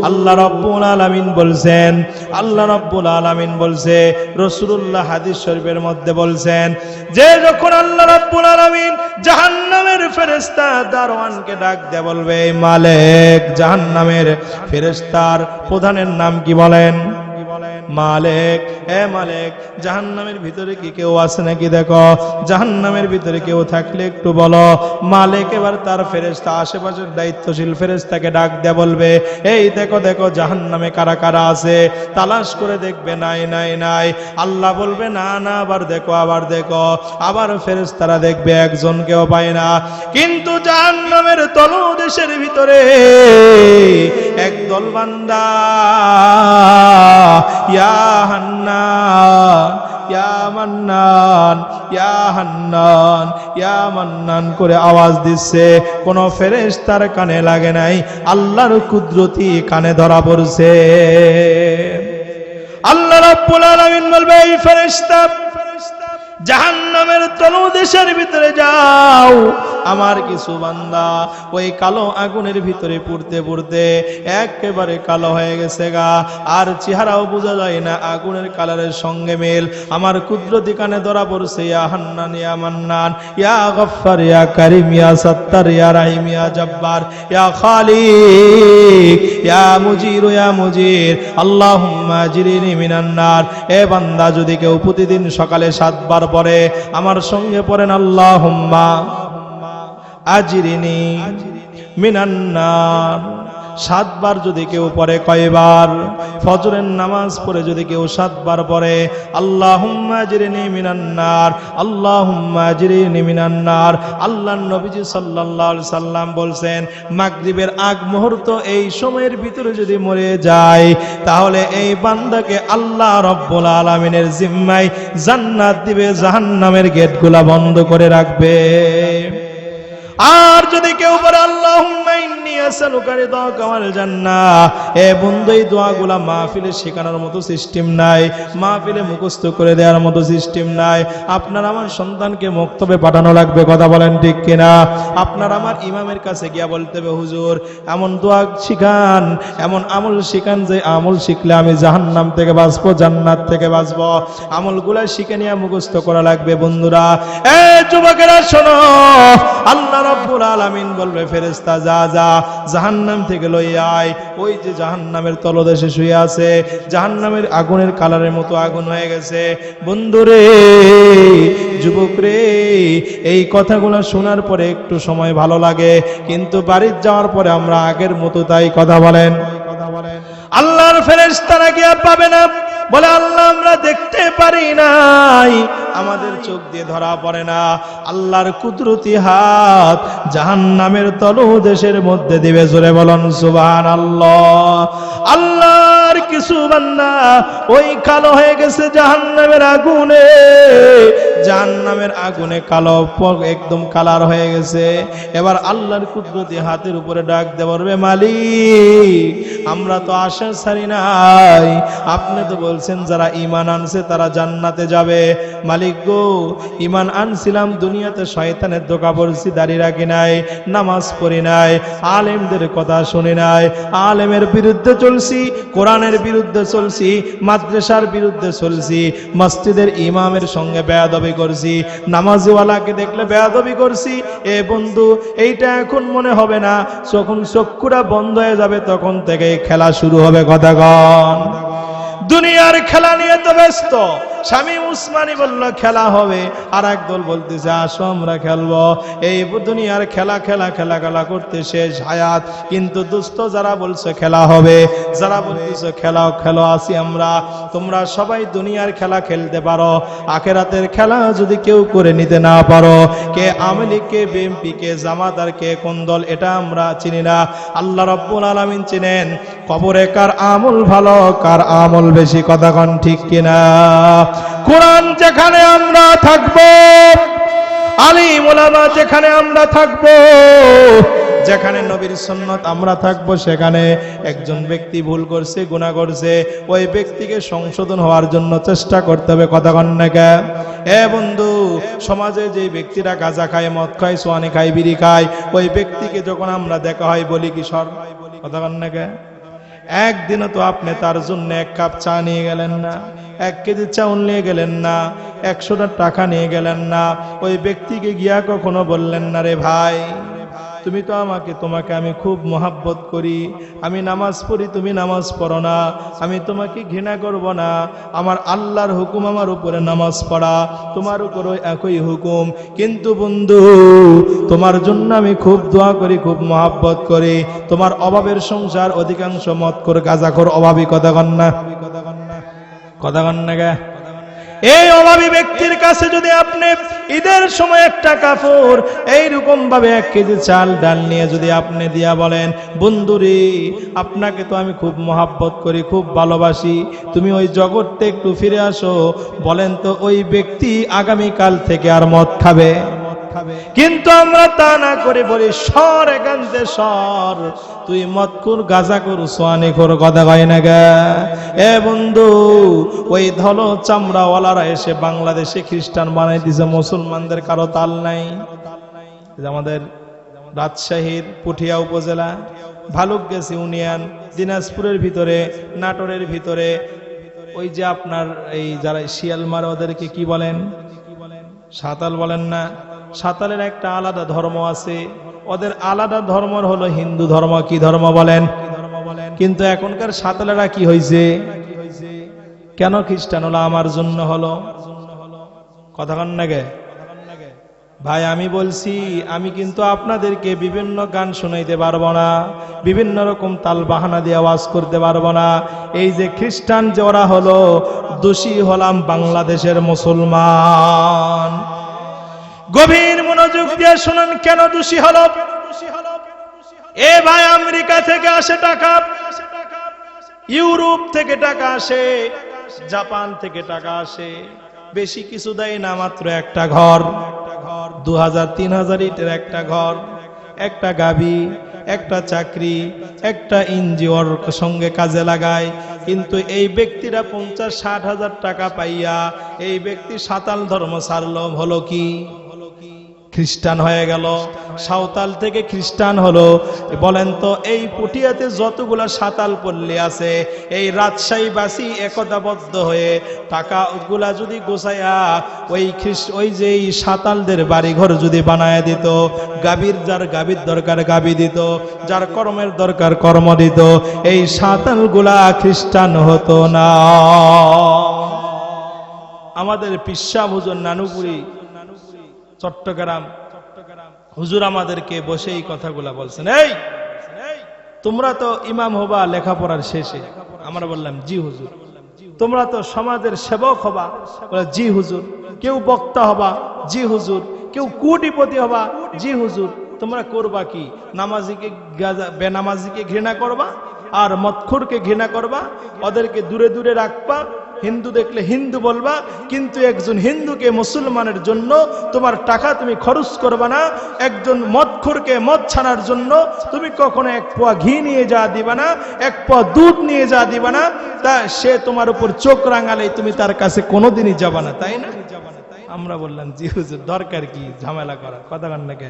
আল্লাহ রাব্বুল আলামিন বলছেন, আল্লাহ রাব্বুল আলামিন বলছে, রাসূলুল্লাহ হাদিস শরীফের মধ্যে বলছেন যে যখন আল্লাহ রাব্বুল আলামিন জাহান্নামের ফেরেশতা দারওয়ানকে ডাক দিয়ে বলবে, মালিক, জাহান্নামের ফেরেশতার প্রধানের নাম কি বলেন? মালিক, এ মালিক, জাহান্নামের ভিতরে কি কেউ আছে নাকি দেখো, জাহান্নামের ভিতরে কেউ থাকলে একটু বলো। মালিক এবার তার ফেরেশতা, আশেপাশের দায়িত্বশীল ফেরেশতাকে ডাক দেয়া বলবে, এই দেখো দেখো জাহান্নামে কারা কারা আছে, তালাশ করে দেখবে, নাই নাই নাই। আল্লাহ বলবে না না, আবার দেখো আবার দেখো, আবার ফেরেশতারা দেখবে, একজনকেও পায় না। কিন্তু জাহান্নামের তলদেশের ভিতরে একদল বান্দা ইয়া হান্নান ইয়া মান্নান ইয়া হান্নান ইয়া মান্নান করে আওয়াজ দিচ্ছে। কোন ফেরেশতার কানে লাগে নাই, আল্লাহর কুদরতি কানে ধরা পড়ছে। আল্লাহ রাব্বুল আলামিন বলবে, এই ফেরেশতা জাহান্নামের তলদেশের ভিতরে যাও। আমার কিছু বান্দা ওই কালো আগুনের ভিতরে পুড়তে পুড়তে একেবারে কালো হয়ে গেছে গা, আর চেহারাও বোঝা যায় না, আগুনের কালারের সঙ্গে মেল। আমার কুদরতি কানে ধরা পড়ছে, ইয়া হান্নান ইয়া মান্নান ইয়া গফফার ইয়া কারীম ইয়া সাত্তার ইয়া রাহিম ইয়া জব্বার ইয়া খালিক ইয়া মুজির ইয়া মুজির আল্লাহুম্মা আজরিনি মিনান নার। এ বান্দা, যদি কেউ প্রতিদিন সকালে 7 বার পড়ে, আমার সঙ্গে পড়েন আল্লাহুম্মা আজরিনি মিনান নার। 7 বার যদি কেউ পড়ে, কয়বার? ফজরের নামাজ পড়ে যদি কেউ 7 বার পড়ে, আল্লাহুম্মা আজরিনি মিনান নার, আল্লাহুম্মা আজরিনি মিনান নার। আল্লাহর নবীজি সাল্লাল্লাহু আলাইহি সাল্লাম বলছেন, মাগরিবের আগ মুহূর্ত এই সময়ের ভিতরে যদি মরে যায়, তাহলে এই বান্দাকে আল্লাহ রাব্বুল আলামিনের জিম্মায় জান্নাত দিবে, জাহান্নামের গেটগুলা বন্ধ করে রাখবে। আর যদি কেউ বলে আল্লাহুম্মা ইন্নী আসআলুকা রিদাকা ওয়াল জান্নাহ, এ বন্ধু, এই দোয়াগুলা মাহফিলে শেখানোর মতো সিস্টেম নাই, মাহফিলে মুখস্থ করে দেওয়ার মতো সিস্টেম নাই। আপনার আমার সন্তানকে মক্তবে পাঠানো লাগবে, কথা বলেন ঠিক কিনা? আপনার আমার ইমামের কাছে গিয়া বলতে হবে, হুজুর এমন দোয়া শিখান, এমন আমল শিখান, যে আমল শিখলে আমি জাহান্নাম থেকে বাঁচবো, জান্নাত থেকে বাঁচবো। আমলগুলা শিখে নিয়ে মুখস্থ করা লাগবে। বন্ধুরা, এ যুবকেরা শোনো, আল্লাহ রাব্বুল আলামিন বলবে, ফেরেশতা যা যা জাহান্নাম থেকে লইয়া আয়। ওই যে জাহান্নামের তলদেশে শুয়ে আছে, জাহান্নামের আগুনের কালারের মতো আগুন হয়ে গেছে। বন্ধুরে, যুবক রে, এই কথাগুলো শোনার পরে একটু সময় ভালো লাগে, কিন্তু বাড়ি যাওয়ার পরে আমরা আগের মতো তাই। কথা বলেন। আল্লাহর ফেরেশতারা গিয়া পাবে না, বলে আল্লাহ আমরা দেখতে পারি নাই, আমাদের চোখ দিয়ে ধরা পড়ে না। আল্লাহর কুদরতি হাত জাহান্নামের তলদেশের মধ্যে দিবে। জোরে বলুন সুবহানাল্লাহ। আল্লাহর কিছু বান্দা ওই কালো হয়ে গেছে জাহান্নামের আগুনে, জাহান্নামের আগুনে কালো, একদম কালার হয়ে গেছে। এবার আল্লাহর কুদরতি হাতের উপরে ডাক দিয়ে বলবে, মালিক আমরা তো আশা ছাড়ি নাই, আপনি তো বলছেন যারা ঈমান আনছে তারা জান্নাতে যাবে। মালিক গো, ঈমান আনছিলাম, দুনিয়াতে শয়তানের ধোঁকা পড়ছি, দাড়ি রাখি নাই, নামাজ পড়ি নাই, আলেমদের কথা শুনি নাই, আলেমের বিরুদ্ধে চলছি, কোরআনের বিরুদ্ধে চলছি, মাদ্রাসার বিরুদ্ধে চলছি, মসজিদের ইমামের সঙ্গে বেয়াদবি করছি, নামাজিওয়ালাকে দেখলে বেয়াদবি করছি। এ বন্ধু, এইটা এখন মনে হবে না, যখন চক্ষুটা বন্ধ হয়ে যাবে তখন থেকে খেলা শুরু হবে। কথাগণ, দুনিয়ার খেলা নিয়ে তো ব্যস্ত। শামীম উসমানী বলল খেলা হবে, আর একদল বলতেছে আসো আমরা খেলবো। এই দুনিয়ার খেলা খেলা খেলা খেলা করতে শেষ হায়াত। কিন্তু দোস্ত, যারা বলছো খেলা হবে, যারা বলতেছো খেলাও খেলো আসি আমরা, তোমরা সবাই দুনিয়ার খেলা খেলতে পারো, আখেরাতের খেলা যদি কেউ করে নিতে না পারো, কে আওয়ামী লীগ, কে বিএনপি, কে জামাত, আর কে কোন দল, এটা আমরা চিনি না, আল্লাহ রাব্বুল আলামিন চিনেন। কবরে কার আমল ভালো, কার আমল বেশি, কথা কোন ঠিক কিনা? কোরআন যেখানে আমরা থাকবো, আলিম ওলামা যেখানে আমরা থাকবো, যেখানে নবীর সুন্নাত আমরা থাকবো, সেখানে একজন ব্যক্তি ভুল করছে, গুনাহ করছে, ওই ব্যক্তিকে সংশোধন হওয়ার জন্য চেষ্টা করতে হবে। কথা কন না কে? এ বন্ধু, সমাজে যে ব্যক্তিরা গাঁজা খায়, মদ খায়, সোয়ানি খায়, বিড়ি খায়, ওই ব্যক্তিকে যখন আমরা দেখা হয় বলি কিশোর, কথা কন না কে? একদিনও তো আপনি তার জন্য 1 কাপ চা নিয়ে গেলেন না, 1 কেজি চাউল নিয়ে গেলেন না, 100টা টাকা নিয়ে গেলেন না, ওই ব্যক্তিকে গিয়া কখনো বললেন না, রে ভাই তুমি তো তোমাকে আমি খুব মহাব্বত করি, আমি নামাজ পড়ি, তুমি নামাজ পড়ো না, আমি তোমাকে ঘৃণা করব না। আমার আল্লাহর হুকুম আমার উপরে নামাজ পড়া, তোমার উপরও একই হুকুম। কিন্তু বন্ধু, তোমার জন্য আমি খুব দোয়া করি, খুব মহাব্বত করি। তোমার অভাবের সংসার অধিকাংশ মত করে গাঁজাখোর অভাবী, কথা কন না, কথা কন না গে। এই অভাবী ব্যক্তির কাছে যদি আপনি ঈদের সময় একটা কাপড় এইরকম ভাবে 1 কেজি চাল ডাল নিয়ে যদি আপনি দিয়া বলেন, বন্ধুরে আপনাকে তো আমি খুব মহাব্বত করি, খুব ভালোবাসি, তুমি ওই জগৎটা একটু ফিরে আসো, বলেন তো ওই ব্যক্তি আগামীকাল থেকে আর মদ খাবে? কিন্তু আমরা তা না করে বলি, সর এখান থেকে সর, তুই মদকুর গাঁজাখোর সোয়ানিখোর, কথা কয় না গা। এ বন্ধু, ওই ধলো চামড়াওয়ালারা এসে বাংলাদেশে খ্রিস্টান বানাই দিছে, মুসলমানদের কারো তাল নাই। আমাদের রাজশাহীর পুঠিয়া উপজেলা, ভালুকগাছি ইউনিয়ন, দিনাজপুরের ভিতরে, নাটোরের ভিতরে, ওই যে আপনার এই যারা শিয়াল মারে ওদেরকে কি বলেন? সাঁতাল বলেন না? সাঁতালের একটা আলাদা ধর্ম আছে, ওদের আলাদা ধর্ম হলো হিন্দু ধর্ম। কি ধর্ম বলেন? কিন্তু এখনকার সাঁতালেরা কি হয়েছে? কেন খ্রিস্টান হলো? আমার জন্য হলো, কথা কন না গে ভাই। আমি বলছি, আমি কিন্তু আপনাদেরকে বিভিন্ন গান শোনাইতে পারবো না, বিভিন্ন রকম তাল বাহানা দিয়ে আওয়াজ করতে পারবো না। এই যে খ্রিস্টান যে ওরা হলো, দোষী হলাম বাংলাদেশের মুসলমান। গভীর মনোযোগ দিয়ে শুনুন, কেন দোষী হলো? এ ভাই, আমেরিকা থেকে আসে টাকা, ইউরোপ থেকে টাকা আসে, জাপান থেকে টাকা আসে, বেশি কিছু দেয় না, মাত্র একটা ঘর, 2000-3000 ইটের একটা ঘর, একটা গাভী, একটা চাকরি, একটা এনজিওর সঙ্গে কাজে লাগায়। কিন্তু এই ব্যক্তিরা 50-60 হাজার টাকা পাইয়া এই ব্যক্তি সাঁতাল ধর্ম ছাড়ল, হলো কি? খ্রিস্টান হয়ে গেল। সাঁওতাল থেকে খ্রিস্টান হলো। বলেন তো, এই পুঠিয়াতে যতগুলা সাঁতাল পল্লী আছে, এই রাজশাহীবাসী একতাবদ্ধ হয়ে টাকাগুলা যদি গোছাইয়া ওই যে সাঁতালদের বাড়িঘর যদি বানায় দিত, যার গাভীর দরকার গাভী দিত, যার কর্মের দরকার কর্ম দিত, এই সাঁতালগুলা খ্রিস্টান হতো না। আমাদের পিসা হুজুর নানুপুরি চট্টগ্রাম হুজুর আমাদেরকে বসে এই কথাগুলা বলছেন, এই তোমরা তো ইমাম হবা লেখাপড়ার শেষে। আমরা বললাম, জি হুজুর। তোমরা তো সমাজের সেবক হবা, জি হুজুর। কেউ বক্তা হবা, জি হুজুর। কেউ কোটিপতি হবা, জি হুজুর। তোমরা করবা কি? নামাজিকে বেনামাজিকে ঘৃণা করবা, আর মদখোরকে ঘৃণা করবা, ওদেরকে দূরে দূরে রাখবা, হিন্দু দেখলে হিন্দু বলবা, কিন্তু একজন হিন্দুকে মুসলমানের জন্য তোমার টাকা তুমি খরচ করবা না। একজন মদখোরকে মদ ছাড়ার জন্য তুমি কখনো 1 পোয়া ঘি নিয়ে যা দিবা না, 1 পোয়া দুধ নিয়ে যা দিবা না। তা সে তোমার উপর চোখ রাঙালে তুমি তার কাছে কোনোদিনই যাবা না, তাই না? আমরা বললাম, জি হুজুর। দরকার কি ঝামেলা করা? কথা কান নাকি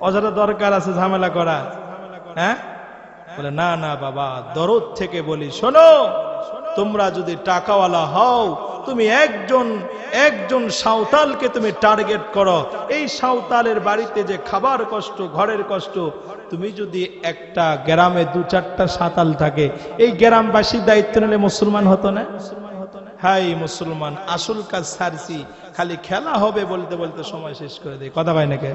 অযথা দরকার আছে ঝামেলা করা? হ্যাঁ, বলে না না বাবা, দরদ থেকে বলি, শোনো, তোমরা যদি টাকাওয়ালা হও, তুমি একজন সাঁওতালকে তুমি টার্গেট করো। এই সাঁওতালের বাড়িতে যে খাবার কষ্ট, ঘরের কষ্ট, তুমি যদি একটা গ্রামে 2-4টা সাঁওতাল থাকে, এই গ্রামবাসী দায়িত্ব নিলে মুসলমান হতো না? হাই মুসলমান, আসল কাজ ছাড়ছি, খালি খেলা হবে বলতে বলতে সময় শেষ করে দেয়। কথা হয় নাকি?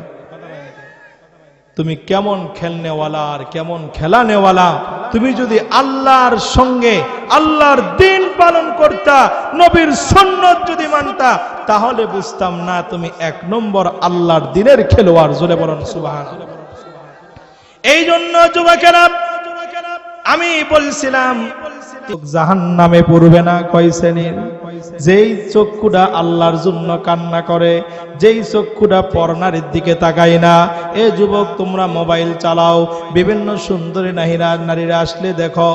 তুমি কেমন খেলনেওয়ালা আর কেমন খেলা নেওয়ালা। তুমি যদি আল্লাহর সঙ্গে আল্লাহর দিন পালন করতা, নবীর সুন্নাত যদি মানতা, তাহলে বুঝতাম না তুমি 1 নম্বর আল্লাহর দিনের খেলোয়াড়। জোরে বলেন সুবহানাল্লাহ। এই জন্য যুবকেরা, আমি বলছিলাম জাহান্নামে পড়বে না কয় শ্রেণীর? যেই চক্ষুটা আল্লাহর জন্য কান্না করে, যেই চক্ষুটা পরনারীর দিকে তাকায় না। এ যুবক, তোমরা মোবাইল চালাও, বিভিন্ন সুন্দরী নারীরা আসলে দেখো,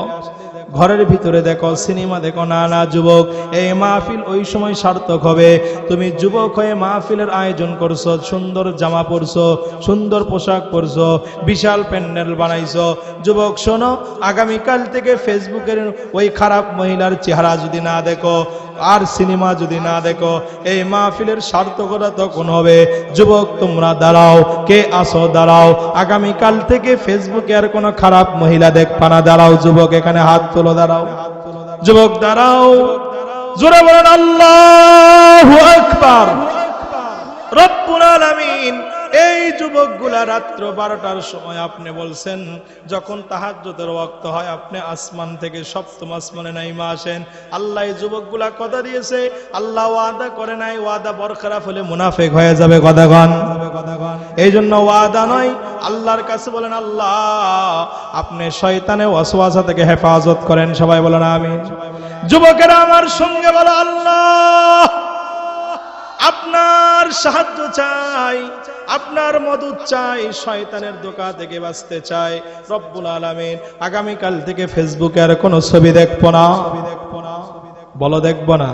ঘরের ভিতরে দেখো, সিনেমা দেখো, না না যুবক, এই মাহফিল ওই সময় সার্থক হবে তুমি যুবক হয়ে মাহফিলের আয়োজন করছো, সুন্দর জামা পরছো, সুন্দর পোশাক পরছো, বিশাল প্যান্ডেল বানাইছো। যুবক শোনো, আগামীকাল থেকে ফেসবুকের ওই খারাপ মহিলার চেহারা যদি না দেখো আর সিনেমা যদি না দেখো, এই মাহফিলের সার্থকতা তখন হবে। যুবক তোমরা দাঁড়াও, কে আসো দাঁড়াও, আগামীকাল থেকে ফেসবুকে আর কোনো খারাপ মহিলা দেখবা না। দাঁড়াও যুবক, এখানে হাত তোলো, দাঁড়াও যুবক, দাঁড়াও, জোরে বলেন আল্লাহু আকবার। রব্বুল আলামিন এই যুবকগুলা রাত্র 12টার সময় আপনি বলছেন যখন তাহাজ্জুদের ওয়াক্ত হয় আপনি আসমান থেকে সপ্তম আসমানে নাইমা আসেন। আল্লাহ এই যুবকগুলা কথা দিয়েছে, আল্লাহ ওয়াদা করে নাই, ওয়াদা বরখলাফ হলে মুনাফিক হয়ে যাবে। কথাগণ, এই জন্য ওয়াদা নয়, আল্লাহর কাছে বলেন আল্লাহ আপনি শয়তানের ওয়াসওয়াসা থেকে হেফাজত করেন। সবাই বলেন আমিন। যুবকেরা আমার সঙ্গে বলো, আল্লাহ আপনার সাহায্য চাই, আপনার মদত চাই, শয়তানের ধোঁকা থেকে বাঁচতে চাই। রব্বুল আলামিন আগামীকাল থেকে ফেসবুকে আর কোনো ছবি দেখবো না, বলো দেখবো না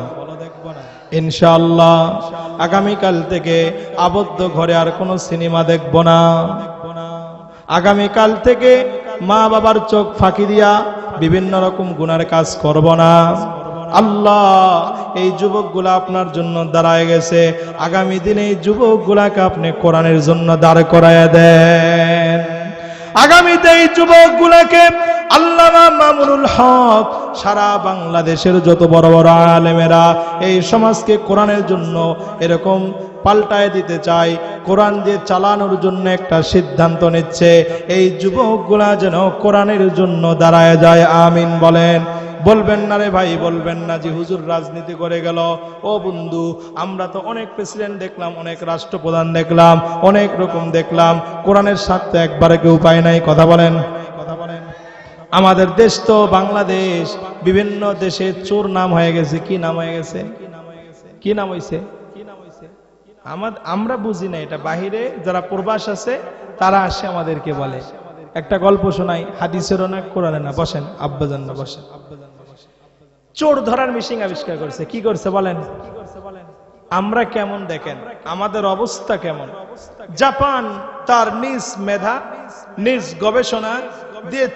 ইনশাআল্লাহ। আগামীকাল থেকে আবদ্ধ ঘরে আর কোনো সিনেমা দেখবো না। আগামীকাল থেকে মা বাবার চোখ ফাঁকি দিয়া বিভিন্ন রকম গুনার কাজ করব না। আল্লাহ এই যুবকগুলা আপনার জন্য দাঁড়ায় গেছে, আগামী দিনে এই যুবকগুলাকে আপনি কোরআনের জন্য দাঁড় করায়া দেন। আগামীতে এই যুবকগুলাকে আল্লামা মামুনুল হক সারা বাংলাদেশের যত বড় বড় আলেমেরা এই সমাজকে কোরআনের জন্য এরকম পাল্টায় দিতে চাই, কোরআন দিয়ে চালানোর জন্য একটা সিদ্ধান্ত নিচ্ছে, এই যুবকগুলা যেন কোরআনের জন্য দাঁড়ায় যায়। আমিন বলেন। বলবেন না রে ভাই, বলবেন না যে হুজুর রাজনীতি করে গেল। ও বন্ধু, আমরা তো অনেক প্রেসিডেন্ট দেখলাম, অনেক রাষ্ট্রপ্রধান দেখলাম, অনেক রকম দেখলাম, কোরআনের স্বার্থে একবারে কেউ পায় নাই। কথা বলেন। আমাদের দেশ তো বাংলাদেশ, বিভিন্ন দেশে চোর নাম হয়ে গেছে। কি নাম হয়ে গেছে? কি নাম হয়েছে? আমরা বুঝি না এটা, বাহিরে যারা প্রবাস আছে তারা আসে আমাদেরকে বলে। একটা গল্প শোনাই, হাদিসেরও না কোরআনে না। বসেন আব্বাজান, না বসেন। চোর ধরার মেশিন আবিষ্কার করছে। কি করছে বলেন? আমরা কেমন দেখেন, আমাদের অবস্থা কেমন। জাপান তার নিজ মেধা, নিজ গবেষণা দিয়ে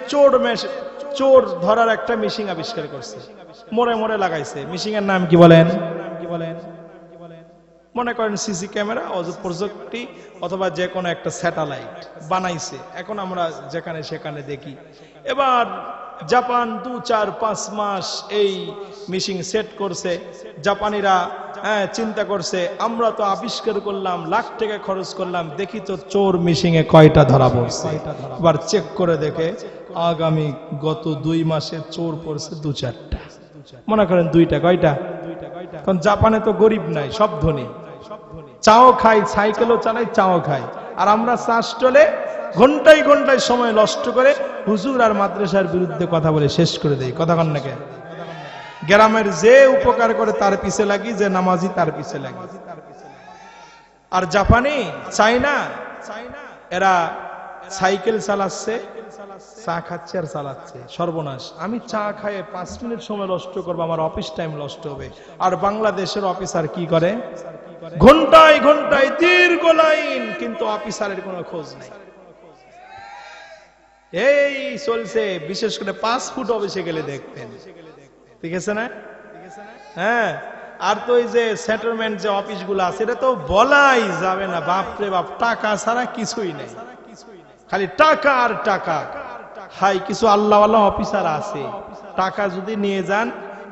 চোর ধরার একটা মেশিন আবিষ্কার করছে, মোড়ে মোড়ে লাগাইছে। মেশিনের নাম কি বলেন? মনে করেন সিসি ক্যামেরা, প্রযুক্তি, অথবা যে কোনো একটা স্যাটেলাইট বানাইছে। এখন আমরা যেখানে সেখানে দেখি। এবার জাপান 2-4-5 মাস এই মেশিন সেট করছে। জাপানিরা চিন্তা করছে আমরা তো আবিষ্কার করলাম, লাখ টাকা খরচ করলাম, দেখি তো চোর মেশিনে কয়টা ধরা পড়ছে। এবার চেক করে দেখে আগামী গত 2 মাসে চোর পড়ছে 2-4টা। মনে করেন 2টা, কয়টা? কারণ জাপানে তো গরিব নাই, সব ধনী। চাও খাই, সাইকেলও চালাই, চাও খাই। আর আমরা চা স্টলে ঘন্টায় ঘন্টায় সময় নষ্ট করে হুজুর আর মাদ্রাসার বিরুদ্ধে কথা বলে শেষ করে দেই। কথা কন নাকি? গ্রামের যে উপকার করে তার পিছে লাগি, যে নামাজি তার পিছে লাগি। আর জাপানি, চাইনা, এরা সাইকেল চালাচ্ছে, চা খাচ্ছে আর চালাচ্ছে। সর্বনাশ। আমি চা খাইয়ে 5 মিনিট সময় নষ্ট করবো, আমার অফিস টাইম নষ্ট হবে। আর বাংলাদেশের অফিসার কি করে? ঘন্টায় ঘন্টায় দীর্ঘ লাইন, কিন্তু অফিসারের কোনো খোঁজ নাই। এই চলছে, বিশেষ করে 5 ফুট অফিসে গেলে দেখতেন। ঠিক আছে না? হ্যাঁ। আর তো এই যে সেটেলমেন্ট যে অফিসগুলো আছে, এটা তো বলাই যাবে না। বাপরে বাপ, টাকা ছাড়া কিছুই নেই, খালি টাকা আর টাকা। হাই, কিছু আল্লাহওয়ালা অফিসার আছে, টাকা যদি নিয়ে যান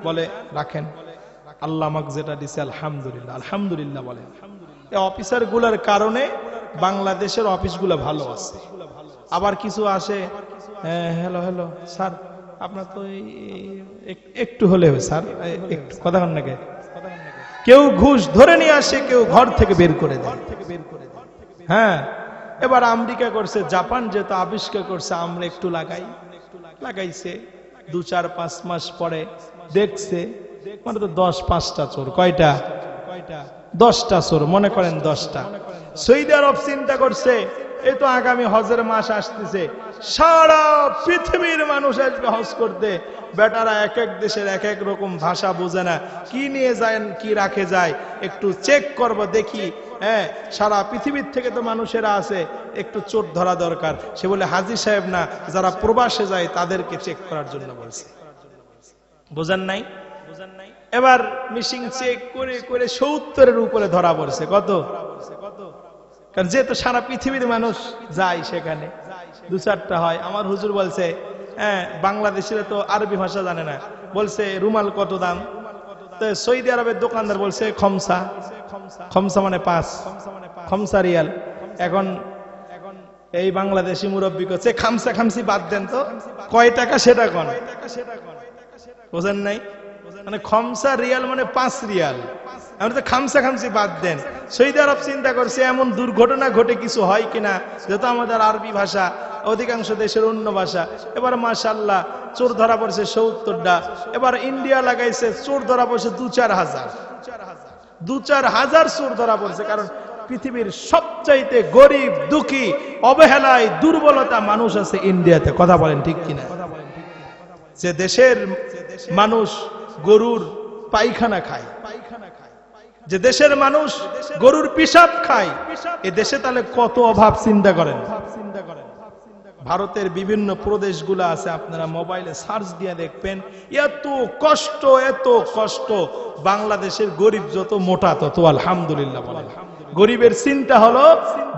বলে রাখেন, আল্লাহ আমাকে যেটা দিছে আলহামদুলিল্লাহ, আলহামদুলিল্লাহ বলে। এই অফিসার গুলার কারণে বাংলাদেশের অফিসগুলো ভালো আছে। আবার কিছু আসে, হ্যালো হ্যালো স্যার, আপনার তো একটু হলে স্যার, একটু কথা কন নাকি? কেউ ঘুষ ধরে নিয়ে আসে, কেউ ঘর থেকে বের করে দেয়। হ্যাঁ। এবার আমেরিকা করছে, জাপান যেহেতু আবিষ্কার করছে, আমরা একটু লাগাইছে। 2-4-5 মাস পরে দেখছে মানে তো 10-5টা চোর। কয়টা? 10টা চোর। মনে করেন 10টা। সৌদি আরব চিন্তা করছে এই তো আগামী হজের মাস আসতেছে, সারা পৃথিবীর মানুষ আসবে হজ করতে। বেটারা এক এক দেশের এক এক রকম ভাষা বোঝে না, কি নিয়ে যায় কি রাখে যায়, একটু চেক করব দেখি। হ্যাঁ, সারা পৃথিবীর থেকে তো মানুষেরা আছে, একটু চোর ধরা দরকার। সে বলে হাজী সাহেব না, যারা প্রবাসে যায় তাদেরকে চেক করার জন্য বলছে। বোঝেন নাই? এবার মিশিং চেক করে করে 70-এর উপরে ধরা পড়ছে। কত? কারণ যেহেতু সারা পৃথিবীর মানুষ যায় সেখানে, দু চারটা হয়। আমার হুজুর বলছে, হ্যাঁ, বাংলাদেশিরা তো আরবি ভাষা জানে না, বলছে রুমাল কত দাম? তো সৌদি আরবের দোকানদার বলছে খমসা। খমসা মানে 5 খমসা রিয়াল। এখন এই বাংলাদেশি মুরব্বী করছে খামসা খামসি বাদ দেন তো, কয় টাকা সেটা কোন? বোঝেন নাই? মানে খমসা রিয়াল মানে 5 রিয়াল। আমরা তো খামসা খামসি বাদ দেন। সৌদি আরব চিন্তা করছে এমন দুর্ঘটনা ঘটে কিছু হয় কিনা, যেহেতু আমাদের আরবি ভাষা, অধিকাংশ দেশের অন্য ভাষা। এবার মাশাআল্লাহ চোর ধরা পড়ছে 70টা। এবার ইন্ডিয়া লাগাইছে চোর ধরা পড়ছে 2-4 হাজার। 2-4 হাজার চোর ধরা পড়ছে। কারণ পৃথিবীর সবচাইতে গরিব, দুঃখী, অবহেলায়, দুর্বলতা মানুষ আছে ইন্ডিয়াতে। কথা বলেন ঠিক কিনা? যে দেশের মানুষ গরুর পায়খানা খায়, যে দেশের মানুষ গরুর পিশাব খায়, এ দেশে তাহলে কত অভাব চিন্তা করেন। ভারতের বিভিন্ন প্রদেশগুলো আছে, আপনারা মোবাইলে সার্চ দিয়ে দেখবেন, এত কষ্ট, এত কষ্ট। বাংলাদেশের গরিব যত মোটা তত আলহামদুলিল্লাহ বলেন। গরিবের চিন্তা হলো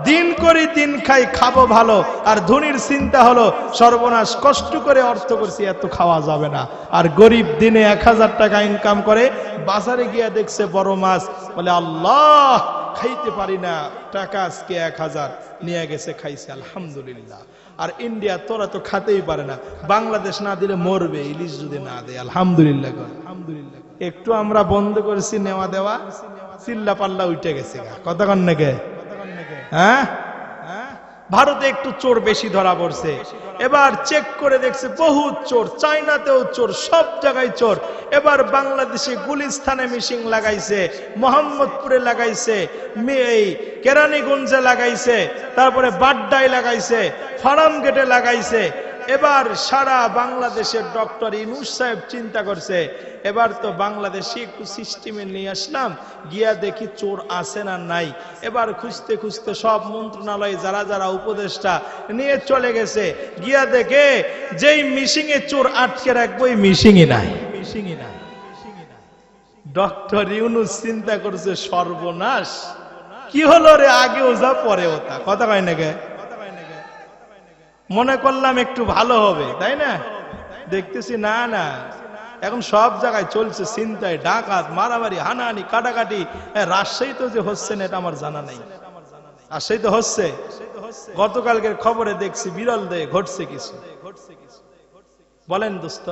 দিন করি দিন খাই, খাবো ভালো। আর ধনীর চিন্তা হলো সর্বনাশ, কষ্ট করে অর্থ করছি, এত খাওয়া যাবে না। আর গরিব দিনে 1000 টাকা ইনকাম করে, বাজারে গিয়া দেখছে বড় মাছ, বলে আল্লাহ খাইতে পারি না, টাকা আজকে 1000 নিয়ে গেছে, খাইছে আলহামদুলিল্লাহ। আর ইন্ডিয়া তোরা তো খাতেই পারে না, বাংলাদেশ না দিলে মরবে ইলিশ যদি না দেয়। আলহামদুলিল্লাহ। একটু আমরা বন্ধ করেছি নেওয়া দেওয়া, চিল্লা পাল্লা উঠে গেছে। কথা কন নাকি? হ্যাঁ, ভারতে একটু চোর বেশি ধরা পড়ছে। এবার চেক করে দেখছে বহুত চোর, চায়নাতেও চোর, সব জায়গায় চোর। এবার বাংলাদেশে গুলিস্তানে মিশিং লাগাইছে, মোহাম্মদপুরে লাগাইছে, এই কেরানীগঞ্জে লাগাইছে, তারপরে বাড্ডায় লাগাইছে, ফার্ম গেটে লাগাইছে। এবার সারা বাংলাদেশের ডক্টর ইউনূস সাহেব চিন্তা করছে, এবার তো বাংলাদেশে একটু সিস্টেমে নিয়ে আসলাম, গিয়া দেখি চোর আছে না নাই। এবার খুঁজতে খুঁজতে সব মন্ত্রণালয়ে যারা যারা উপদেষ্টা নিয়ে চলে গেছে, গিয়া দেখে যেই মিশিং এ চোর আটকে রাখবো এই মিশিংই নাই। ডক্টর ইউনূস চিন্তা করছে সর্বনাশ, কি হলো রে, আগেও যা পরেও তা। কথা কয় নাকি? মনে করলাম একটু ভালো হবে, তাই না? দেখতেছি না না, এখন সব জায়গায় চলছে ছিনতাই, ডাকাত, মারামারি, হানাহানি, কাটাকাটি। রাজশাহী তো যে হচ্ছে না এটা আমার জানা নেই। রাজশাহী তো হচ্ছে, গতকালকের খবরে দেখছি বিরল দেয় ঘটছে কিছু। বলেন দোস্ত,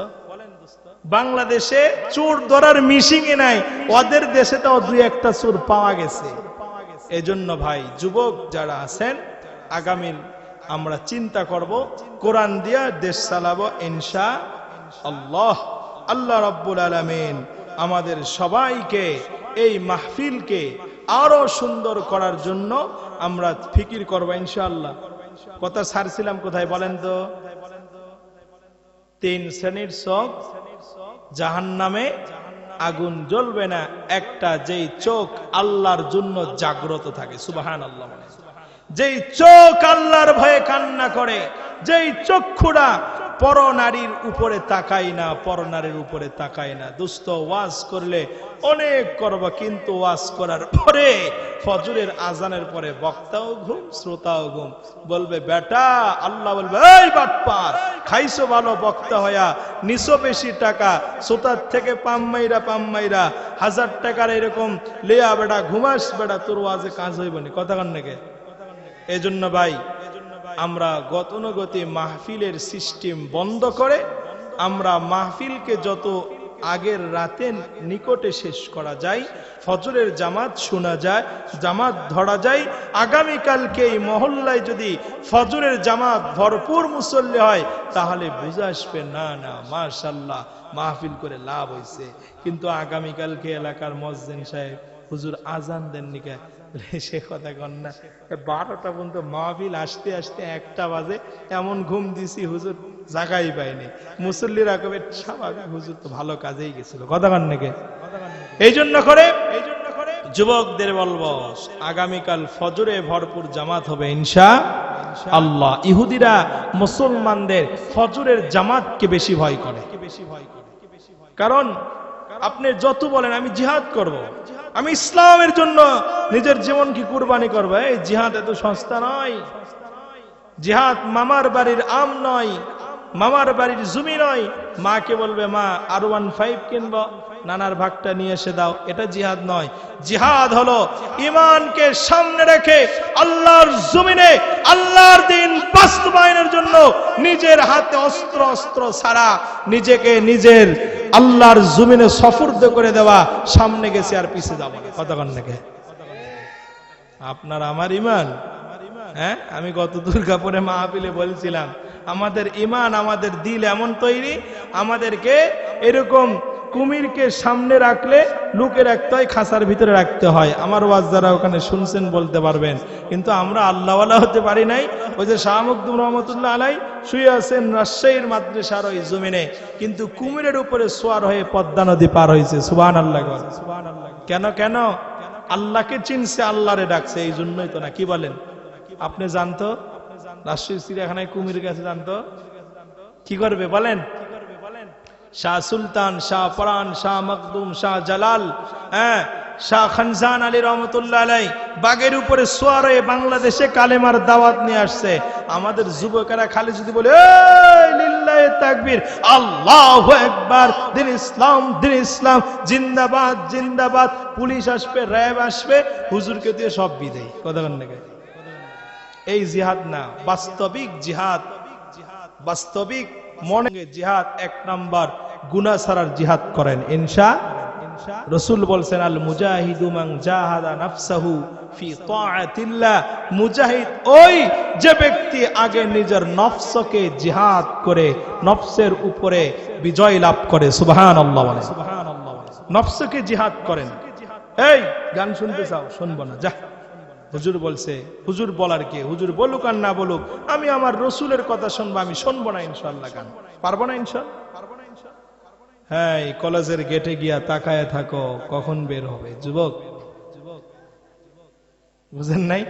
বাংলাদেশে চোর ধরার মিশিংই নাই, ওদের দেশে তো 2-1টা চোর পাওয়া গেছে। এজন্য ভাই যুবক যারা আছেন, আগামী আমরা চিন্তা করব, কোরআন দিয়া দেশ চালাবো ইনশাআল্লাহ। আল্লাহ রাব্বুল আলামিন আমাদের সবাইকে এই মাহফিলকে আরো সুন্দর করার জন্য আমরা ফিকির করব ইনশাআল্লাহ। কথা ছাড়ছিলাম কোথায় বলেন তো? 3 শ্রেণীর চোখ, জাহান্নামে আগুন জ্বলবে না, একটা যেই চোখ আল্লাহর জন্য জাগ্রত থাকে। সুবহানাল্লাহ। যেই চোখ আল্লাহর ভয়ে কান্না করে, যেই চক্ষুরা পর নারীর উপরে তাকায় না, পর নারীর উপরে তাকায় না। দোস্ত, ওয়াজ করলে অনেক করবা, কিন্তু ওয়াজ করার পরে ফজরের আজানের পরে বক্তাও ঘুম, শ্রোতাও ঘুম। বলবে বেটা, আল্লাহ বলবে এই বাটপার, খাইছো ভালো বক্তা হইয়া, নিছো বেশি টাকা, শ্রোতার থেকে পাম্মাইরা 1000 টাকার এরকম লেয়া বেটা, ঘুমাস বেটা, তোর ওয়াজে কাজ হইব না। কথা কান নাকি? এজন্য ভাই আমরা গতানুগতিক মাহফিলের সিস্টেম বন্ধ করে আমরা মাহফিলকে যত আগের রাতে নিকটে শেষ করা যায়, ফজরের জামাত শোনা যায়, জামাত ধরা যায়। আগামীকালকে এই মহল্লায় যদি ফজরের জামাত ভরপুর মুসল্লি হয়, তাহলে বুঝে আসবে না না মাশাআল্লাহ মাহফিল করে লাভ হয়েছে। কিন্তু আগামীকালকে এলাকার মুয়াজ্জিন সাহেব হুজুর আজান দেন নিকা, সে কথা কন না, 12টা পর্যন্ত মাহফিল আসতে আসতে 1টা বাজে, এমন ঘুম দিছি হুজুর জাগাই পাইনি। মুসল্লিরা কবে স্বাভাবিক, হুজুর তো ভালো কাজেই গেছিল, কথা কন নাকি? এই জন্য করে যুবকদের বলবো, আগামীকাল ফজরে ভরপুর জামাত হবে ইনশাআল্লাহ। ইহুদিরা মুসলমানদের ফজরের জামাতকে বেশি ভয় করে, কারণ আপনি যত বলেন আমি জিহাদ করব, আমি ইসলামের জন্য নিজের জীবন কি কুরবানি করবো, এই জিহাদ এত সস্তা নয়। জিহাদ মামার বাড়ির আম নয়, মামার বাড়ির জমি নয়। মাকে বলবে মা R15 কিনবো, নানার ভাগটা নিয়ে এসে দাও, এটা জিহাদ নয়। জিহাদ হলো ঈমানকে সামনে রেখে আল্লাহর জমিনে আল্লাহর দ্বীন বাস্তবায়নের জন্য নিজের হাতে অস্ত্র ছাড়া নিজেকে নিজের আল্লাহর জমিনে সফরদ করে দেওয়া, সামনে গেছে আর পিছে যাব না, কতক্ষণ নাকি? আপনার আমার ঈমান, হ্যাঁ, আমি গত দুর্গাপুরে মাহফিলে বলছিলাম, আমাদের ঈমান, আমাদের দিল এমন তৈরি, আমাদেরকে এরকম কুমিরকে সামনে রাখলে লুকে রাখতে হয়, খাঁচার ভিতরে রাখতে হয়। আমার ওয়াজ যারা ওখানে শুনছেন বলতে পারবেন, কিন্তু আমরা আল্লাহওয়ালা হতে পারি নাই। ওই যে শাহ মখদুম রহমতুল্লাহ আলাই শুয়ে আছেন রাজশাহীর মাদ্রাসার ওই জমিনে, কিন্তু কুমিরের উপরে সোয়ার হয়ে পদ্মা নদী পার হয়েছে। সুবহানাল্লাহ। কেন কেন? আল্লাহকে চিনছে, আল্লাহরে ডাকছে, এই জন্যই তো না। কি বলেন আপনি? জানতো রাজশাহী চিড়িয়াখানায় কুমির গেছে, জানতো কি করবে বলেন? শাহ সুলতান, শাহ ফরান, শাহ মখদুম, শাহ জালাল, হ্যাঁ, শাহ খানজান আলী রহমতুল্লাহ আলাই বাগের উপরে সোয়ার হয়ে বাংলাদেশে কালেমার দাওয়াত নিয়ে আসছে। আমাদের যুবকেরা খালি যদি বলে লিল্লাহে তাকবীর, আল্লাহু আকবার, দিন ইসলাম, দিন ইসলাম, জিন্দাবাদ জিন্দাবাদ, পুলিশ আসবে, র্যাব আসবে, হুজুরকে দিয়ে সব বিদায়, কথা বলেন নাকি? এই জিহাদ না, বাস্তবিক জিহাদ, বাস্তবিক মনে জিহাদ। 1 নাম্বার গুনাহ ছাড়ার জিহাদ করেন ইনশাআল্লাহ। রাসূল বলছেন আল মুজাহিদু মান জাহাদা নাফসাহু ফি তাআতিল্লাহ। মুজাহিদ ওই যে ব্যক্তি আগে নিজের নফসকে জিহাদ করে নফসের উপরে বিজয় লাভ করে। সুবহানাল্লাহ বলেন। নফসকে জিহাদ করেন। এই গান শুনতে চাও? শুনবো না, যা। হুজুর বলছে, হুজুর বলার কে? হুজুর বলুক আর না বলুক, আমি আমার রসুলের কথা শুনবো, আমি শুনবো না ইনশাআল্লাহ। গান পারবো না ইনশাআল্লাহ। হ্যাঁ, কলেজের গেটে গিয়া তাকায় থাকো কখন বের হবে। যুবক বুঝেন নাই?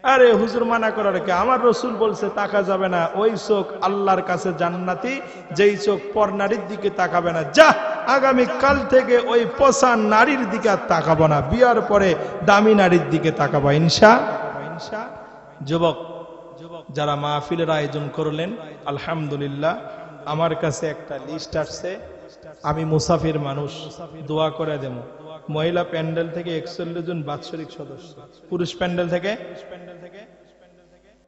আরে হুজুর মানা করার কে? আমার রসুল বলছে তাকা যাবে না। ওই চোখ আল্লাহর কাছে জান্নাতি, যেই চোখ পর নারীর দিকে তাকাবে না। যা, আগামী কাল থেকে ওই পচা নারীর দিকে আর তাকাবো না, বিয়ার পরে দামি নারীর দিকে তাকাবো ইনশাআল্লাহ। যুবক যারা মাহফিলের আয়োজন করলেন, আলহামদুলিল্লাহ, আমার কাছে একটা লিস্ট আসছে। আমি মুসাফির মানুষ, দোয়া করে দেব। মহিলা প্যান্ডেল থেকে 41 জন বাৎসরিক সদস্য, পুরুষ প্যান্ডেল থেকে